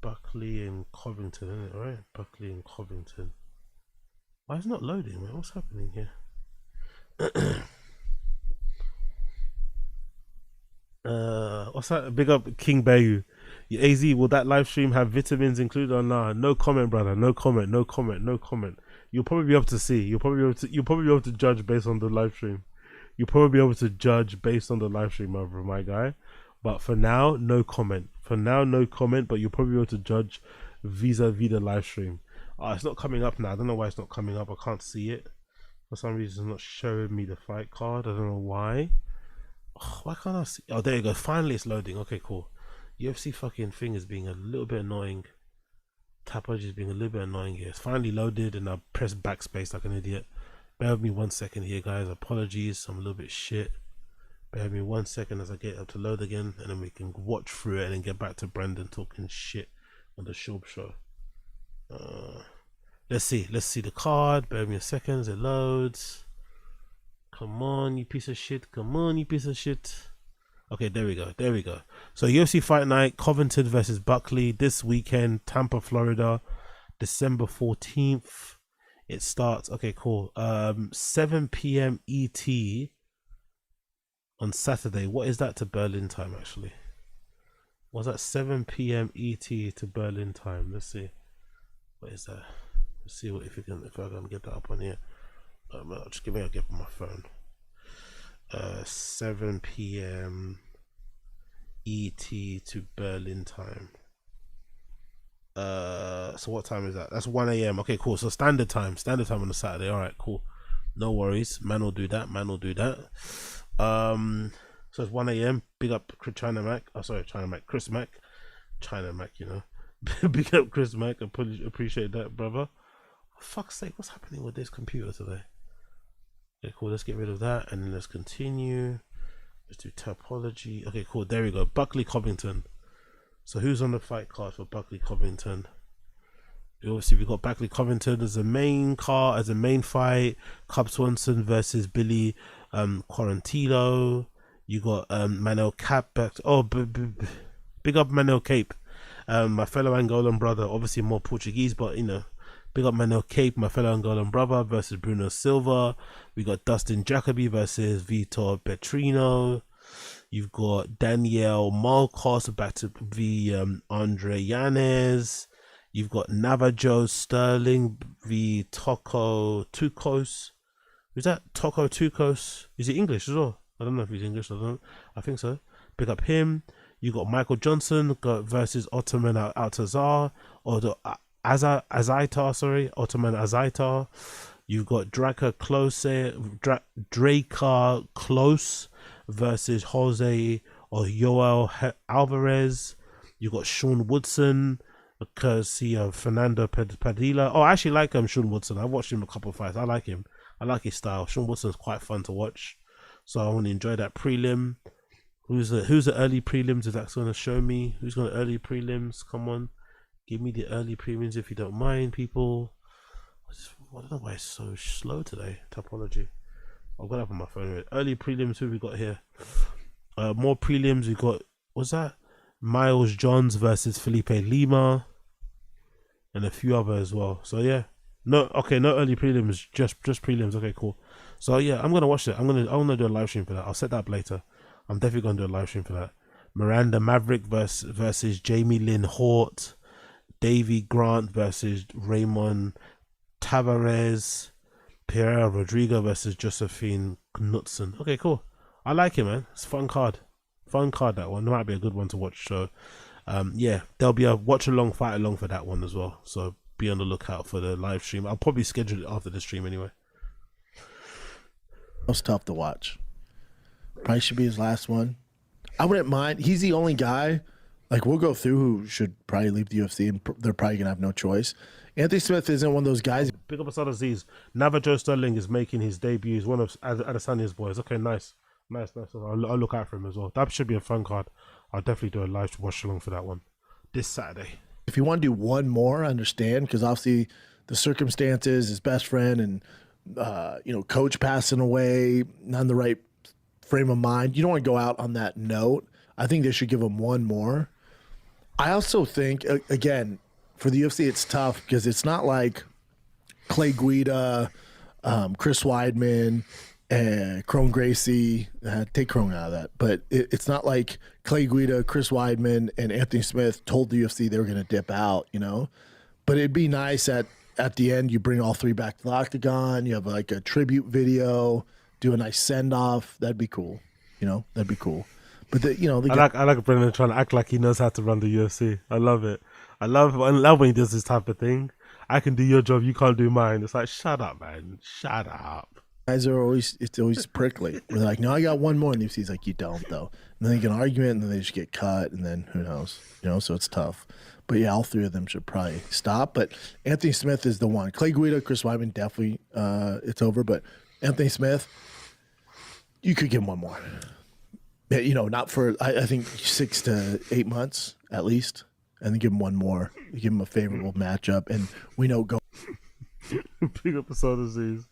A: Buckley and Covington, isn't it? Right? Buckley and Covington. Why is it not loading, man? What's happening here? What's that? Big up King Bayu. AZ, will that live stream have vitamins included or nah? No comment, brother. No comment. No comment. No comment. You'll probably be able to see. You'll probably be able to judge based on the live stream. You'll probably be able to judge based on the live stream, my guy. But for now, no comment. For now, no comment. But you'll probably be able to judge vis-a-vis the live stream. It's not coming up now. I don't know why it's not coming up. I can't see it. For some reason, it's not showing me the fight card. I don't know why. Why can't I see? Oh, there you go. Finally, it's loading. Okay, cool. UFC fucking thing is being a little bit annoying. Tapology is being a little bit annoying here. It's finally loaded and I pressed backspace like an idiot. Bear with me 1 second here, guys. Apologies. I'm a little bit shit. Bear with me 1 second as I get up to load again, and then we can watch through it and then get back to Brandon talking shit on the Shub show. Let's see the card. Bear with me a second as it loads. Come on, you piece of shit. Come on, you piece of shit. Okay, there we go. There we go. So UFC Fight Night, Covington versus Buckley this weekend, Tampa, Florida, December 14th. It starts. Okay, cool. 7 p.m. ET on Saturday. What is that to Berlin time, actually? Was that 7 p.m. ET to Berlin time? Let's see. What is that? Let's see if I can get that up on here. Just give me a gift on my phone. 7 p.m. ET to Berlin time. So what time is that? That's 1 a.m. Okay, cool. So standard time on a Saturday. All right, cool. No worries. Man will do that. So it's 1 a.m. Big up China Mac. Oh, sorry, China Mac. Chris Mac. China Mac, you know. Big up Chris Mac. I appreciate that, brother. For fuck's sake, what's happening with this computer today? Okay, cool. Let's get rid of that and then let's continue. Let's do topology. Okay, cool. There we go. Buckley Covington. So who's on the fight card for Buckley Covington? Obviously, we got Buckley Covington as a main card, as a main fight. Cub Swanson versus Billy Quarantillo. You got Manel Cap back. Oh, big up Manel Cape, my fellow Angolan brother. Obviously more Portuguese, but you know, big up Manel Cape, my fellow Angolan brother versus Bruno Silva. We got Dustin Jacoby versus Vitor Petrino. You've got Daniel Malkos back to v Andre Yanez. You've got Navajo Sterling v Toko Tukos. Is that Toko Tukos? Is he English as well? I don't know if he's English. I think so. Pick up him. You got Michael Johnson versus Ottoman Altazar, or the Azaitar. Sorry, Ottoman Azaitar. You've got Draca Close versus Jose or Yoel Alvarez. You got Sean Woodson, courtesy of Fernando Padilla. Oh, I actually like Sean Woodson. I've watched him a couple of fights. I like him. I like his style. Sean Woodson's quite fun to watch. So I want to enjoy that prelim. Who's the early prelims? Is that going to show me who's got early prelims? Come on, give me the early prelims if you don't mind, people. I don't know why it's so slow today. Topology. I've got it up on my phone. Early prelims. Who we got here? More prelims. We got, what's that? Miles Johns versus Felipe Lima, and a few others as well. So yeah, no early prelims, just prelims. Okay, cool. So yeah, I'm gonna watch it. I'm gonna do a live stream for that. I'll set that up later. I'm definitely gonna do a live stream for that. Miranda Maverick versus Jamie Lynn Hort. Davy Grant versus Raymond Tavares. Pereira Rodrigo versus Josephine Knudsen. Okay, cool. I like it, man. It's a fun card. That one. It might be a good one to watch. So yeah, there'll be a watch along, fight along for that one as well. So be on the lookout for the live stream. I'll probably schedule it after the stream anyway.
F: That was tough to watch. Probably should be his last one. I wouldn't mind. He's the only guy. Like, we'll go through who should probably leave the UFC, and they're probably going to have no choice. Anthony Smith isn't one of those guys.
A: Big up Asad Aziz. Navajo Sterling is making his debut. He's one of Adesanya's boys. Okay, nice. I'll look out for him as well. That should be a fun card. I'll definitely do a live watch along for that one this Saturday.
F: If you want to do one more, I understand, because obviously the circumstances, his best friend, and coach passing away, not in the right frame of mind. You don't want to go out on that note. I think they should give him one more. I also think, again, for the UFC, it's tough because it's not like Clay Guida, Chris Weidman, and Crone Gracie. Take Crone out of that. But it's not like Clay Guida, Chris Weidman, and Anthony Smith told the UFC they were going to dip out, But it'd be nice at the end, you bring all three back to the octagon. You have like a tribute video, do a nice send-off. That'd be cool. That'd be cool. But
A: I like Brendan trying to act like he knows how to run the UFC. I love it. I love when he does this type of thing. I can do your job, you can't do mine. It's like, shut up, man. Shut up.
F: Guys it's always prickly. They're like, no, I got one more. And the UFC's like, you don't, though. And then they get an argument, and then they just get cut, and then who knows? So it's tough. But yeah, all three of them should probably stop. But Anthony Smith is the one. Clay Guida, Chris Weidman, definitely it's over. But Anthony Smith, you could give him one more. Not for, I think 6 to 8 months at least. And then give him one more. Give him a favorable matchup. And we know
A: Big up Asada Aziz.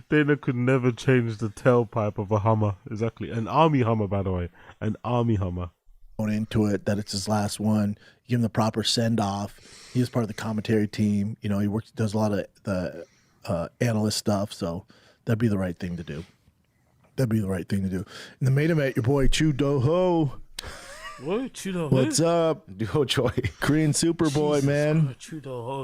A: Dana could never change the tailpipe of a Hummer. Exactly. An Army Hummer, by the way. An Army Hummer.
F: Going into it, that it's his last one. You give him the proper send-off. He is part of the commentary team. He does a lot of the analyst stuff. So that'd be the right thing to do. In the main event, your boy Chu Do-Ho.
A: What? Chudo?
F: What's up?
I: Duo Choi.
F: Korean Superboy, man.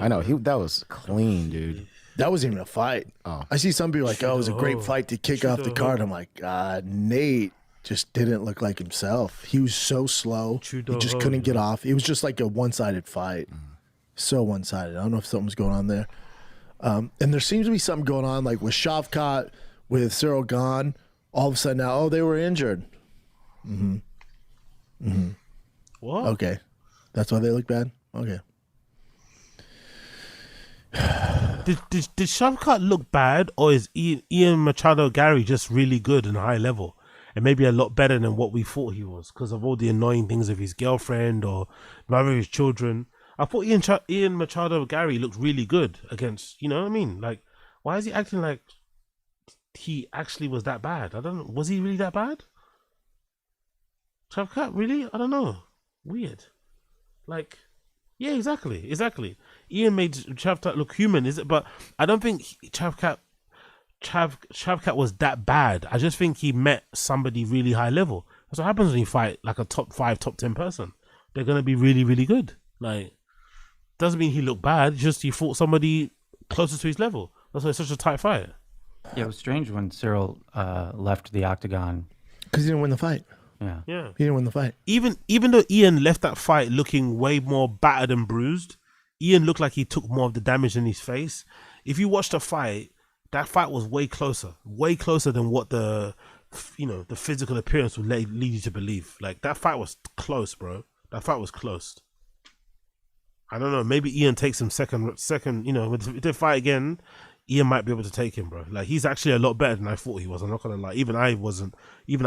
I: I know. That was clean, dude.
F: That wasn't even a fight.
I: Oh.
F: I see some people like, it was a great fight to kick off the card. I'm like, Nate just didn't look like himself. He was so slow. He just couldn't get off. It was just like a one-sided fight. So one-sided. I don't know if something's going on there. And there seems to be something going on, like with Shavkat, with Cyril Gahn. All of a sudden now, they were injured.
A: What?
F: Okay. That's why they look bad? Okay.
A: Did Shavkat look bad, or is Ian Machado Gary just really good and high level? And maybe a lot better than what we thought he was because of all the annoying things of his girlfriend or mother of his children. I thought Ian Machado Gary looked really good against, you know what I mean? Like, why is he acting like he actually was that bad? I don't know. Was he really that bad? Shavkat, really? I don't know. Weird. Like, yeah, exactly. Ian made Shavkat look human, is it? But I don't think Shavkat was that bad. I just think he met somebody really high level. That's what happens when you fight like a top 5, top 10 person. They're gonna be really, really good. Like, doesn't mean he looked bad. It's just he fought somebody closer to his level. That's why it's such a tight fight.
J: Yeah, it was strange when Cyril left the octagon
F: because he didn't win the fight.
J: Yeah.
F: He didn't win the fight.
A: Even though Ian left that fight looking way more battered and bruised, Ian looked like he took more of the damage in his face. If you watch the fight, that fight was way closer than what the physical appearance would lead you to believe. Like, that fight was close, bro. That fight was close. I don't know. Maybe Ian takes him second. If they fight again, Ian might be able to take him, bro. Like, he's actually a lot better than I thought he was. I'm not gonna lie. Even I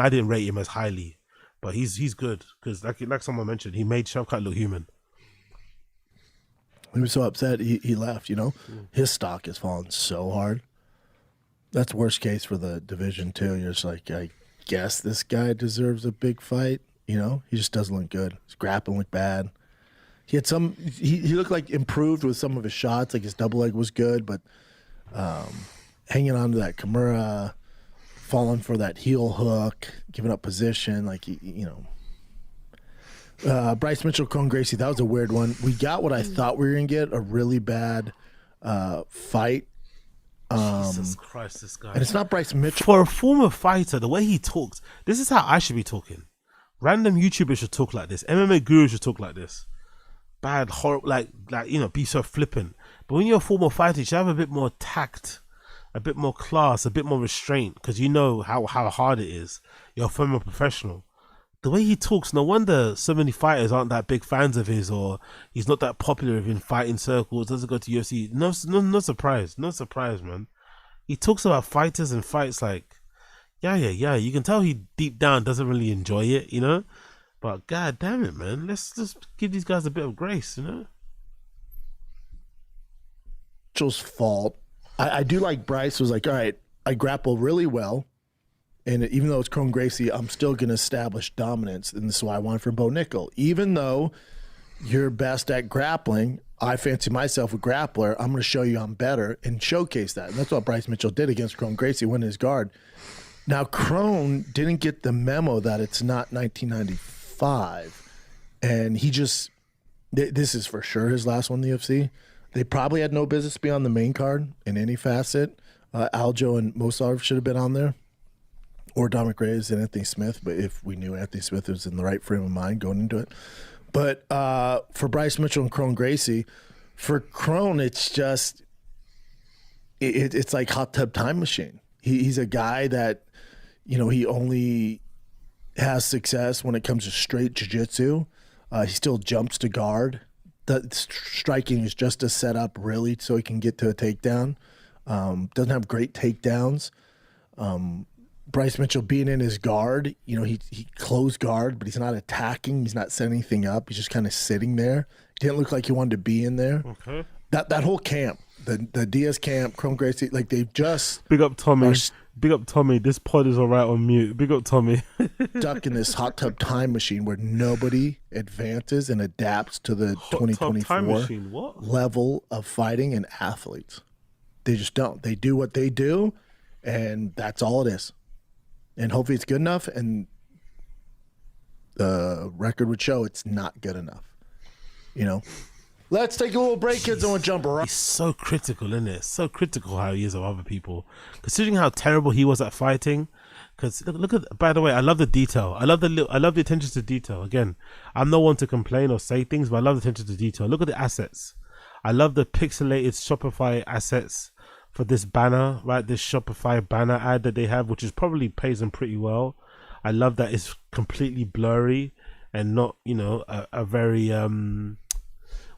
A: didn't rate him as highly, but he's good because like someone mentioned, he made Shavkat look human.
F: He was so upset he left. His stock has fallen so hard. That's worst case for the division too. You're just like, I guess this guy deserves a big fight. He just doesn't look good. His grappling looked bad. He had he looked like improved with some of his shots. Like his double leg was good, but hanging on to that Kimura, falling for that heel hook, giving up position, like Bryce Mitchell, Crone Gracie, that was a weird one. We got what I thought we were gonna get, a really bad fight.
A: Jesus Christ, this guy.
F: And it's not Bryce Mitchell.
A: For a former fighter, the way he talks, this is how I should be talking. Random YouTubers should talk like this. MMA gurus should talk like this. Bad, horrible, be so flippant. But when you're a former fighter, you should have a bit more tact, a bit more class, a bit more restraint, because you know how hard it is. You're a former professional. The way he talks, no wonder so many fighters aren't that big fans of his, or he's not that popular in fighting circles, doesn't go to UFC. No surprise, man. He talks about fighters and fights like, yeah. You can tell he deep down doesn't really enjoy it, But god damn it, man, let's just give these guys a bit of grace,
F: Mitchell's fault I do like Bryce was like, all right, I grapple really well. And even though it's Chrome Gracie, I'm still going to establish dominance. And this is why I wanted for Bo Nickel. Even though you're best at grappling, I fancy myself a grappler. I'm going to show you I'm better and showcase that. And that's what Bryce Mitchell did against Chrome Gracie, winning his guard. Now, Crone didn't get the memo that it's not 1995. And he just, this is for sure his last one in the UFC. They probably had no business to be on the main card in any facet. Aljo and Mosarv should have been on there. Or Dominic Reyes and Anthony Smith, but if we knew Anthony Smith was in the right frame of mind going into it. But for Bryce Mitchell and Chrome Gracie, for Crone, it's just, it's like hot tub time machine. He's a guy that, he only has success when it comes to straight jiu-jitsu. He still jumps to guard. The striking is just a setup, really, so he can get to a takedown. Doesn't have great takedowns. Bryce Mitchell being in his guard, he closed guard, but he's not attacking. He's not setting anything up. He's just kind of sitting there. He didn't look like he wanted to be in there.
A: Okay.
F: That whole camp, the Diaz camp, Chrome Gracie, like they've just
A: big up Tommy. Big up Tommy. This pod is all right on mute. Big up Tommy.
F: Stuck in this hot tub time machine where nobody advances and adapts to the 2024 level of fighting and athletes. They just don't. They do what they do, and that's all it is. And hopefully it's good enough, and the record would show it's not good enough. Let's take a little break, kids. I want to jump around.
A: He's so critical, isn't it? So critical how he is of other people. Considering how terrible he was at fighting. Because look at, by the way, I love the detail. I love the attention to detail. Again, I'm no one to complain or say things, but I love the attention to detail. Look at the assets. I love the pixelated Shopify assets for this banner, right? This Shopify banner ad that they have, which is probably pays them pretty well. I love that it's completely blurry and not, a very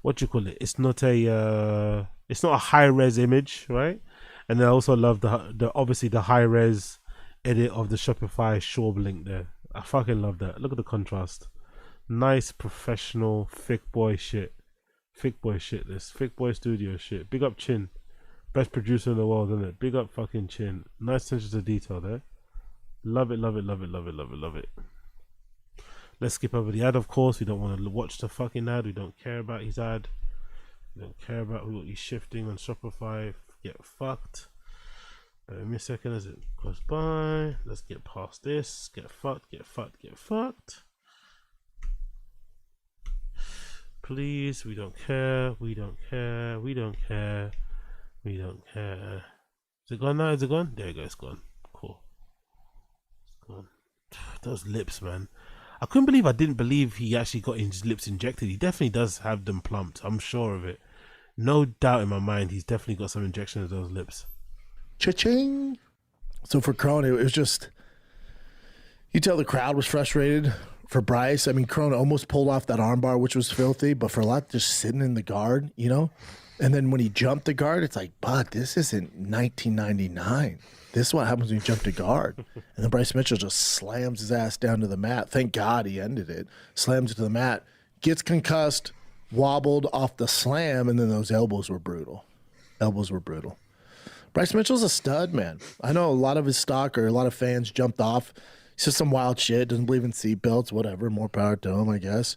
A: what do you call it? It's not a high res image, right? And I also love the obviously the high res edit of the Shopify Shorb link there. I fucking love that. Look at the contrast. Nice professional thick boy shit. Thick boy shit. This thick boy studio shit. Big up Chin. Best producer in the world, isn't it? Big up fucking Chin. Nice attention to detail there. Love it, love it, love it, love it, love it, love it. Let's skip over the ad, of course. We don't want to watch the fucking ad. We don't care about his ad. We don't care about what he's shifting on Shopify. Get fucked. Give me a second as it goes by. Let's get past this. Get fucked, get fucked, get fucked. Please, we don't care. We don't care. We don't care. We don't care. Is it gone now? Is it gone? There you go, it's gone. Cool. It's gone. Those lips, man. I didn't believe he actually got his lips injected. He definitely does have them plumped. I'm sure of it. No doubt in my mind, he's definitely got some injection of those lips.
F: Cha-ching. So for Crone, it was just, you tell the crowd was frustrated. For Bryce, I mean, Crone almost pulled off that armbar, which was filthy, but for a lot, just sitting in the guard, And then when he jumped the guard, it's like, but this isn't 1999. This is what happens when you jump to guard. And then Bryce Mitchell just slams his ass down to the mat. Thank God he ended it. Slams it to the mat, gets concussed, wobbled off the slam, and then those elbows were brutal. Bryce Mitchell's a stud, man. I know a lot of his stock or a lot of fans jumped off. He's just some wild shit, doesn't believe in seatbelts, whatever. More power to him, I guess.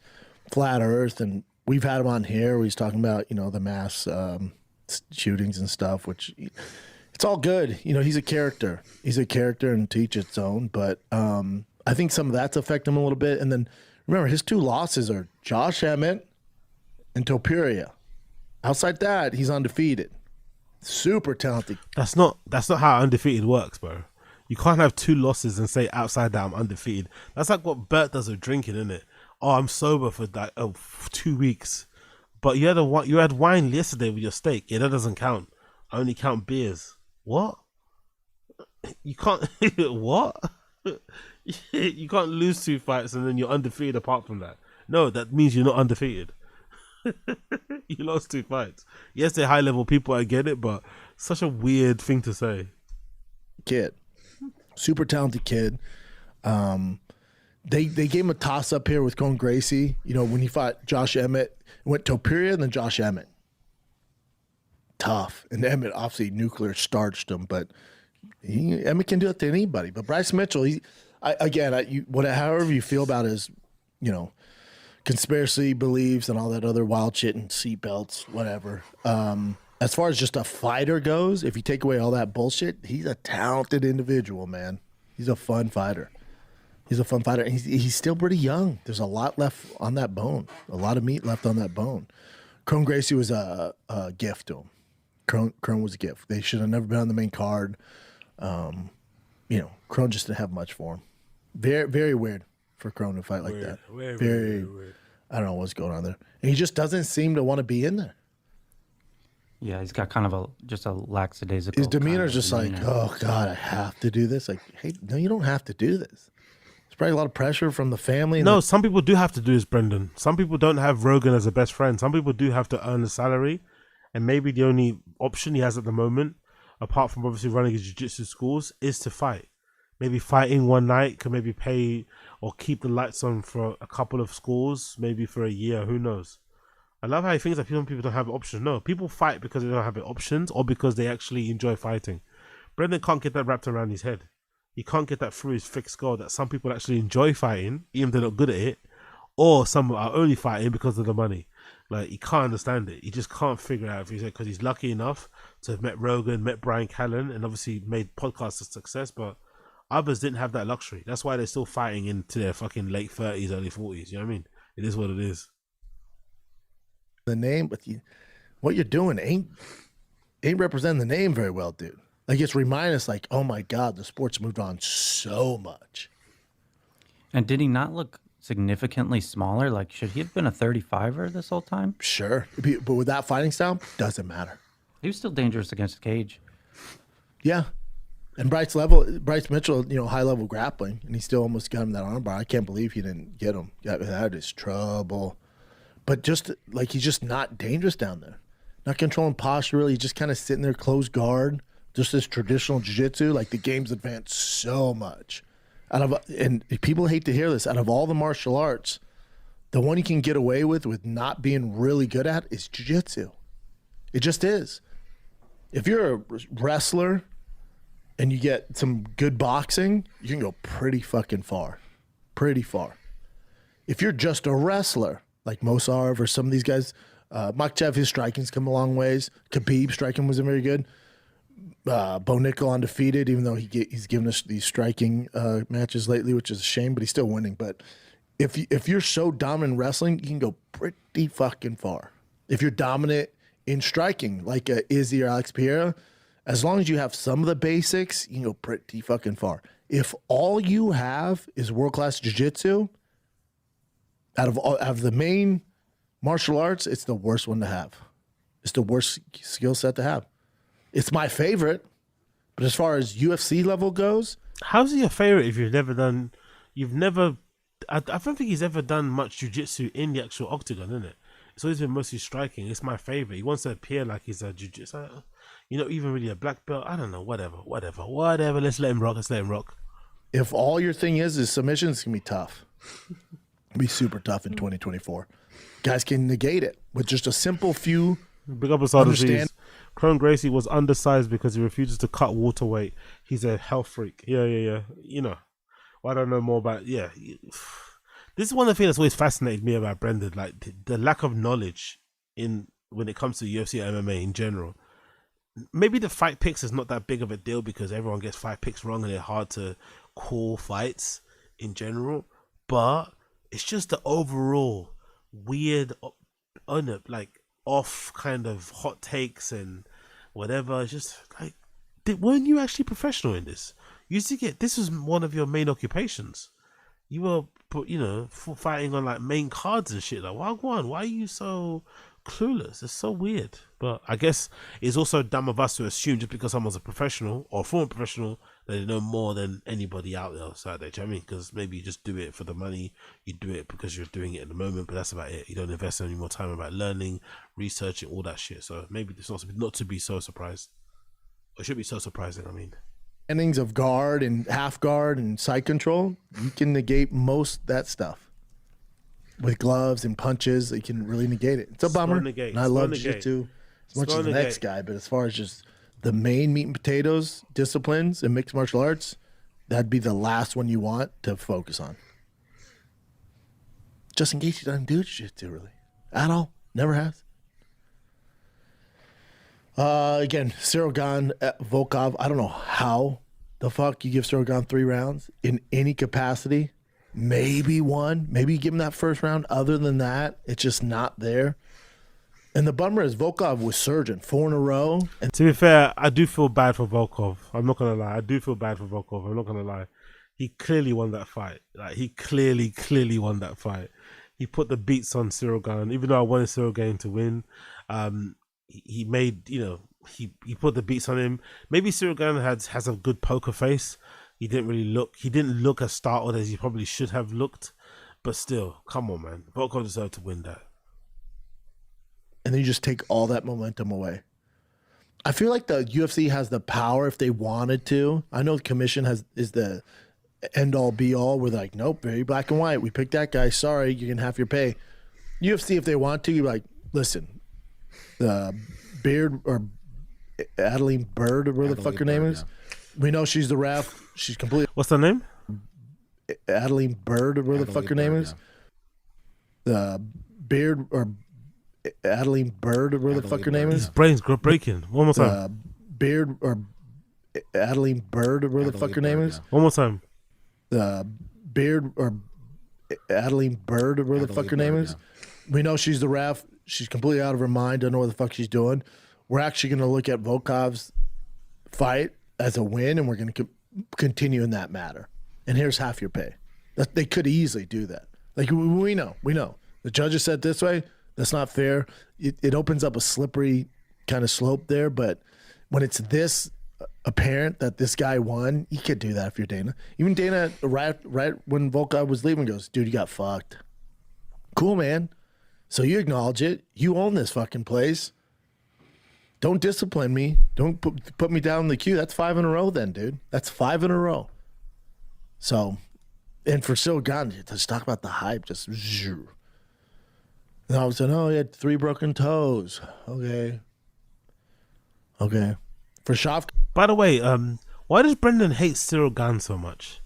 F: Flat Earth, and we've had him on here where he's talking about, the mass shootings and stuff, which it's all good. He's a character. He's a character and to each its own. But I think some of that's affected him a little bit. And then remember, his two losses are Josh Emmett and Topuria. Outside that, he's undefeated. Super talented.
A: That's not how undefeated works, bro. You can't have two losses and say outside that I'm undefeated. That's like what Bert does with drinking, isn't it? Oh, I'm sober for 2 weeks, but you had wine yesterday with your steak. Yeah, that doesn't count. I only count beers. What? You can't. What? You can't lose 2 fights and then you're undefeated. Apart from that, no, that means you're not undefeated. You lost 2 fights. Yes, they're high level people. I get it, but such a weird thing to say.
F: Kid, super talented kid. They gave him a toss up here with Cone Gracie. When he fought Josh Emmett, went Topuria and then Josh Emmett. tough. And Emmett obviously nuclear starched him, but Emmett can do it to anybody. But Bryce Mitchell, however you feel about his, conspiracy beliefs and all that other wild shit and seatbelts, whatever. As far as just a fighter goes, if you take away all that bullshit, he's a talented individual, man. He's a fun fighter. And he's still pretty young. There's a lot left on that bone. A lot of meat left on that bone. Kron Gracie was a gift to him. Kron was a gift. They should have never been on the main card. Kron just didn't have much for him. Very, very weird for Kron to fight like that. Very weird. I don't know what's going on there. And he just doesn't seem to want to be in there.
J: Yeah, he's got kind of just a lackadaisical.
F: His demeanor's just like, oh God, I have to do this. Like, hey, no, you don't have to do this. There's probably a lot of pressure from the family.
A: No, some people do have to do this, Brendan. Some people don't have Rogan as a best friend. Some people do have to earn a salary, and maybe the only option he has at the moment, apart from obviously running his jiu-jitsu schools, is to fight. Maybe fighting one night can maybe pay or keep the lights on for a couple of schools, maybe for a year. Who knows? I love how he thinks that people don't have options. No, people fight because they don't have options or because they actually enjoy fighting. Brendan can't get that wrapped around his head. He can't get that through his thick skull that some people actually enjoy fighting, even if they're not good at it, or some are only fighting because of the money. Like, he can't understand it. He just can't figure out, because he's lucky enough to have met Rogan, met Brian Callen, and obviously made podcasts a success, but others didn't have that luxury. That's why they're still fighting into their fucking late 30s, early 40s. You know what I mean? It is what it is.
F: The name, but what you're doing ain't representing the name very well, dude. Like, it's reminding us, like, oh my God, the sport's moved on so much.
J: And did he not look significantly smaller? Like, should he have been a 35er this whole time?
F: Sure, but with that fighting style, doesn't matter.
J: He was still dangerous against the cage.
F: Yeah, and Bryce Mitchell, high level grappling, and he still almost got him that armbar. I can't believe he didn't get him. That is trouble. But just like, he's just not dangerous down there. Not controlling posture really. He's just kind of sitting there, closed guard. Just this traditional jiu-jitsu. Like, the game's advanced so much. And people hate to hear this. Out of all the martial arts, the one you can get away with not being really good at is jiu-jitsu. It just is. If you're a wrestler and you get some good boxing, you can go pretty fucking far. Pretty far. If you're just a wrestler, like Mosarv or some of these guys, Makhachev, his striking's come a long ways. Khabib, striking wasn't very good. Bo Nickel undefeated, even though he's given us these striking matches lately, which is a shame, but he's still winning. But if you're so dominant in wrestling, you can go pretty fucking far. If you're dominant in striking, like Izzy or Alex Pereira, as long as you have some of the basics, you can go pretty fucking far. If all you have is world-class jiu-jitsu, out of the main martial arts, it's the worst one to have. It's the worst skill set to have. It's my favorite, but as far as UFC level goes,
A: how's he your favorite if I don't think he's ever done much jiu-jitsu in the actual octagon, isn't it? It's always been mostly striking. It's my favorite. He wants to appear like he's a jiu-jitsu, even really a black belt. I don't know, whatever. Let's let him rock.
F: If all your thing is submissions, it's gonna be tough. It'll be super tough in 2024. Guys can negate it with just a simple few.
A: Big up understand. Kron Gracie was undersized because he refuses to cut water weight. He's a health freak. Yeah. Well, I don't know more about. Yeah, this is one of the things that's always fascinated me about Brendan, like the lack of knowledge when it comes to UFC or MMA in general. Maybe the fight picks is not that big of a deal because everyone gets fight picks wrong and they're hard to call fights in general. But it's just the overall weird, off kind of hot takes and whatever. It's just like, weren't you actually professional in this? This was one of your main occupations. You were, fighting on like main cards and shit. Like, why are you so clueless? It's so weird. But I guess it's also dumb of us to assume just because someone's a professional or a former professional that they know more than anybody out there. So, do you know what I mean? Because maybe you just do it for the money. You do it because you're doing it at the moment, but that's about it. You don't invest any more time about learning, researching, all that shit. So maybe it's not to be so surprised. Or it should be so surprising, I mean.
F: Endings of guard and half guard and side control, you can negate most that stuff. With gloves and punches, you can really negate it. It's a bummer. And I love jiu-jitsu. as much as the next guy, but as far as just the main meat and potatoes disciplines in mixed martial arts, that'd be the last one you want to focus on. Just in case he doesn't do jiu-jitsu really. At all. Never has. Again, Cyril Gane, Volkov, I don't know how the fuck you give Cyril Gane 3 rounds in any capacity. Maybe 1. Maybe you give him that first round. Other than that, it's just not there. And the bummer is Volkov was surging 4 in a row. And
A: to be fair, I do feel bad for Volkov. I'm not going to lie. I do feel bad for Volkov. I'm not going to lie. He clearly won that fight. Like, he clearly won that fight. He put the beats on Cyril Gane. Even though I wanted Cyril Gane to win, he made, he put the beats on him. Maybe Cyril Gane has a good poker face. He didn't look as startled as he probably should have looked. But still, come on, man. Volkov deserved to win that.
F: And then you just take all that momentum away. I feel like the UFC has the power if they wanted to. I know the commission is the end all be all. We're like, nope, very black and white. We picked that guy. Sorry, you can have your pay. UFC, if they want to, you're like, listen, Beard or Adeline Bird, or whatever the fuck her name is. We know she's the ref. She's completely.
A: What's her name?
F: Adeline Bird, or whatever the fuck her name is. Beard or Adeline Bird, or whatever the fuck her name is.
A: His brain's breaking. One more time.
F: Beard or Adeline Bird, or whatever the fuck her name is.
A: One more time.
F: Beard or Adeline Bird, or whatever the fuck her name is. We know she's the ref. She's completely out of her mind. Don't know what the fuck she's doing. We're actually going to look at Volkov's fight as a win, and we're going to continue in that matter. And here's half your pay. They could easily do that. Like, we know. The judges said this way. That's not fair. It opens up a slippery kind of slope there, but when it's this apparent that this guy won, you could do that if you're Dana. Even Dana, right when Volkov was leaving, goes, dude, you got fucked. Cool, man. So you acknowledge it. You own this fucking place. Don't discipline me. Don't put me down in the queue. That's 5 in a row then, dude. That's 5 in a row. So, and for Cyril Gane, let's talk about the hype. Just, and all of a sudden, he had 3 broken toes. Okay. For Shavkat.
A: By the way, why does Brendan hate Cyril Gane so much?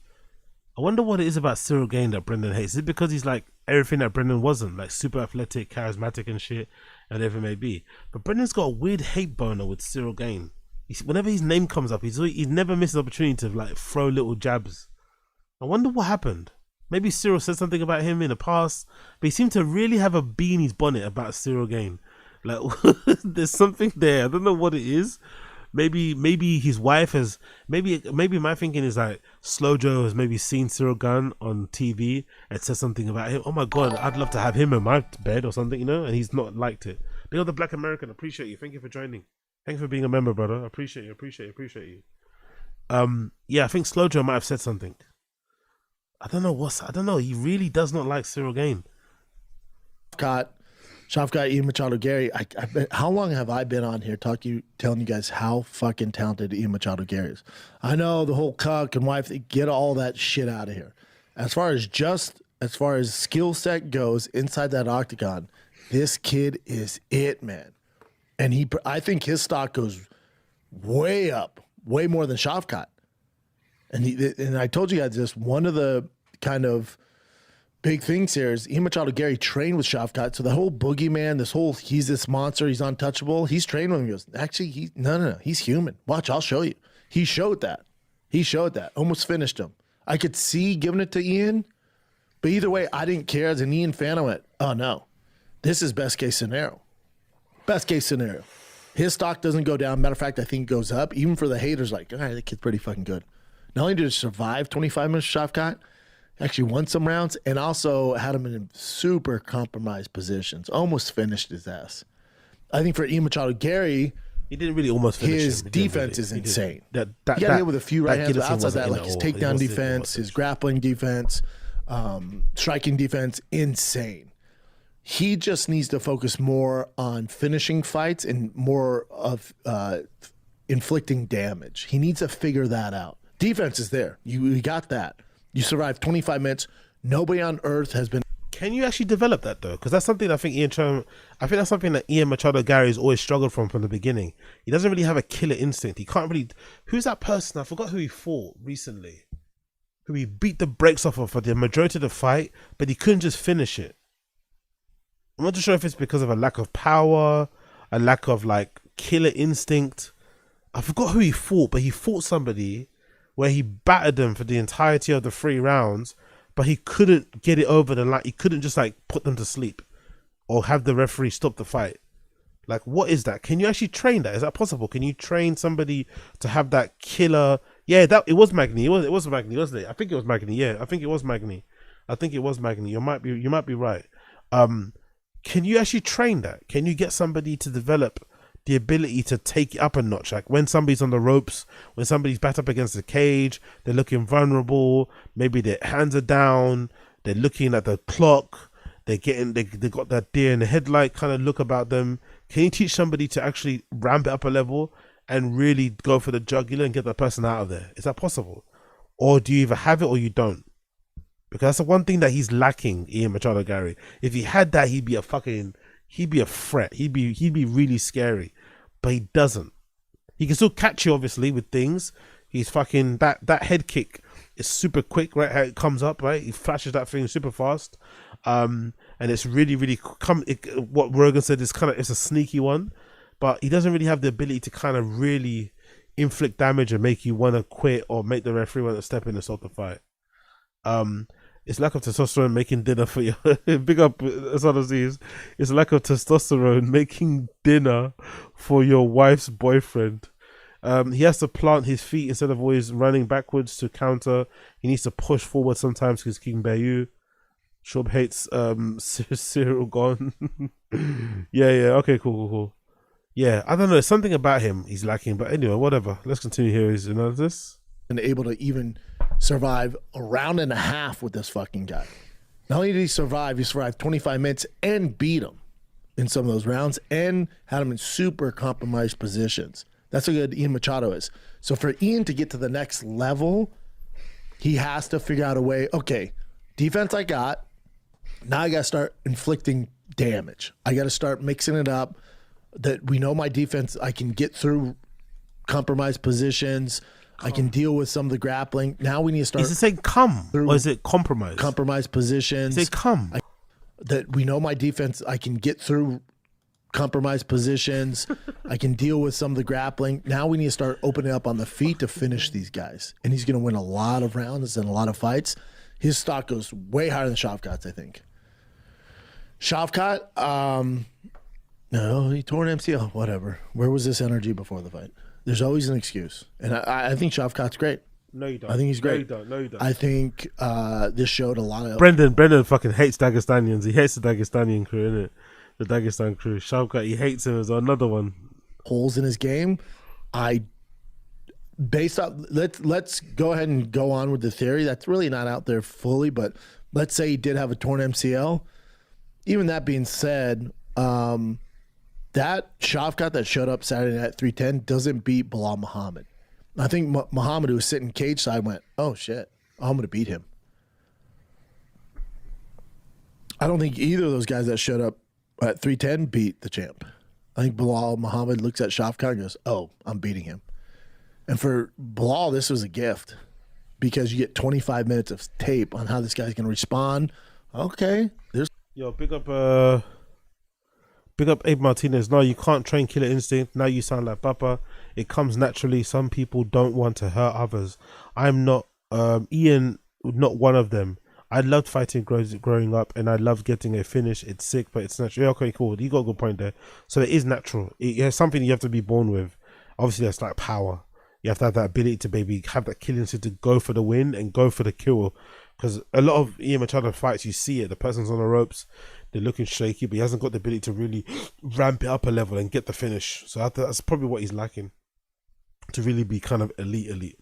A: I wonder what it is about Cyril Gane that Brendan hates. Is it because he's like everything that Brendan wasn't, like super athletic, charismatic and shit, and whatever it may be? But Brendan's got a weird hate boner with Cyril Gane. Whenever his name comes up, he never misses an opportunity to like throw little jabs. I wonder what happened. Maybe Cyril said something about him in the past, but he seemed to really have a bee in his bonnet about Cyril Gane. Like, there's something there. I don't know what it is. Maybe his wife has. Maybe my thinking is like Slow Joe has maybe seen Cyril Gane on TV and said something about him. Oh my god, I'd love to have him in my bed or something, and he's not liked it. Big up the Black American. Appreciate you. Thank you for joining. Thank you for being a member, brother. Appreciate you. Yeah, I think Slow Joe might have said something. I don't know. He really does not like Cyril Gane.
F: Shavkat, Ian Machado, Gary. How long have I been on here telling you guys how fucking talented Ian Machado Gary is? I know the whole cuck and wife. Get all that shit out of here. As far as skill set goes inside that octagon, this kid is it, man. And I think his stock goes way up, way more than Shavkat. And I told you guys this. One of the kind of big things here is Ian Machado Gary trained with Shavkat. So the whole boogeyman, he's this monster, he's untouchable. He's trained with him. He goes, actually, no, he's human. Watch, I'll show you. He showed that. Almost finished him. I could see giving it to Ian, but either way, I didn't care. As an Ian fan, I went, oh no, this is best case scenario. His stock doesn't go down. Matter of fact, I think it goes up. Even for the haters, like, all right, that kid's pretty fucking good. Not only did he survive 25 minutes with Shavkat, actually won some rounds, and also had him in super compromised positions. Almost finished his ass. I think for Ian Machado Gary,
A: he didn't really almost finish
F: his defense is insane. He got hit with a few right hands, but outside that, like his takedown defense, his grappling defense, striking defense, insane. He just needs to focus more on finishing fights and more of inflicting damage. He needs to figure that out. Defense is there. You got that. You survived 25 minutes. Nobody on earth has been
A: Can you actually develop that though? Because that's something I think that's something that Ian Machado Gary has always struggled from the beginning. He doesn't really have a killer instinct. He can't really. Who's that person? I forgot who he fought recently. Who he beat the brakes off of for the majority of the fight, but he couldn't just finish it. I'm not too sure if it's because of a lack of power, a lack of like killer instinct. I forgot who he fought, but he fought somebody where he battered them for the entirety of the 3 rounds, but he couldn't get it over the line. He couldn't just like put them to sleep or have the referee stop the fight. Like, what is that? Can you actually train that? Is that possible? Can you train somebody to have that killer? Yeah, it was Magny. It was Magny, wasn't it? I think it was Magny. Yeah, I think it was Magny. You might be right. Can you actually train that? Can you get somebody to develop the ability to take it up a notch? Like when somebody's on the ropes, when somebody's backed up against the cage, they're looking vulnerable, maybe their hands are down, they're looking at the clock, they got that deer in the headlight kind of look about them. Can you teach somebody to actually ramp it up a level and really go for the jugular and get that person out of there? Is that possible? Or do you either have it or you don't? Because that's the one thing that he's lacking, Ian Machado Gary. If he had that, he'd be a threat. He'd be really scary. But he doesn't. He can still catch you, obviously, with things. He's fucking that head kick is super quick, right? How it comes up, right? He flashes that thing super fast. And it's really, really what Rogan said is it's a sneaky one, but he doesn't really have the ability to kind of really inflict damage and make you want to quit or make the referee want to step in and stop the fight. It's lack of testosterone making dinner for you. Big up, as it's lack of testosterone making dinner for your wife's boyfriend. He has to plant his feet instead of always running backwards to counter. He needs to push forward sometimes because King Bayu. Shub hates Cyril gone. Yeah, okay, cool. Yeah, I don't know, there's something about him he's lacking, but anyway, whatever. Let's continue here his analysis.
F: And able to even survive a round and a half with this fucking guy. Not only did he survived 25 minutes and beat him in some of those rounds and had him in super compromised positions. That's how good Ian Machado is. So for Ian to get to the next level, he has to figure out a way, okay, defense I got, now I got to start inflicting damage. I got to start mixing it up that we know my defense, I can get through compromised positions. I can deal with some of the grappling. Now we need to start.
A: Is it saying come or is it compromise?
F: Compromised positions.
A: Say come.
F: That we know my defense, I can get through compromised positions. I can deal with some of the grappling. Now we need to start opening up on the feet to finish these guys. And he's going to win a lot of rounds and a lot of fights. His stock goes way higher than Shavkat's, I think. Shavkat, no, he tore an MCL, whatever. Where was this energy before the fight? There's always an excuse. And I think Shavkat's great.
A: No, you don't.
F: I think he's great.
A: No, you don't.
F: I think this showed a lot of...
A: Brendan fucking hates Dagestanians. He hates the Dagestanian crew, innit? The Dagestan crew. Shavkat, he hates him as another one.
F: Holes in his game. Based off... Let's go ahead and go on with the theory. That's really not out there fully, but let's say he did have a torn MCL. Even that being said... that Shavkat that showed up Saturday night at 310 doesn't beat Bilal Muhammad. I think Muhammad, who was sitting cage side, went, oh, shit, I'm going to beat him. I don't think either of those guys that showed up at 310 beat the champ. I think Bilal Muhammad looks at Shavkat and goes, oh, I'm beating him. And for Bilal, this was a gift because you get 25 minutes of tape on how this guy's going to respond. Okay.
A: Yo, big up Abe Martinez. No, you can't train killer instinct. Now you sound like Papa. It comes naturally. Some people don't want to hurt others. I'm not Ian, not one of them. I loved fighting growing up, and I loved getting a finish. It's sick, but it's natural. Yeah, okay, cool. You got a good point there. So it is natural. It's something you have to be born with. Obviously, that's like power. You have to have that ability to maybe have that killing instinct to go for the win and go for the kill. Because a lot of Ian Machado fights, you see it. The person's on the ropes. They're looking shaky, but he hasn't got the ability to really ramp it up a level and get the finish. So that's probably what he's lacking to really be kind of elite.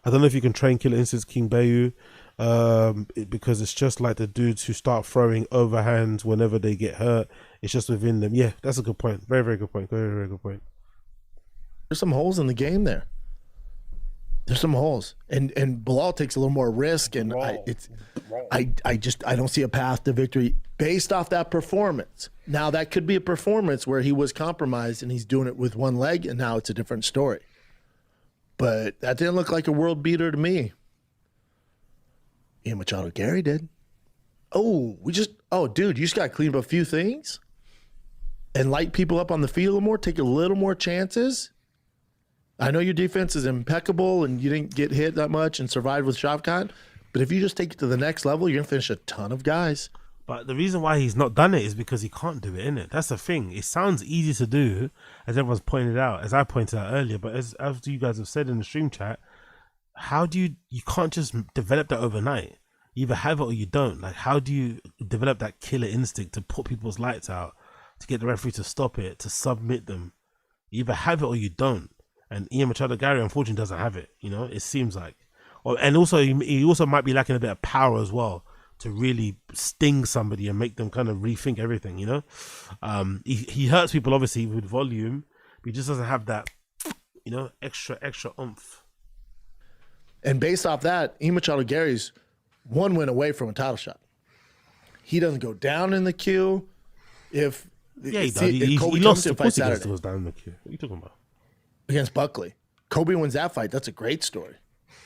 A: I don't know if you can train killer instincts King Bayu because it's just like the dudes who start throwing overhands whenever they get hurt. It's just within them. Yeah, that's a good point. Very, very good point. Very, very good point.
F: There's some holes in the game there. There's some holes, and Bilal takes a little more risk, and I don't see a path to victory based off that performance. Now that could be a performance where he was compromised and he's doing it with one leg, and now it's a different story. But that didn't look like a world beater to me. Ian Machado Gary did. Dude, you just got to clean up a few things and light people up on the feet a little more, take a little more chances. I know your defense is impeccable and you didn't get hit that much and survived with Shavkat, but if you just take it to the next level, you're going to finish a ton of guys.
A: But the reason why he's not done it is because he can't do it, innit? That's the thing. It sounds easy to do, as everyone's pointed out, as I pointed out earlier, but as you guys have said in the stream chat, how do you can't just develop that overnight. You either have it or you don't. Like, how do you develop that killer instinct to put people's lights out, to get the referee to stop it, to submit them? You either have it or you don't. And Ian Machado Gary, unfortunately, doesn't have it. You know, it seems like. And also, he also might be lacking a bit of power as well to really sting somebody and make them kind of rethink everything, you know? He hurts people, obviously, with volume, but he just doesn't have that, you know, extra oomph.
F: And based off that, Ian Machado Gary's one win away from a title shot. He doesn't go down in the queue.
A: He lost. Of course he goes down in the queue. What are you talking about?
F: Against Buckley. Kobe wins that fight. That's a great story.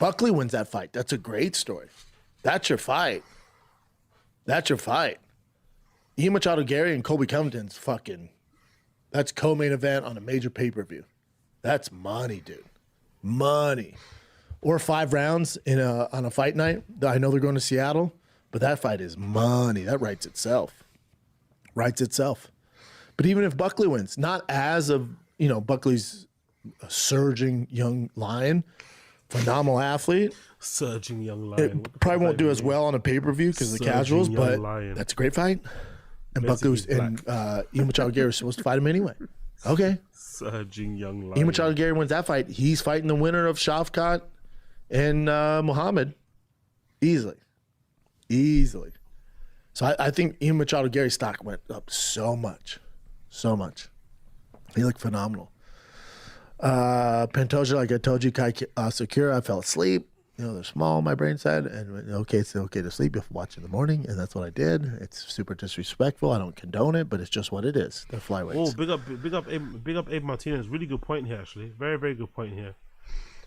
F: Buckley wins that fight. That's a great story. That's your fight. That's your fight. Ian Machado Gary and Colby Covington's that's co-main event on a major pay-per-view. That's money, dude. Money. Or 5 rounds on a fight night. I know they're going to Seattle, but that fight is money. That writes itself. But even if Buckley wins, not as of, Buckley's a surging young lion, phenomenal athlete.
A: Surging young lion.
F: It probably won't do as well on a pay-per-view because of the casuals, but that's a great fight. And Ian Machado Gary was supposed to fight him anyway. Okay.
A: Surging young lion.
F: Ian Machado Gary wins that fight. He's fighting the winner of Shavkat and Muhammad easily. So I think Ian Machado Gary's stock went up so much. He looked phenomenal. Pantoja, like I told you, Kai Sakura, I fell asleep. They're small, my brain said, and it's okay to sleep if you watch in the morning, and that's what I did. It's super disrespectful. I don't condone it, but it's just what it is. They're flyweights.
A: Oh, big up Abe Martinez. Really good point here, actually. Very, very good point here.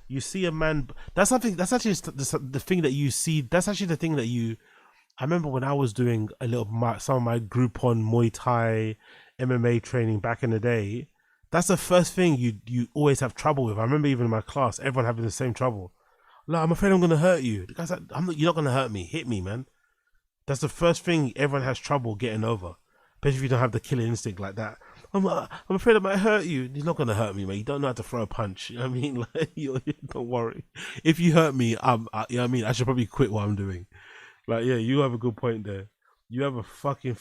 A: You see a man. That's actually the thing that you see. That's actually the thing that you. I remember when I was doing some of my Groupon Muay Thai MMA training back in the day. That's the first thing you always have trouble with. I remember even in my class, everyone having the same trouble. No, I'm afraid I'm going to hurt you. The guy's like, you're not going to hurt me. Hit me, man. That's the first thing everyone has trouble getting over. Especially if you don't have the killer instinct like that. I'm afraid I might hurt you. He's not going to hurt me, man. You don't know how to throw a punch. You know what I mean? Like, don't worry. If you hurt me, you know what I mean? I should probably quit what I'm doing. Like, yeah, you have a good point there. You have a fucking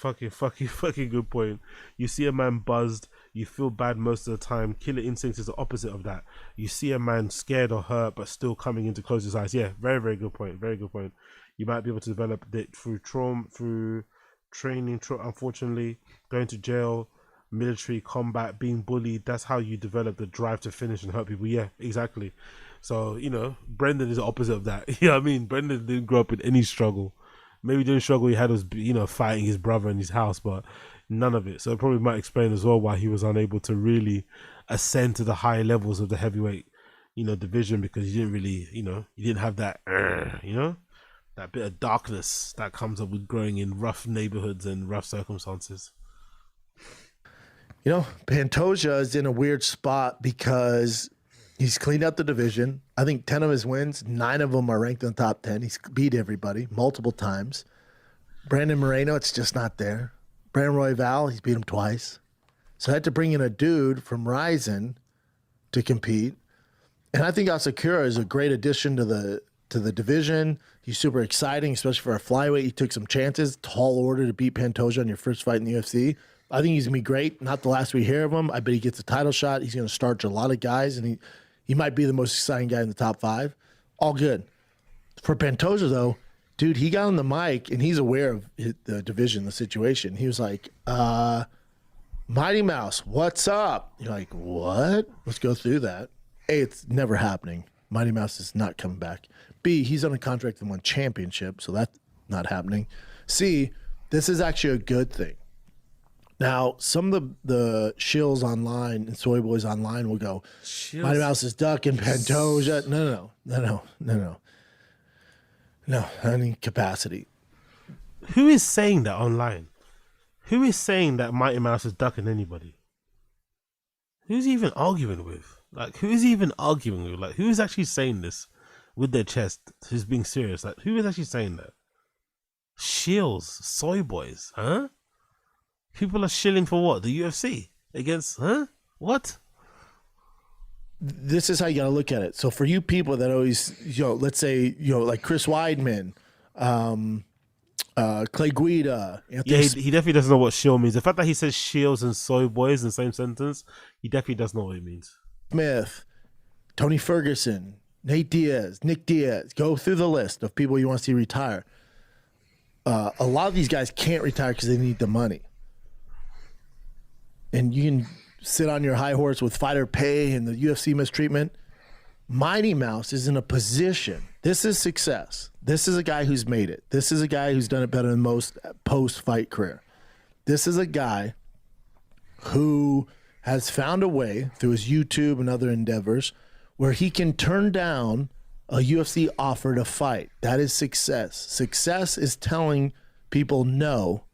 A: good point. You see a man buzzed, you feel bad most of the time. Killer instinct is the opposite of that. You see a man scared or hurt, but still coming in to close his eyes. Yeah, very, very good point. Very good point. You might be able to develop it through trauma, through training, unfortunately, going to jail, military, combat, being bullied. That's how you develop the drive to finish and hurt people. Yeah, exactly. So, Brendan is the opposite of that. You know what I mean? Brendan didn't grow up in any struggle. Maybe the only struggle he had was, fighting his brother in his house, but none of it. So it probably might explain as well why he was unable to really ascend to the higher levels of the heavyweight, division, because he didn't really, he didn't have that, that bit of darkness that comes up with growing in rough neighborhoods and rough circumstances.
F: Pantoja is in a weird spot because he's cleaned out the division. I think 10 of his wins, 9 of them are ranked in the top 10. He's beat everybody multiple times. Brandon Moreno, it's just not there. Brandon Royval, he's beat him twice. So I had to bring in a dude from Ryzen to compete. And I think Asakura is a great addition to the division. He's super exciting, especially for a flyweight. He took some chances, tall order to beat Pantoja on your first fight in the UFC. I think he's going to be great. Not the last we hear of him. I bet he gets a title shot. He's going to starch a lot of guys, and he might be the most exciting guy in the top 5. All good. For Pantoja, though, dude, he got on the mic, and he's aware of the division, the situation. He was like, Mighty Mouse, what's up? You're like, what? Let's go through that. A, it's never happening. Mighty Mouse is not coming back. B, he's on a contract and won championship, so that's not happening. C, this is actually a good thing. Now, some of the shills online and soy boys online will go, Mighty Mouse is ducking Pantoja. No, I need capacity.
A: Who is saying that online? Who is saying that Mighty Mouse is ducking anybody? Who's he even arguing with? Like, who is he even arguing with? Like, who is actually saying this with their chest? Who's being serious? Like, who is actually saying that? Shills, soy boys, huh? People are shilling for what? The UFC against, huh? What?
F: This is how you got to look at it. So for you people that always, let's say, like Chris Weidman, Clay Guida.
A: Yeah, he definitely doesn't know what shill means. The fact that he says shills and soy boys in the same sentence, he definitely doesn't know what it means.
F: Smith, Tony Ferguson, Nate Diaz, Nick Diaz. Go through the list of people you want to see retire. A lot of these guys can't retire because they need the money. And you can sit on your high horse with fighter pay and the UFC mistreatment. Mighty Mouse is in a position. This is success. This is a guy who's made it. This is a guy who's done it better than most post-fight career. This is a guy who has found a way through his YouTube and other endeavors where he can turn down a UFC offer to fight. That is success. Success is telling people no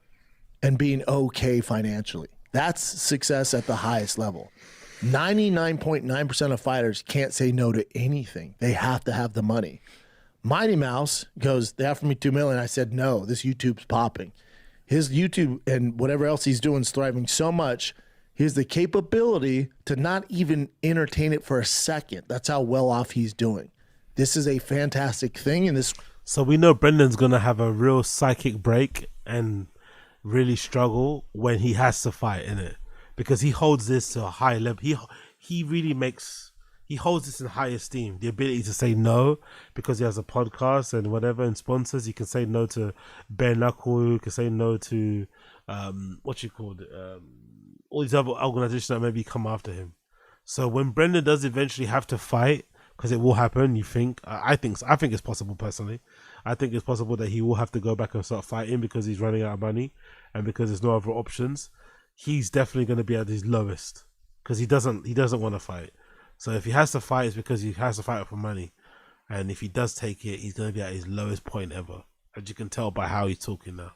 F: and being okay financially. That's success at the highest level. 99.9% of fighters can't say no to anything. They have to have the money. Mighty Mouse goes, they offered me $2 million. I said, no, this YouTube's popping. His YouTube and whatever else he's doing is thriving so much. He has the capability to not even entertain it for a second. That's how well off he's doing. This is a fantastic thing. And this.
A: So we know Brendan's going to have a real psychic break and really struggle when he has to fight in it, because he holds this to a high level. He really he holds this in high esteem, the ability to say no, because he has a podcast and whatever and sponsors. He can say no to bare knuckle, he can say no to all these other organizations that maybe come after him. So when Brendan does eventually have to fight, because it will happen, I think it's possible personally. I think it's possible that he will have to go back and start fighting because he's running out of money and because there's no other options. He's definitely going to be at his lowest because he doesn't want to fight. So if he has to fight, it's because he has to fight for money. And if he does take it, he's going to be at his lowest point ever. As you can tell by how he's talking now.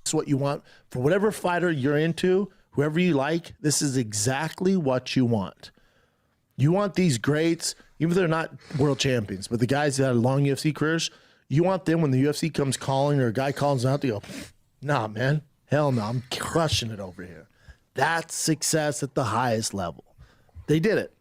F: It's what you want for whatever fighter you're into, whoever you like. This is exactly what you want. You want these greats, even if they're not world champions, but the guys that had long UFC careers, you want them when the UFC comes calling or a guy calls them out, to go, nah, man, hell no, I'm crushing it over here. That's success at the highest level. They did it.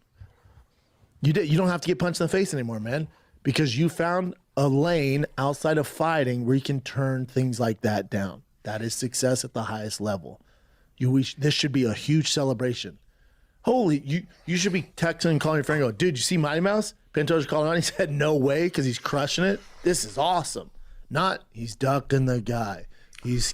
F: You don't have to get punched in the face anymore, man, because you found a lane outside of fighting where you can turn things like that down. That is success at the highest level. This should be a huge celebration. Holy, you should be texting and calling your friend and go, dude, you see Mighty Mouse? Pantoja called on. He said, no way, because he's crushing it. This is awesome. Not, he's ducking the guy.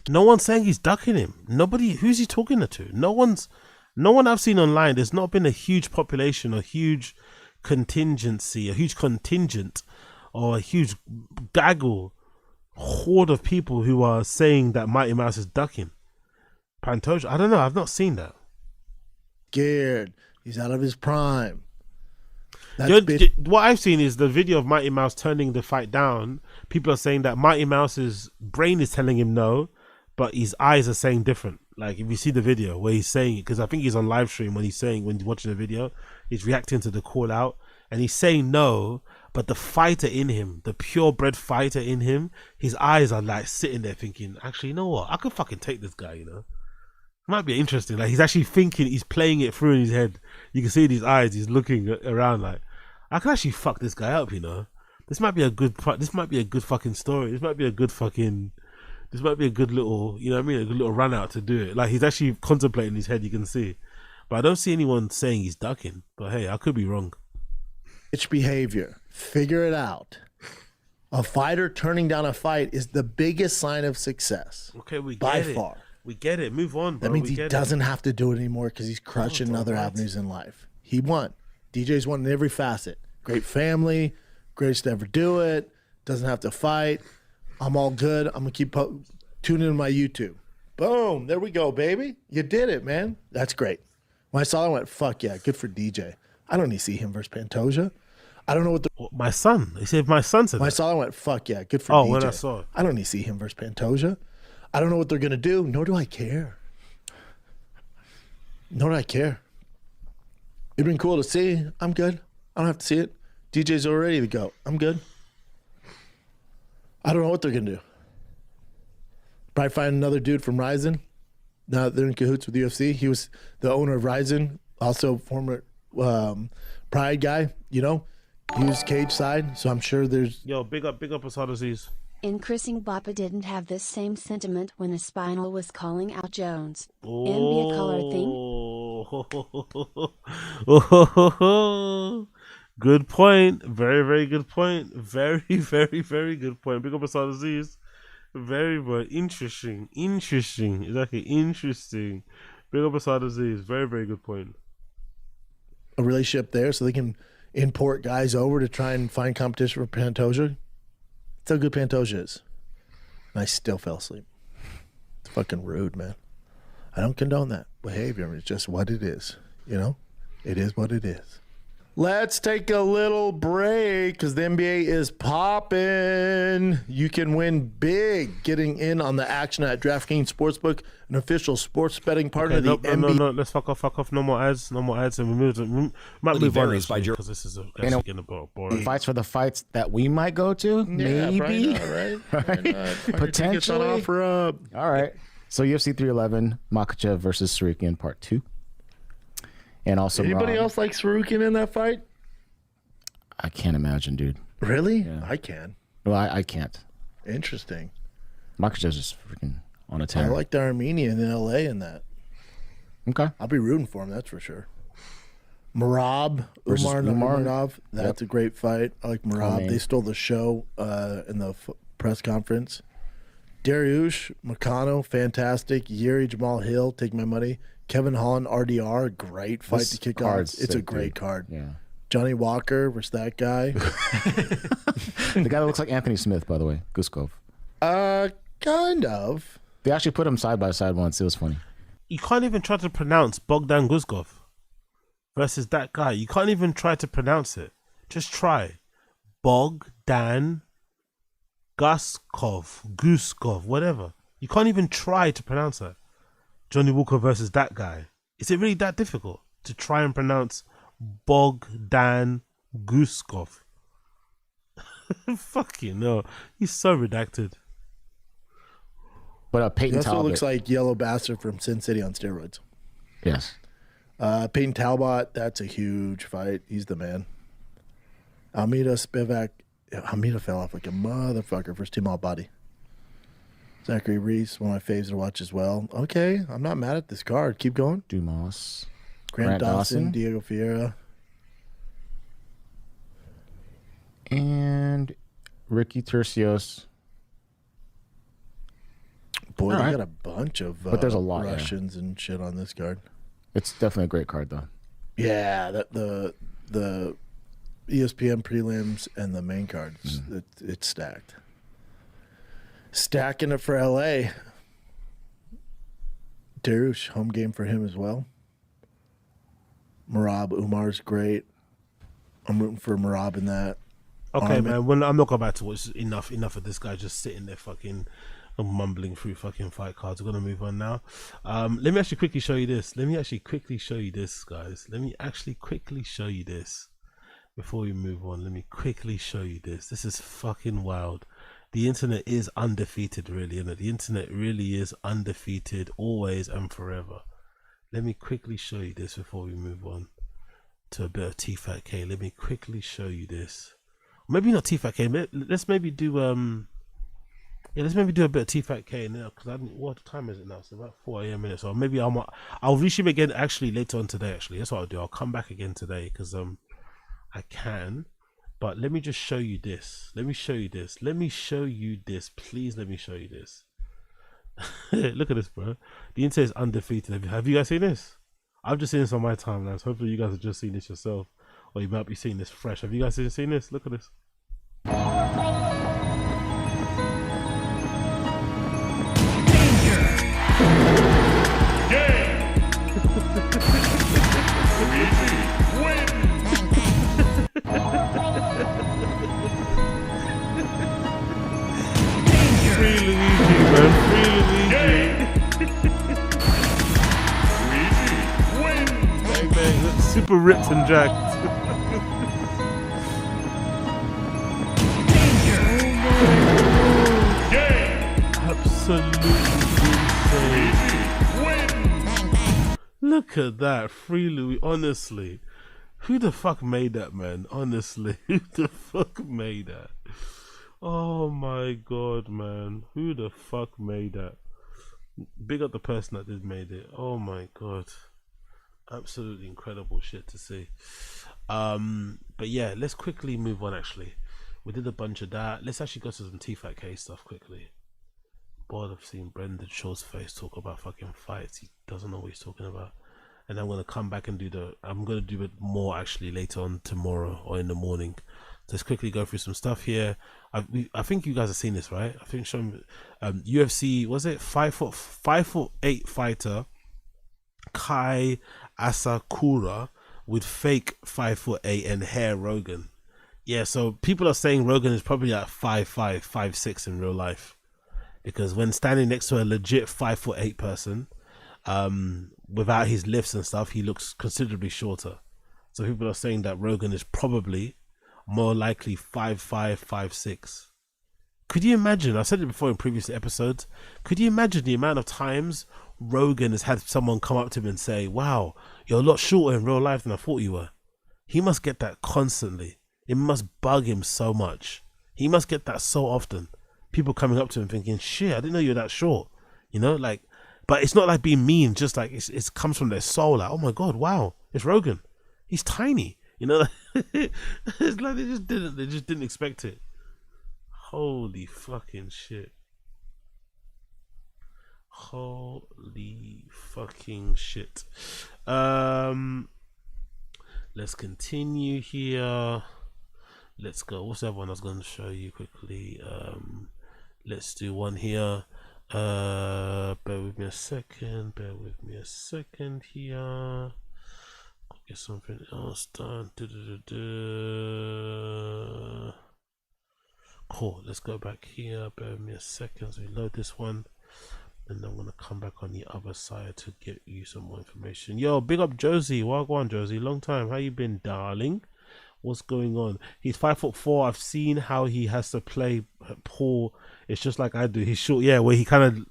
A: No one's saying he's ducking him. Nobody, who's he talking to? No one I've seen online, there's not been a huge population, a huge contingency, a huge contingent, or a huge gaggle, horde of people who are saying that Mighty Mouse is ducking Pantoja. I don't know. I've not seen that.
F: Scared. He's out of his prime.
A: What I've seen is the video of Mighty Mouse turning the fight down. People are saying that Mighty Mouse's brain is telling him no, but his eyes are saying different. Like if you see the video where he's saying it, because I think he's on live stream when he's watching the video, he's reacting to the call out and he's saying no, but the fighter in him, the purebred fighter in him, his eyes are like sitting there thinking, actually, you know what? I could fucking take this guy, you know? Might be interesting. Like he's actually thinking, he's playing it through in his head. You can see in his eyes, he's looking around like, I can actually fuck this guy up, you know. This might be a good fucking story. This might be a good little, you know what I mean, a good little run out to do it. Like he's actually contemplating in his head, you can see. But I don't see anyone saying he's ducking. But hey, I could be wrong.
F: Bitch behavior. Figure it out. A fighter turning down a fight is the biggest sign of success.
A: Okay, we get
F: by
A: it.
F: far.
A: We get it. Move on, bro.
F: That means he doesn't have to do it anymore because he's crushing other avenues in life. He won. DJ's won in every facet. Great family. Greatest to ever do it. Doesn't have to fight. I'm all good. I'm going to keep tuning in my YouTube. Boom. There we go, baby. You did it, man. That's great. When I saw it, I went, fuck yeah, good for DJ. I don't need to see him versus Pantoja. I don't know what the...
A: My son. He said my son said
F: When I
A: that.
F: saw it, I went, fuck yeah, good for
A: Oh,
F: DJ.
A: when I saw it.
F: I don't need to see him versus Pantoja. I don't know what they're going to do, nor do I care. Nor do I care. It'd been cool to see. I'm good. I don't have to see it. DJ's all ready to go. I'm good. I don't know what they're going to do. Probably find another dude from Ryzen. Now that they're in cahoots with UFC. He was the owner of Ryzen, also former Pride guy, you know. He was cage side, so I'm sure there's...
A: Yo, big up Asad Aziz.
M: Increasing Bappa didn't have this same sentiment when Espinal was calling out Jones. NBA color thing?
A: Good point. Very, very good point. Very, very, very good point. Big up Asad Aziz. Very, very interesting. Interesting. Exactly. Interesting. Big up Asad Aziz. Very, very good point.
F: A relationship there so they can import guys over to try and find competition for Pantoja. That's how good Pantoja is. And I still fell asleep. It's fucking rude, man. I don't condone that behavior. It's just what it is. You know? It is what it is. Let's take a little break because the NBA is popping. You can win big getting in on the action at DraftKings Sportsbook, an official sports betting partner of the NBA.
A: No. Let's fuck off. No more ads. And we might move on because this is actually getting boring.
I: Fights for the fights that we might go to, maybe.
F: Right?
I: Potentially.
F: Offer up.
I: All right. So UFC 311, Makhachev versus Sarikian, part 2. And also,
F: anybody else like Sarukian in that fight?
I: I can't imagine, dude.
F: Really?
I: Yeah.
F: I can.
I: Well, I can't.
F: Interesting.
I: Makhachev's just freaking on a
F: I
I: tear.
F: like the Armenian in LA in that.
I: Okay.
F: I'll be rooting for him, that's for sure. Umar
I: Versus Umar.
F: Nurmagomedov. That's a great fight. I like Merab. They stole the show in the press conference. Dariush Makano, fantastic. Yuri Jamal Hill, take my money. Kevin Holland, RDR, great fight to kick off. It's a great card.
I: Yeah.
F: Johnny Walker versus that guy.
I: The guy that looks like Anthony Smith, by the way, Guskov.
F: Kind of.
I: They actually put him side by side once. It was funny.
A: You can't even try to pronounce Bogdan Guskov versus that guy. You can't even try to pronounce it. Just try. Bogdan Guskov, whatever. You can't even try to pronounce that. Johnny Walker versus that guy. Is it really that difficult to try and pronounce Bogdan Guskov? Fucking no. He's so redacted.
I: But Peyton
F: That's
I: Talbot.
F: what looks like Yellow Bastard from Sin City on steroids.
I: Yes.
F: Peyton Talbot, that's a huge fight. He's the man. Almeida Spivak. Almeida fell off like a motherfucker. First team all body. Zachary Reese, one of my faves to watch as well. Okay, I'm not mad at this card. Keep going.
I: Dumas.
F: Grant Dawson, Diego Fiera.
I: And Ricky Tercios.
F: Boy,
I: All
F: they
I: right.
F: got a bunch of
I: But there's a lot, yeah.
F: Russians and shit on this card.
I: It's definitely a great card, though.
F: Yeah, the ESPN prelims and the main cards, it's stacked. Stacking it for LA. Darush, home game for him as well. Merab Umar's great. I'm rooting for Merab in that.
A: Okay,
F: Armin.
A: man. Well, I'm not going back to watch. Enough of this guy just sitting there fucking mumbling through fucking fight cards. We're gonna move on now. Let me actually quickly show you this. Guys. Let me actually quickly show you this before we move on. Let me quickly show you this. This is fucking wild. The internet is undefeated, really, isn't it? The internet really is undefeated, always and forever. Let me quickly show you this before we move on to a bit of TFATK. Let me quickly show you this. Maybe not TFATK. Let's maybe do let's maybe do a bit of TFATK now, because what time is it now? It's about 4 a.m. minutes. So maybe I'll restream again actually later on today. Actually, that's what I'll do. I'll come back again today because I can. But let me just show you this. Let me show you this. Please let me show you this. Look at this, bro. The internet is undefeated. Have you guys seen this? I've just seen this on my timeline. So hopefully you guys have just seen this yourself. or you might be seeing this fresh. Have you guys seen this? Look at this. Free Luigi, man. Free Luigi. Bang, bang. That's super ripped and jacked. Absolutely insane. Look at that. Free Louis. Honestly. Who the fuck made that, man? Honestly. Who the fuck made that? Oh my god, man. Who the fuck made that? Big up the person that did made it. Oh my god. Absolutely incredible shit to see. But yeah, let's quickly move on actually. We did a bunch of that. Let's actually go to some TFATK stuff quickly. Bored of seeing Brendan Shaw's face talk about fucking fights. He doesn't know what he's talking about. And I'm gonna come back and I'm gonna do it more actually later on tomorrow or in the morning. Let's quickly go through some stuff here. I think you guys have seen this, right? I think UFC, was it 5'8" fighter Kai Asakura with fake 5'8" and hair Rogan. Yeah, so people are saying Rogan is probably like 5'5", 5'6" in real life, because when standing next to a legit 5'8" person, without his lifts and stuff, he looks considerably shorter. So people are saying that Rogan is probably more likely 5'5", 5'6". Could you imagine? I said it before in previous episodes. Could you imagine the amount of times Rogan has had someone come up to him and say, "Wow, you're a lot shorter in real life than I thought you were." He must get that constantly. It must bug him so much. He must get that so often. People coming up to him thinking, "Shit, I didn't know you were that short." You know, like, but it's not like being mean. Just like it comes from their soul. Like, oh my god, wow, it's Rogan. He's tiny. You know, it's like they just didn't expect it. Holy fucking shit. Holy fucking shit. Let's continue here. Let's go. What's that one I was going to show you quickly? Let's do one here. Bear with me a second. Here. Get something else done. Cool. Let's go back here. Bear with me a second. So we load this one. And I'm gonna come back on the other side to get you some more information. Yo, big up Josie. Wagwan Josie. Long time. How you been, darling? What's going on? He's 5'4". I've seen how he has to play Paul. It's just like I do. He's short. Yeah, where he kind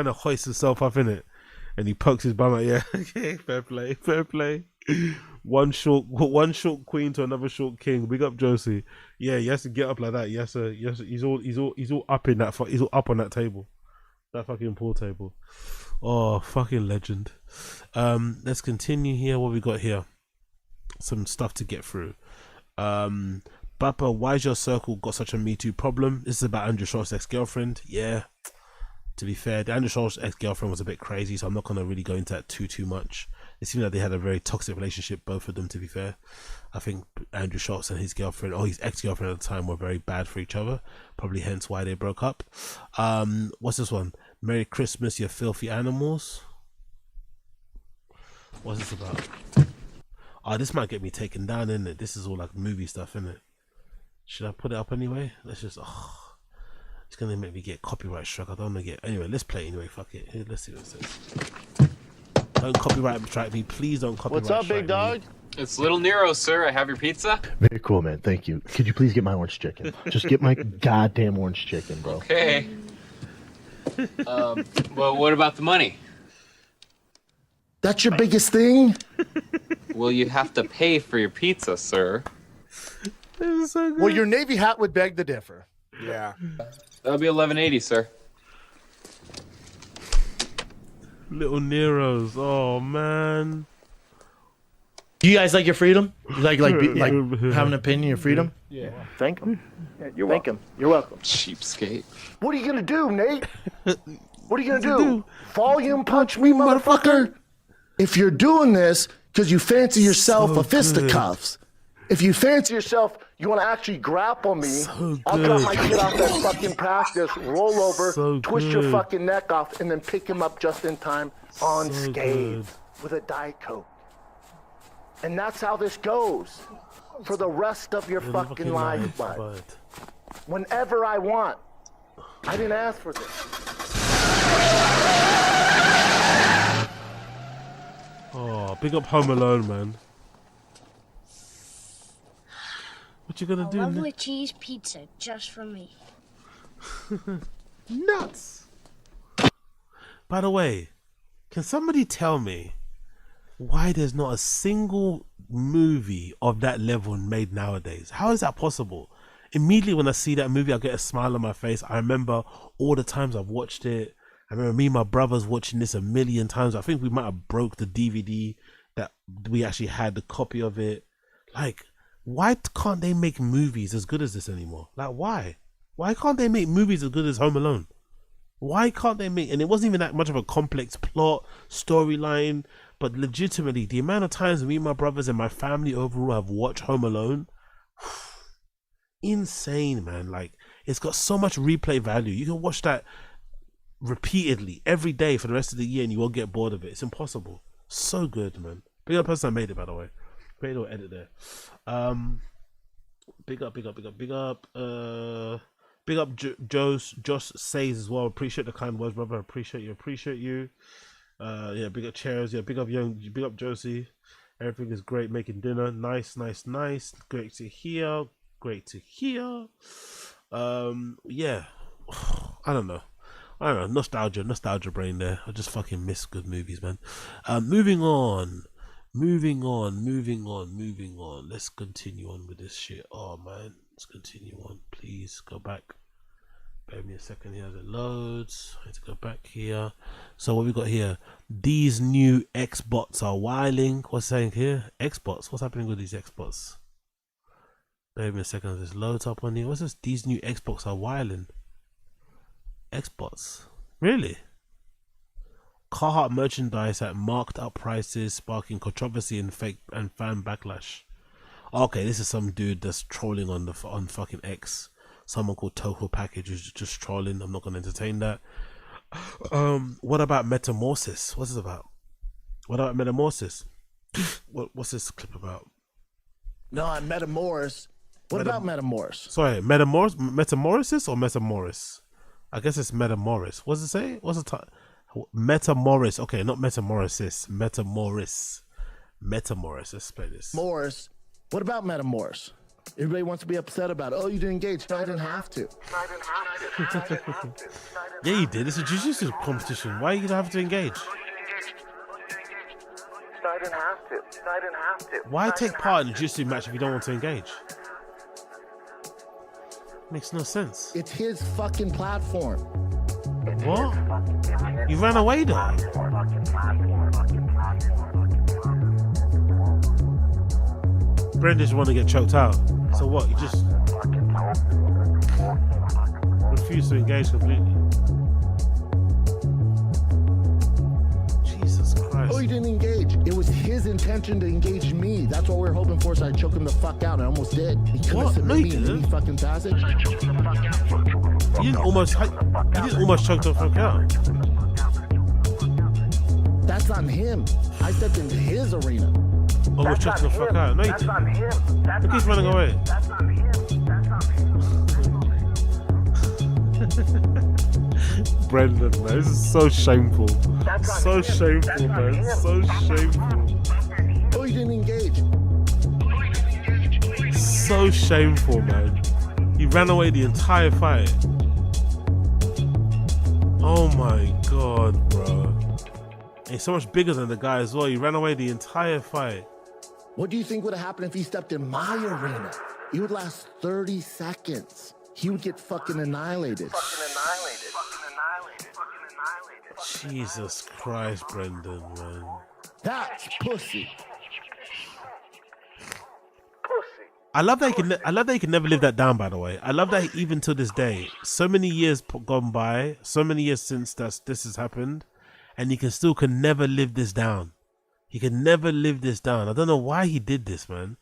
A: of hoists himself up in it, and he pokes his bum out. Yeah, okay, fair play. One short queen to another short king. Big up Josie. Yeah, he has to get up like that. Yes, he's all up in that. He's all up on that table, that fucking pool table. Oh, fucking legend. Let's continue here. What we got here? Some stuff to get through. Bappa, why's your circle got such a Me Too problem? This is about Andrew Schultz's ex-girlfriend. Yeah. To be fair, the Andrew Schultz ex-girlfriend was a bit crazy, so I'm not gonna really go into that too much. It seemed like they had a very toxic relationship, both of them, to be fair. I think Andrew Schultz and his girlfriend, or his ex-girlfriend at the time, were very bad for each other. Probably hence why they broke up. What's this one? Merry Christmas, you filthy animals. What's this about? Oh, this might get me taken down, isn't it? This is all like movie stuff, isn't it? Should I put it up anyway? Let's just... it's gonna make me get copyright struck. I don't want to get... Anyway, let's play it anyway. Fuck it. Here, let's see what it says. Don't copyright strike me. Please don't copyright strike me.
H: What's up, big dog? It's Little Nero, sir. I have your pizza.
L: Very cool, man. Thank you. Could you please get my orange chicken? Just get my goddamn orange chicken, bro.
H: Okay. Well, what about the money?
L: That's your biggest thing?
H: Well, you have to pay for your pizza, sir.
A: So
L: well, your Navy hat would beg to differ.
H: Yeah. That'll be $11.80, sir.
A: Little Neros. Oh, man.
F: Do you guys like your freedom? Like have an opinion, your freedom?
H: Yeah.
L: Thank him.
H: You're
L: welcome. You're welcome.
H: Cheapskate.
L: What are you gonna do, Nate? What are you gonna do? Volume punch me, motherfucker? If you're doing this because you fancy yourself a fisticuffs,
F: If you fancy yourself, you want to actually grapple me, I'll drop my kid off at fucking practice, roll over, twist your fucking neck off, and then pick him up just in time unscathed with a Diet Coke. And that's how this goes for the rest of your fucking life, bud. Whenever I want. I didn't ask for this.
A: Oh, big up Home Alone, man. What you gonna do?
O: Lovely cheese pizza just for me.
A: Nuts. By the way, can somebody tell me why there's not a single movie of that level made nowadays? How is that possible? Immediately when I see that movie, I get a smile on my face. I remember all the times I've watched it. I remember me and my brothers watching this a million times. I think we might have broke the DVD that we actually had, the copy of it. Like, why can't they make movies as good as this anymore? Like, why? Why can't they make movies as good as Home Alone? Why can't they make... And it wasn't even that much of a complex plot, storyline, but legitimately, the amount of times me and my brothers and my family overall have watched Home Alone, insane, man. Like, it's got so much replay value. You can watch that repeatedly every day for the rest of the year and you won't get bored of it. It's impossible. So good, man. Big up person that made it, by the way. Great little edit there. Big up Josh says as well. Appreciate the kind words, brother. Appreciate you. Yeah, big up Chairs. Yeah, big up Josie. Everything is great. Making dinner. Nice. Great to hear. Yeah. I don't know. Nostalgia brain there. I just fucking miss good movies, man. Moving on. Let's continue on with this shit. Oh man, let's continue on. Please go back. Bear me a second here as it loads. I need to go back here. So what we got here? These new Xbots are wilding. What's saying here? Xbots. What's happening with these Xbots? Bear me a second as this loads up on here. What's this? These new Xbots are wilding. Xbots. Really? Carhartt merchandise at marked up prices, sparking controversy and fan backlash. Okay, this is some dude that's trolling on fucking X. Someone called Toho Package who's just trolling. I'm not gonna entertain that. What about Metamorphosis? What's this about? What about Metamorphosis? What's this clip about?
F: No, I'm Metamorphs. What about Metamorphs?
A: Sorry, Metamorphosis or Metamorphos? I guess it's Metamorphos. What's it say? What's the title? Metamorphos. Okay, not Metamorphosis. Metamorphos. Let's play this.
F: Morris. What about Metamorphs? Everybody wants to be upset about it. Oh, you didn't engage. No, I didn't have to.
A: Yeah, you did. It's a jiu-jitsu competition. Why you gonna have to engage?
F: I didn't have to.
A: Why take part in a jiu-jitsu match if you don't want to engage? Makes no sense.
F: It's his fucking platform.
A: What? You ran away though. Brendan just want to get choked out. So what? You just refuse to engage completely. Jesus Christ.
F: Oh, he didn't engage. It was his intention to engage me. That's what we were hoping for, so I choked him the fuck out. I almost did. He couldn't have submitted me in any fucking passage.
A: You didn't almost choke the fuck out.
F: That's on him. I stepped into his arena.
A: Almost choked the fuck out. No, you didn't. Look, he's running away. Brendan, man, this is so shameful. So shameful, man. So shameful.
F: Oh, you didn't engage.
A: So shameful, man. He ran away the entire fight. Oh my god, bro. He's so much bigger than the guy as well. He ran away the entire fight.
F: What do you think would have happened if he stepped in my arena? It would last 30 seconds. He would get fucking annihilated.
A: Jesus Christ, Brendan, man.
F: That's pussy.
A: I love that he can never live that down, by the way. I love that even to this day, so many years gone by, so many years since this has happened, and he can never live this down. He can never live this down. I don't know why he did this, man.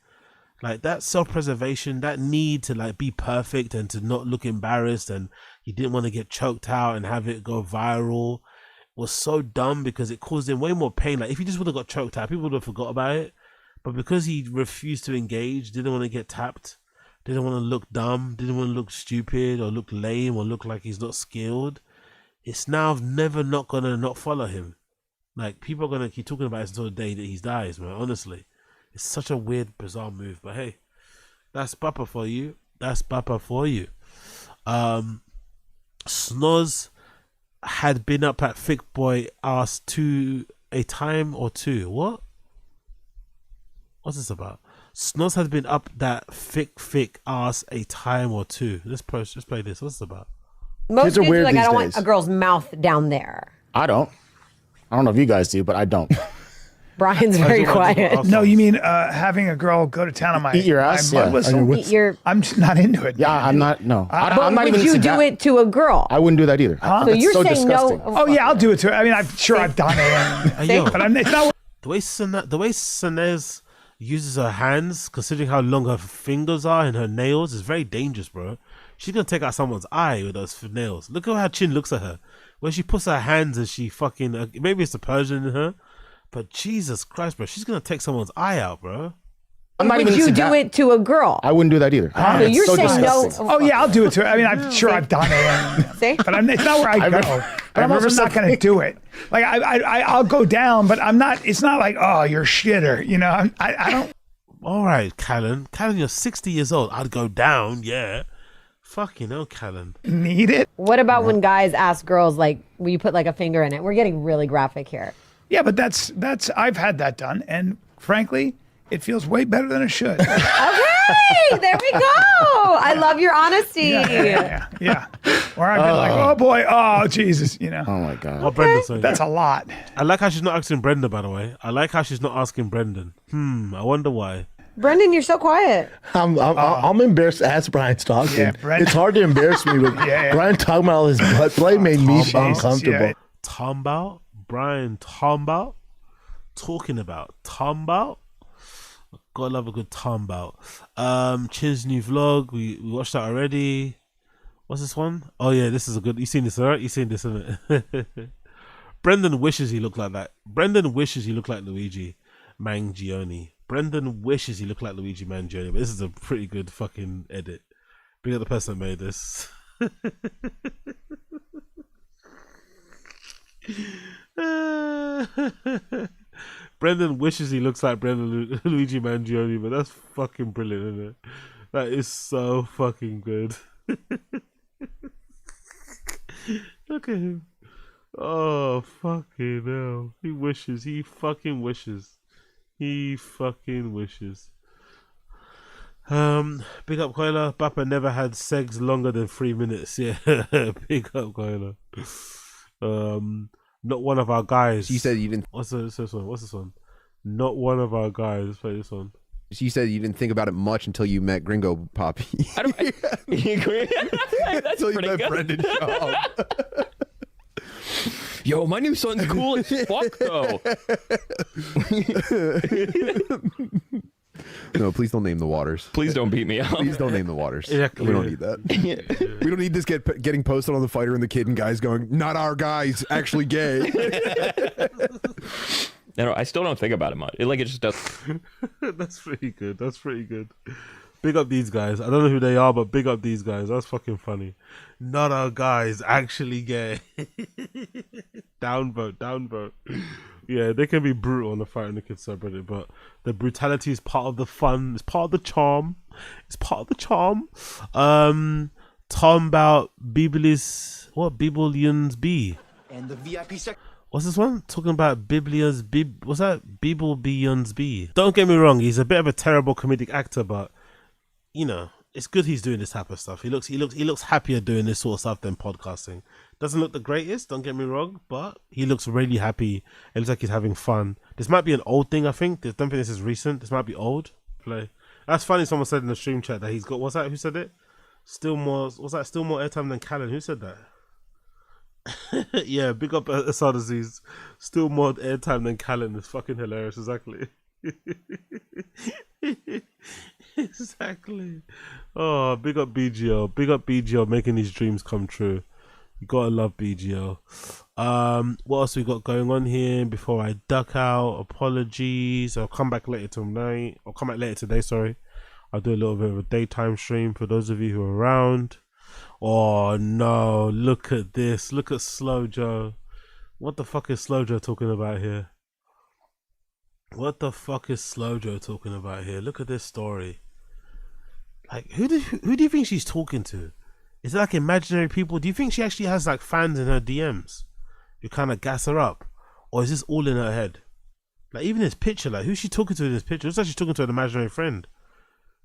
A: Like that self-preservation, that need to like be perfect and to not look embarrassed, and he didn't want to get choked out and have it go viral, was so dumb because it caused him way more pain. Like if he just would have got choked out, people would have forgot about it. But because he refused to engage, didn't want to get tapped, didn't want to look dumb, didn't want to look stupid or look lame or look like he's not skilled, it's now never not gonna not follow him. Like people are gonna keep talking about it until the day that he dies, man. Honestly, it's such a weird, bizarre move. But hey, that's Papa for you. That's Papa for you. Snoz had been up at Thick Boy ass to a time or two. What's this about? Snoz has been up that thick ass a time or two. Let's play this. What's this about?
C: Most dudes are like, I don't want a girl's mouth down there.
I: I don't know if you guys do, but I don't.
C: Brian's very quiet.
P: No, you mean having a girl go to town on my
I: eat your ass?
P: my whistle?
C: Eat your...
P: I'm just not into it.
I: Yeah, I'm not. No, I'm not
C: would
I: even.
C: you do it to a girl?
I: I wouldn't do that either.
C: So you're saying
I: disgusting.
C: no?
P: Oh yeah, I'll do it to her. I mean, I'm sure I've done it. But it's not.
A: The way Sanez uses her hands, considering how long her fingers are and her nails, is very dangerous, bro. She's gonna take out someone's eye with those nails. Look at how Chin looks at her. When she puts her hands and she fucking maybe it's the Persian in her, but Jesus Christ, bro, she's gonna take someone's eye out, bro.
C: Would you do it to a girl?
I: I wouldn't do that either.
C: So you're saying
I: disgusting.
C: no?
P: Oh yeah, I'll do it to her. I mean, I'm sure I've done it.
C: See?
P: But it's not where I go. But I'm also not going to do it. Like I'll go down, but I'm not. It's not like, oh, you're shitter. You know, I don't.
A: All right, Callan, you're 60 years old. I'd go down, yeah. Fucking hell, Callan.
P: Need it?
C: What about when guys ask girls, like, will you put like a finger in it? We're getting really graphic here.
P: Yeah, but that's I've had that done, and frankly, it feels way better than it should.
C: Okay, there we go. I love your honesty.
P: Yeah. Or I've been like, oh boy, oh Jesus, you know.
I: Oh my God.
A: What Brendan saying?
P: That's a lot.
A: I like how she's not asking Brendan, by the way. I like how she's not asking Brendan. I wonder why.
C: Brendan, you're so quiet.
F: I'm embarrassed as Brian's talking.
P: Yeah, Brendan.
F: It's hard to embarrass me, but Brian talking about all his butt play made me uncomfortable.
A: Tombout? Brian Tombout? Talking about Tombout? Gotta love a good Tombout. Chin's new vlog. We watched that already. What's this one? Oh yeah, this is a good. You seen this, alright? You seen this, isn't it? Brendan wishes he looked like that. Brendan wishes he looked like Luigi Mangione. Brendan wishes he looked like Luigi Mangione, but this is a pretty good fucking edit. Big up the person that made this. Brendan wishes he looks like Luigi Mangione, but that's fucking brilliant, isn't it? That is so fucking good. Look at him. Oh, fucking hell. He wishes. He fucking wishes. He fucking wishes. Big up Koila. Bappa never had sex longer than 3 minutes. Yeah. Big up Koila. Not one of our guys.
S: You said you didn't.
A: What's this one? What's this one? Not one of our guys. Let's play this one.
S: You said you didn't think about it much until you met Gringo Poppy.
T: You agree? That's
S: until you
T: pretty
S: met
T: good.
S: Brendan Shaw.
T: Yo, my new son's cool as fuck, though.
S: No, please don't name the waters.
T: Please don't beat me up.
S: Please don't name the waters.
A: Yeah,
S: we don't need that. We don't need this getting posted on the Fighter and the Kid and guys going, not our guys, actually gay.
T: No, I still don't think about it much. It just does.
A: That's pretty good. That's pretty good. Big up these guys. I don't know who they are, but big up these guys. That's fucking funny. Not our guys, actually gay. Downvote. Yeah, they can be brutal on the Fighter and the Kid subreddit, but the brutality is part of the fun. It's part of the charm. Tom about Biblis. What Biblians be?
Y: And the VIP section.
A: What's this one? Talking about Biblians. What's that? Biblians be? Don't get me wrong. He's a bit of a terrible comedic actor, but you know, it's good he's doing this type of stuff. He looks happier doing this sort of stuff than podcasting. Doesn't look the greatest, don't get me wrong, but he looks really happy. It looks like he's having fun. This might be an old thing, I think. I don't think this is recent. This might be old. Play. That's funny. Someone said in the stream chat that he's got. What's that? Who said it? Still more airtime than Callan. Who said that? Yeah, big up Assad Aziz. Still more airtime than Callan is fucking hilarious. Exactly. Exactly. Oh, big up BGO. Big up BGO making these dreams come true. You gotta love BGO. What else we got going on here before I duck out? Apologies. I'll come back later tonight. I'll come back later today, sorry. I'll do a little bit of a daytime stream for those of you who are around. Oh no, look at this. Look at Slow Joe. What the fuck is Slow Joe talking about here? What the fuck is Slow Joe talking about here? Look at this story. Like, who do you think she's talking to? Is it like imaginary people? Do you think she actually has like fans in her DMs who kind of gas her up? Or is this all in her head? Like, even this picture, like, who's she talking to in this picture? It's like she's talking to an imaginary friend.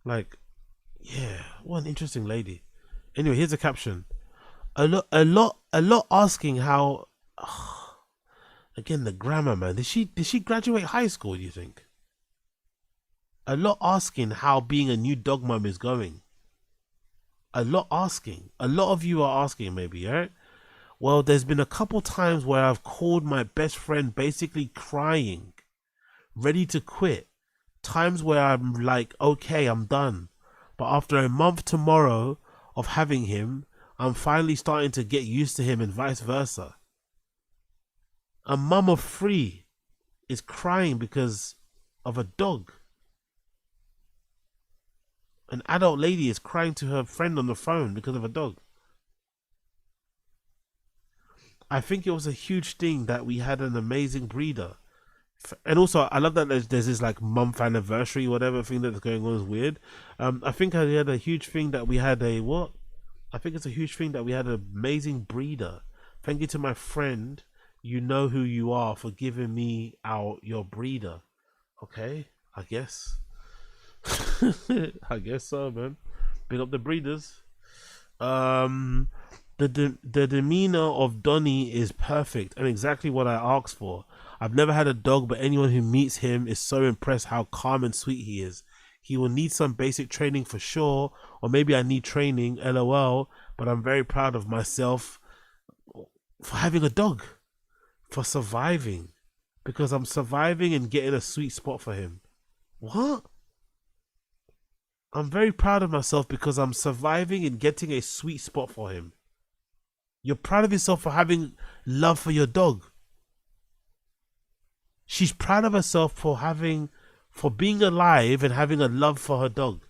A: Like, yeah, what an interesting lady. Anyway, here's a caption. A lot asking how... again, the grammar, man. Did she graduate high school, do you think? A lot asking how being a new dog mum is going. A lot asking. A lot of you are asking, maybe, right? Well, there's been a couple times where I've called my best friend basically crying, ready to quit. Times where I'm like, okay, I'm done. But after a month tomorrow of having him, I'm finally starting to get used to him and vice versa. A mum of 3 is crying because of a dog. An adult lady is crying to her friend on the phone because of a dog. I think it was a huge thing that we had an amazing breeder. And also, I love that there's this like month anniversary, whatever thing that's going on is weird. I think I had a huge thing that we had a what? I think it's a huge thing that we had an amazing breeder. Thank you to my friend. You know who you are for giving me out your breeder. Okay, I guess. I guess so, man. Big up the breeders. The demeanor of Donnie is perfect and exactly what I asked for. I've never had a dog, but anyone who meets him is so impressed how calm and sweet he is. He will need some basic training for sure, or maybe I need training, LOL, but I'm very proud of myself for having a dog, for surviving, because I'm surviving and getting a sweet spot for him. What? I'm very proud of myself because I'm surviving and getting a sweet spot for him. You're proud of yourself for having love for your dog. She's proud of herself for being alive and having a love for her dog.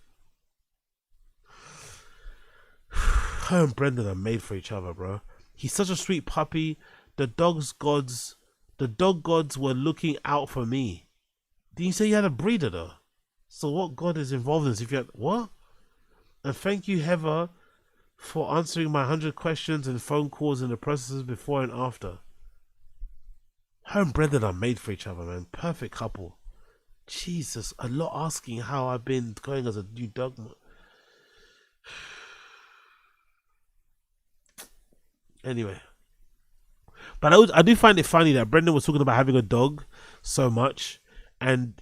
A: Her and Brendan are made for each other, bro. He's such a sweet puppy. The dog gods were looking out for me. Didn't you say you had a breeder though? So what god is involved in this? If you had what? And thank you, Heather, for answering my 100 questions and phone calls and the processes before and after. Her and Brendan are made for each other, man. Perfect couple. Jesus, a lot asking how I've been going as a new dog. Anyway. But I do find it funny that Brendan was talking about having a dog so much, and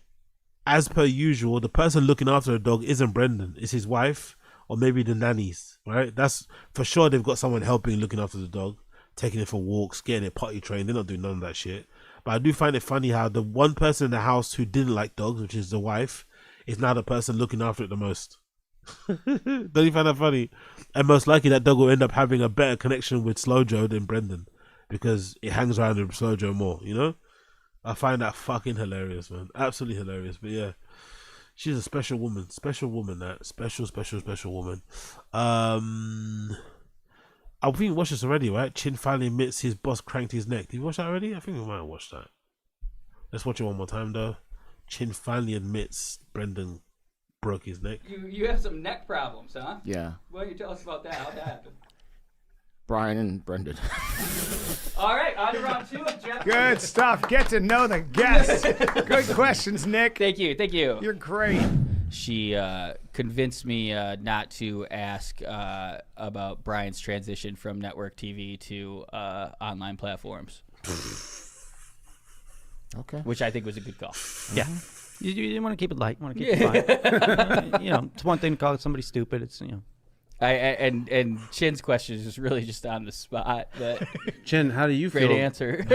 A: as per usual, the person looking after the dog isn't Brendan. It's his wife or maybe the nannies, right? That's for sure. They've got someone helping looking after the dog, taking it for walks, getting it potty trained. They're not doing none of that shit. But I do find it funny how the one person in the house who didn't like dogs, which is the wife, is now the person looking after it the most. Don't you find that funny? And most likely that dog will end up having a better connection with Slow Joe than Brendan, because it hangs around with Slow Joe more, you know? I find that fucking hilarious, man. Absolutely hilarious. But yeah, she's a special woman. Special woman, that. Special woman. I think we watched this already, right? Chin finally admits his boss cranked his neck. Did you watch that already? I think we might have watched that. Let's watch it one more time, though. Chin finally admits Brendan broke his neck.
B: You have some neck problems, huh?
I: Yeah.
B: Why don't you tell us about that? How'd that happen?
I: Brian and Brendan.
B: All right, on to round 2 of Jeff.
P: Good stuff. Get to know the guests. Good questions, Nick.
B: Thank you.
P: You're great.
B: She convinced me not to ask about Brian's transition from network TV to online platforms.
I: Okay.
B: Which I think was a good call.
J: Yeah. You want to keep it light. You want to keep it fun. You know, it's one thing to call somebody stupid. It's, you know.
B: And Chin's question is just really just on the spot. But
A: Chin, how do you
B: great
A: feel?
B: Great answer.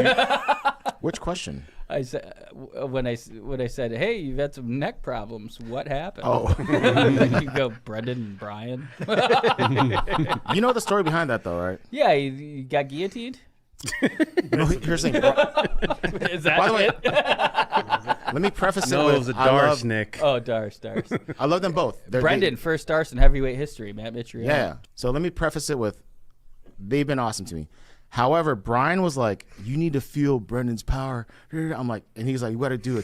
I: Which question?
B: I said when I said, "Hey, you've had some neck problems. What happened?"
I: Oh,
B: you go, Brendan and Brian.
I: You know the story behind that, though, right?
B: Yeah, you got guillotined.
I: No, here's the thing.
B: Is that
I: By the way,
B: it?
I: let me preface
A: No,
I: it with
A: it was a Darce, Nick.
B: Oh, Darce.
I: I love them both.
B: Brendan, first Darce in heavyweight history. Matt Mitrione.
I: Yeah. So let me preface it with, they've been awesome to me. However, Brian was like, "You need to feel Brendan's power." I'm like, and he's like, "You got to do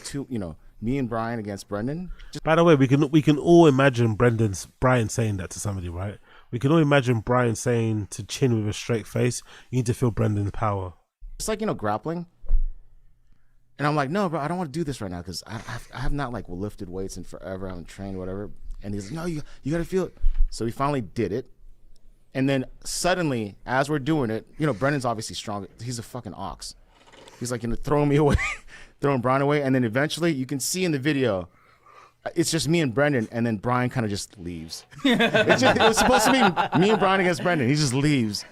I: me and Brian against Brendan."
A: By the way, we can all imagine Brian saying that to somebody, right? We can all imagine Brian saying to Chin with a straight face, "You need to feel Brendan's power."
I: It's like, grappling. And I'm like, "No, bro, I don't want to do this right now because I have not like lifted weights in forever. I haven't trained, whatever." And he's like, "No, you got to feel it." So we finally did it. And then suddenly, as we're doing it, Brendan's obviously strong. He's a fucking ox. He's like, throwing me away, throwing Brian away. And then eventually, you can see in the video, it's just me and Brendan. And then Brian kind of just leaves. It was supposed to be me and Brian against Brendan. He just leaves.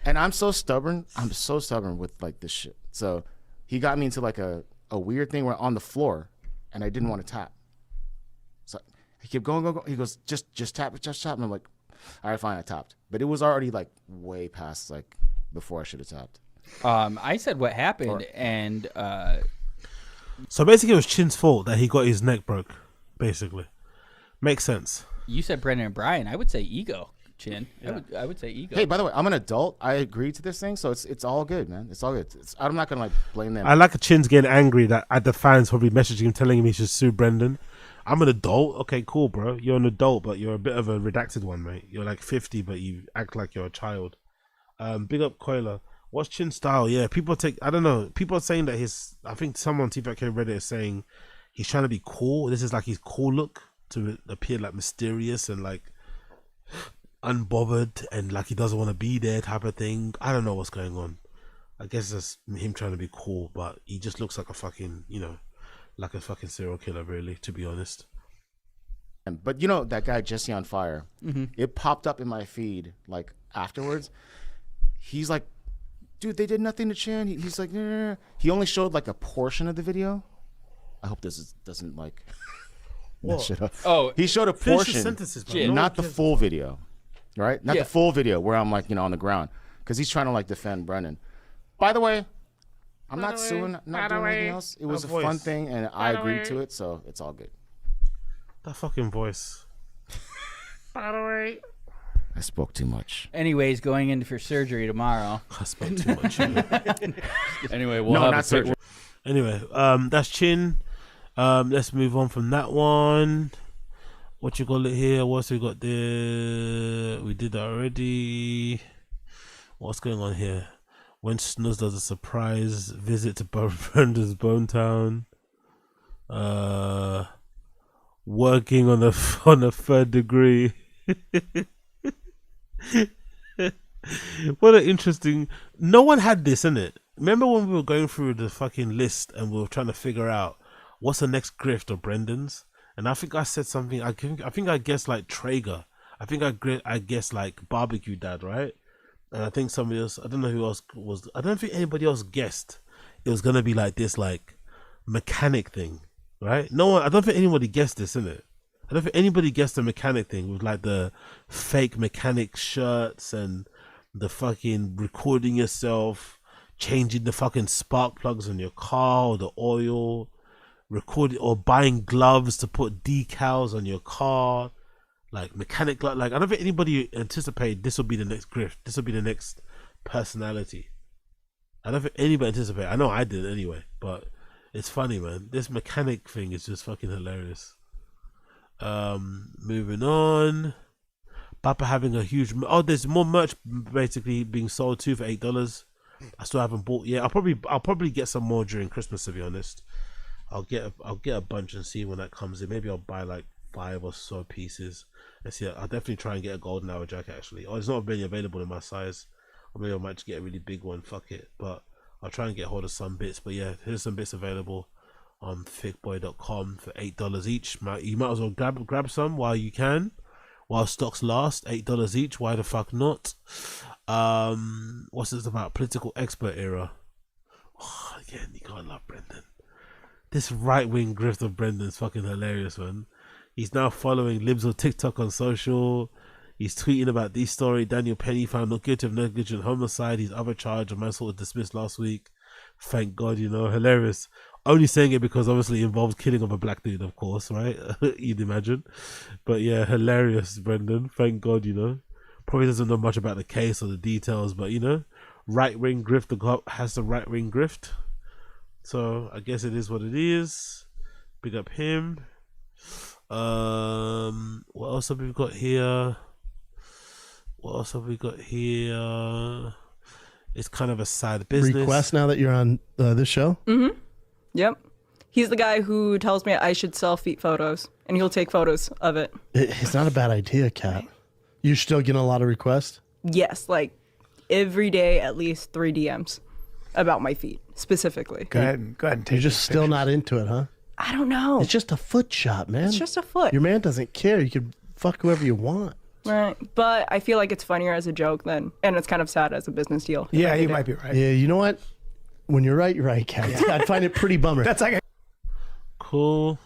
I: And I'm so stubborn. I'm so stubborn with like this shit. So he got me into like a weird thing where on the floor, and I didn't want to tap. So he kept going. He goes, just tap. And I'm like, all right, fine, I tapped. But it was already like way past like before I should have tapped.
B: I said what happened, and
A: so basically it was Chin's fault that he got his neck broke. Basically, makes sense.
B: You said Brendan and Brian. I would say ego, Chin. Yeah. I would say ego.
I: Hey, by the way, I'm an adult. I agreed to this thing, so it's all good, man. It's all good. I'm not gonna like blame them.
A: I like Chin's getting angry that at the fans probably messaging him telling him he should sue Brendan. I'm an adult. Okay, cool, bro. You're an adult, but you're a bit of a redacted one, mate. You're like 50, but you act like you're a child. Big up Koila. What's Chin's style? Yeah, people I don't know. People are saying that I think someone on TFATK Reddit is saying he's trying to be cool. This is like his cool look to appear like mysterious and like unbothered and like he doesn't want to be there type of thing. I don't know what's going on. I guess it's him trying to be cool, but he just looks like a fucking, like a fucking serial killer, really, to be honest.
I: But that guy Jesse on Fire, it popped up in my feed like afterwards. He's like, "Dude, they did nothing to Chin." He's like, "No. He only showed like a portion of the video." I hope this doesn't like mess shit up.
B: Oh,
I: he showed a portion, not the full video, right? Not the full video where I'm like on the ground because he's trying to like defend Brendan. By the way, I'm not suing, not doing anything else. It was a fun thing, and I agreed to it, so it's all good.
A: That fucking voice.
O: By the way.
I: I spoke too much.
B: Anyways, going in for surgery tomorrow.
A: I spoke too much.
B: Anyway, we'll have surgery.
A: Anyway, that's Chin. Let's move on from that one. What you got here? What's we got there? We did that already. What's going on here? When Snuz does a surprise visit to Brendan's Bone Town. Working on a third degree. What an interesting. No one had this, innit? Remember when we were going through the fucking list and we were trying to figure out what's the next grift of Brendan's? And I think I said something. I think I guessed like Traeger. I think I guessed like Barbecue Dad, right? And I think somebody else. I don't know who else was. I don't think anybody else guessed it was gonna be like this, like mechanic thing, right? No one. I don't think anybody guessed this, innit? I don't think anybody guessed the mechanic thing with like the fake mechanic shirts and the fucking recording yourself, changing the fucking spark plugs on your car or the oil, recording or buying gloves to put decals on your car, like mechanic. Like I don't think anybody anticipated this will be the next grift. This will be the next personality. I don't think anybody anticipated. I know I did anyway, but it's funny, man. This mechanic thing is just fucking hilarious. Moving on. Papa having a huge. There's more merch basically being sold too for $8. I still haven't bought yet. I'll probably get some more during Christmas, to be honest. I'll get a bunch and see when that comes in. Maybe I'll buy like 5 or so pieces. And see, I'll definitely try and get a golden hour jacket actually. It's not really available in my size. Or maybe I might just get a really big one. Fuck it. But I'll try and get hold of some bits. But yeah, here's some bits available on thickboy.com for $8 each. You might as well grab some while you can, while stocks last. $8 each. Why the fuck not? What's this about? Political expert era. Oh, again, you can't love Brendan. This right-wing grift of Brendan's fucking hilarious, man. He's now following libs on TikTok on social. He's tweeting about this story. Daniel Penny found not guilty of negligent homicide. His other charge of manslaughter dismissed last week. Thank God, you know, hilarious. Only saying it because obviously it involves killing of a black dude, of course, right? You'd imagine. But yeah, hilarious, Brendan. Thank God, you know. Probably doesn't know much about the case or the details, but you know, right-wing grift, the cop has the right-wing grift. So I guess it is what it is. Big up him. What else have we got here? It's kind of a sad business.
L: Request now that you're on this show?
K: Mm-hmm. Yep. He's the guy who tells me I should sell feet photos, and he'll take photos of it.
L: It's not a bad idea, Kat. You're still getting a lot of requests?
K: Yes, like every day at least 3 DMs about my feet, specifically.
P: Go ahead and take
L: You're just still not into it, huh?
K: I don't know.
L: It's just a foot shop, man.
K: It's just a foot.
L: Your man doesn't care. You can fuck whoever you want.
K: Right, but I feel like it's funnier as a joke than, and it's kind of sad as a business deal.
P: Yeah, you might be right.
L: Yeah, you know what? When you're right, Kat. I'd find it pretty bummer.
P: That's like
A: cool.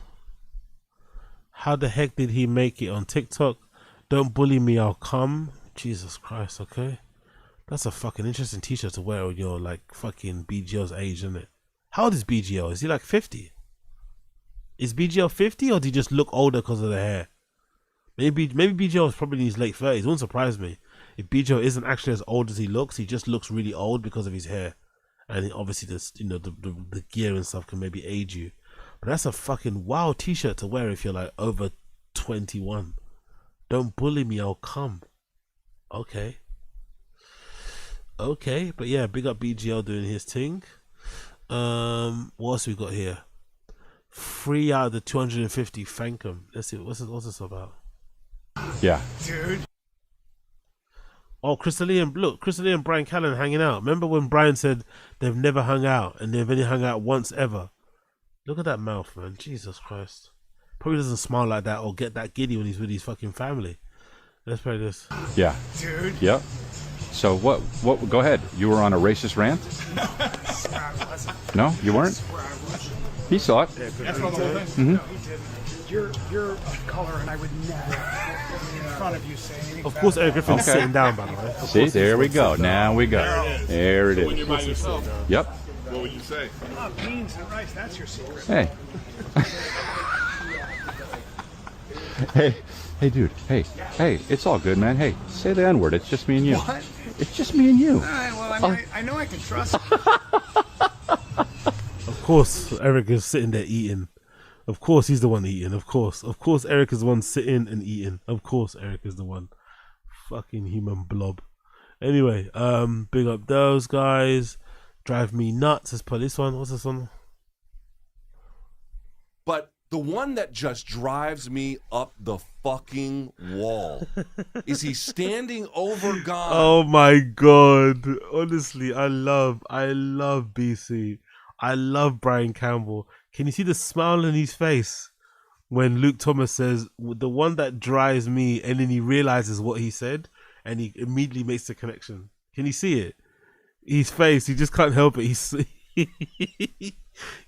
A: How the heck did he make it on TikTok? Don't bully me, I'll come. Jesus Christ, okay. That's a fucking interesting t-shirt to wear when you're like fucking BGL's age, isn't it? How old is BGL? Is he like 50? Is BGL 50 or did he just look older because of the hair? Maybe BGL is probably in his late 30s. It wouldn't surprise me. If BGL isn't actually as old as he just looks really old because of his hair. And obviously the gear and stuff can maybe age you. But that's a fucking wild t-shirt to wear if you're like over 21. Don't bully me, I'll come. Okay, but yeah, big up BGL doing his thing. What else we got here? 3 out of the 250, thank him. Let's see, what's this about?
N: Yeah.
P: Dude.
A: Oh, Crystalia and Brian Callen hanging out. Remember when Brian said they've never hung out and they've only hung out once ever? Look at that mouth, man. Jesus Christ. Probably doesn't smile like that or get that giddy when he's with his fucking family. Let's play this.
N: Yeah.
P: Dude.
N: Yep. So what, go ahead. You were on a racist rant? No, you weren't? He saw it.
P: That's what the whole thing.
N: Mm-hmm.
P: No, he didn't. You're of color, and I would never, in front of you, say anything.
A: Of course, Eric Griffin's sitting down, by the way.
N: See, there we go. Now we go. There it is.
G: When you're by yourself.
N: Yep.
G: What would you say?
P: Oh, beans and rice, that's your secret.
N: Hey. Hey, dude. Hey, it's all good, man. Hey, say the N-word. It's just me and you.
P: What?
N: It's just me and you.
P: All right, well, I know I can trust you.
A: Of course, Eric is sitting there eating. Of course, he's the one eating. Of course, Eric is the one sitting and eating. Of course, Eric is the one. Fucking human blob. Anyway, big up those guys. Drive me nuts. Let's put this one. What's this one?
Q: But the one that just drives me up the fucking wall is he standing over God.
A: Oh my God. Honestly, I love BC. I love Brian Campbell. Can you see the smile on his face when Luke Thomas says, the one that drives me, and then he realizes what he said and he immediately makes the connection. Can you see it? His face, he just can't help it.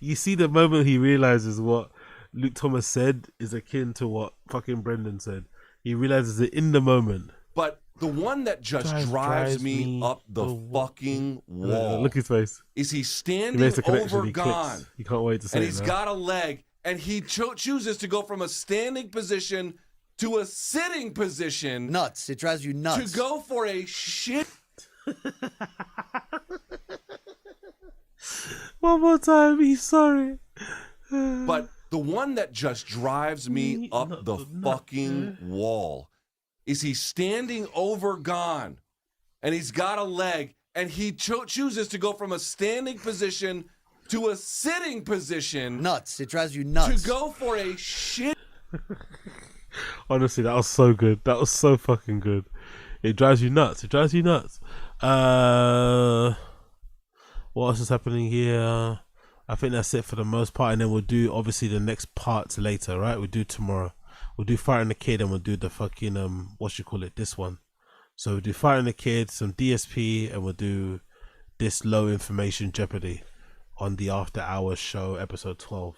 A: You see the moment he realizes what Luke Thomas said is akin to what fucking Brendan said. He realizes it in the moment.
Q: But the one that just drives me up the fucking wall.
A: Look at his face.
Q: Is he standing
A: He makes the connection,
Q: over
A: he
Q: God?
A: clicks. He can't wait to say
Q: And
A: it
Q: he's
A: now.
Q: got a leg, and he chooses to go from a standing position to a sitting position.
V: Nuts. It drives you nuts.
Q: To go for a shit.
A: One more time, he's sorry.
Q: But the one that just drives me up the fucking wall is he standing over God, and he's got a leg, and he chooses to go from a standing position to a sitting position.
V: Nuts. It drives you nuts.
Q: To go for a shit.
A: Honestly, that was so good. That was so fucking good. It drives you nuts. It drives you nuts. What else is happening here? I think that's it for the most part, and then we'll do obviously the next parts later, right? We'll do tomorrow. We'll do Fighting the Kid, and we'll do the fucking this one. So we'll do Fighting the Kid, some DSP, and we'll do this low information Jeopardy on the After Hours show, episode 12.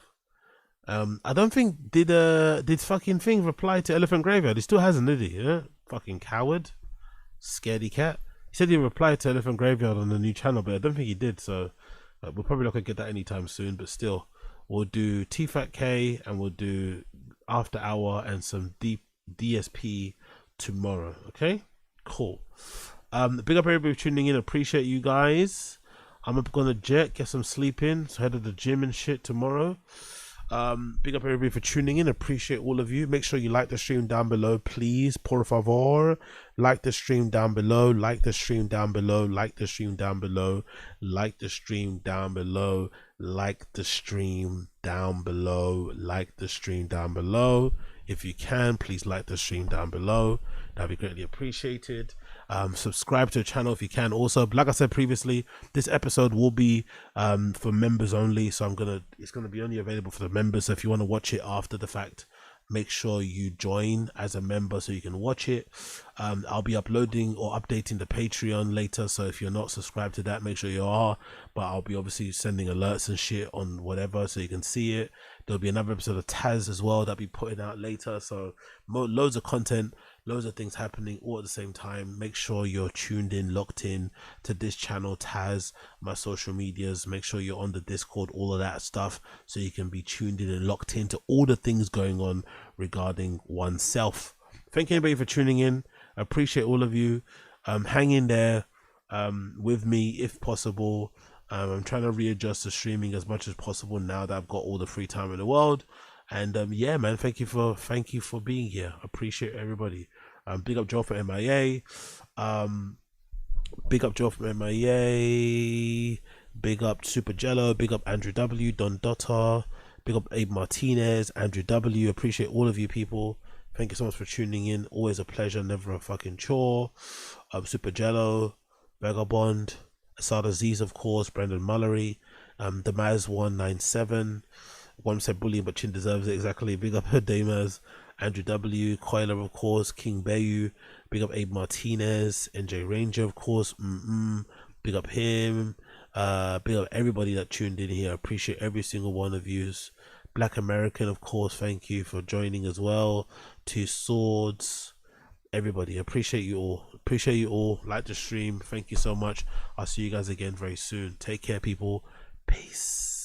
A: I don't think did fucking thing reply to Elephant Graveyard. He still hasn't, did he? Yeah? Fucking coward, scaredy cat. He said he replied to Elephant Graveyard on the new channel, but I don't think he did. So we're probably not gonna get that anytime soon. But still, we'll do TFATK and we'll do After Hour and some deep DSP tomorrow. Okay, cool. Big up everybody for tuning in. Appreciate you guys. I'm gonna get some sleep in, so head to the gym and shit tomorrow. Big up everybody for tuning in. Appreciate all of you. Make sure you like the stream down below, please. Por favor. Like the stream down below. Like the stream down below. Like the stream down below. Like the stream down below. Like the stream down below. Like the stream down below. If you can, please like the stream down below. That'd be greatly appreciated. Subscribe to the channel if you can. Also, like I said previously, this episode will be for members only, so it's gonna be only available for the members. So if you want to watch it after the fact, make sure you join as a member so you can watch it. I'll be uploading or updating the Patreon later, so if you're not subscribed to that, make sure you are. But I'll be obviously sending alerts and shit on whatever so you can see it. There'll be another episode of Taz as well that I'll be putting out later. So loads of content, loads of things happening all at the same time. Make sure you're tuned in, locked in to this channel, Taz, my social medias. Make sure you're on the Discord, all of that stuff, so you can be tuned in and locked into all the things going on regarding oneself. Thank you everybody for tuning in. I appreciate all of you. Hang in there with me if possible. I'm trying to readjust the streaming as much as possible now that I've got all the free time in the world. And yeah, man, thank you for being here. Appreciate everybody. Big up Joe for MIA. Big up Joe from MIA. Big up Super Jello. Big up Andrew W. Don Dotter. Big up Abe Martinez. Andrew W. Appreciate all of you people. Thank you so much for tuning in. Always a pleasure, never a fucking chore. Super Jello, Vagabond, Asada Z's, of course, Brendan Mullery, the Maz 197. One said bullying, but Chin deserves it. Exactly. Big up her Damers, Andrew W, Coiler, of course, King Bayu. Big up Abe Martinez, NJ Ranger, of course. Big up him. Big up everybody that tuned in here. Appreciate every single one of yous. Black American, of course, thank you for joining as well. Two Swords, everybody, appreciate you all. Like the stream, thank you so much. I'll see you guys again very soon. Take care, people. Peace.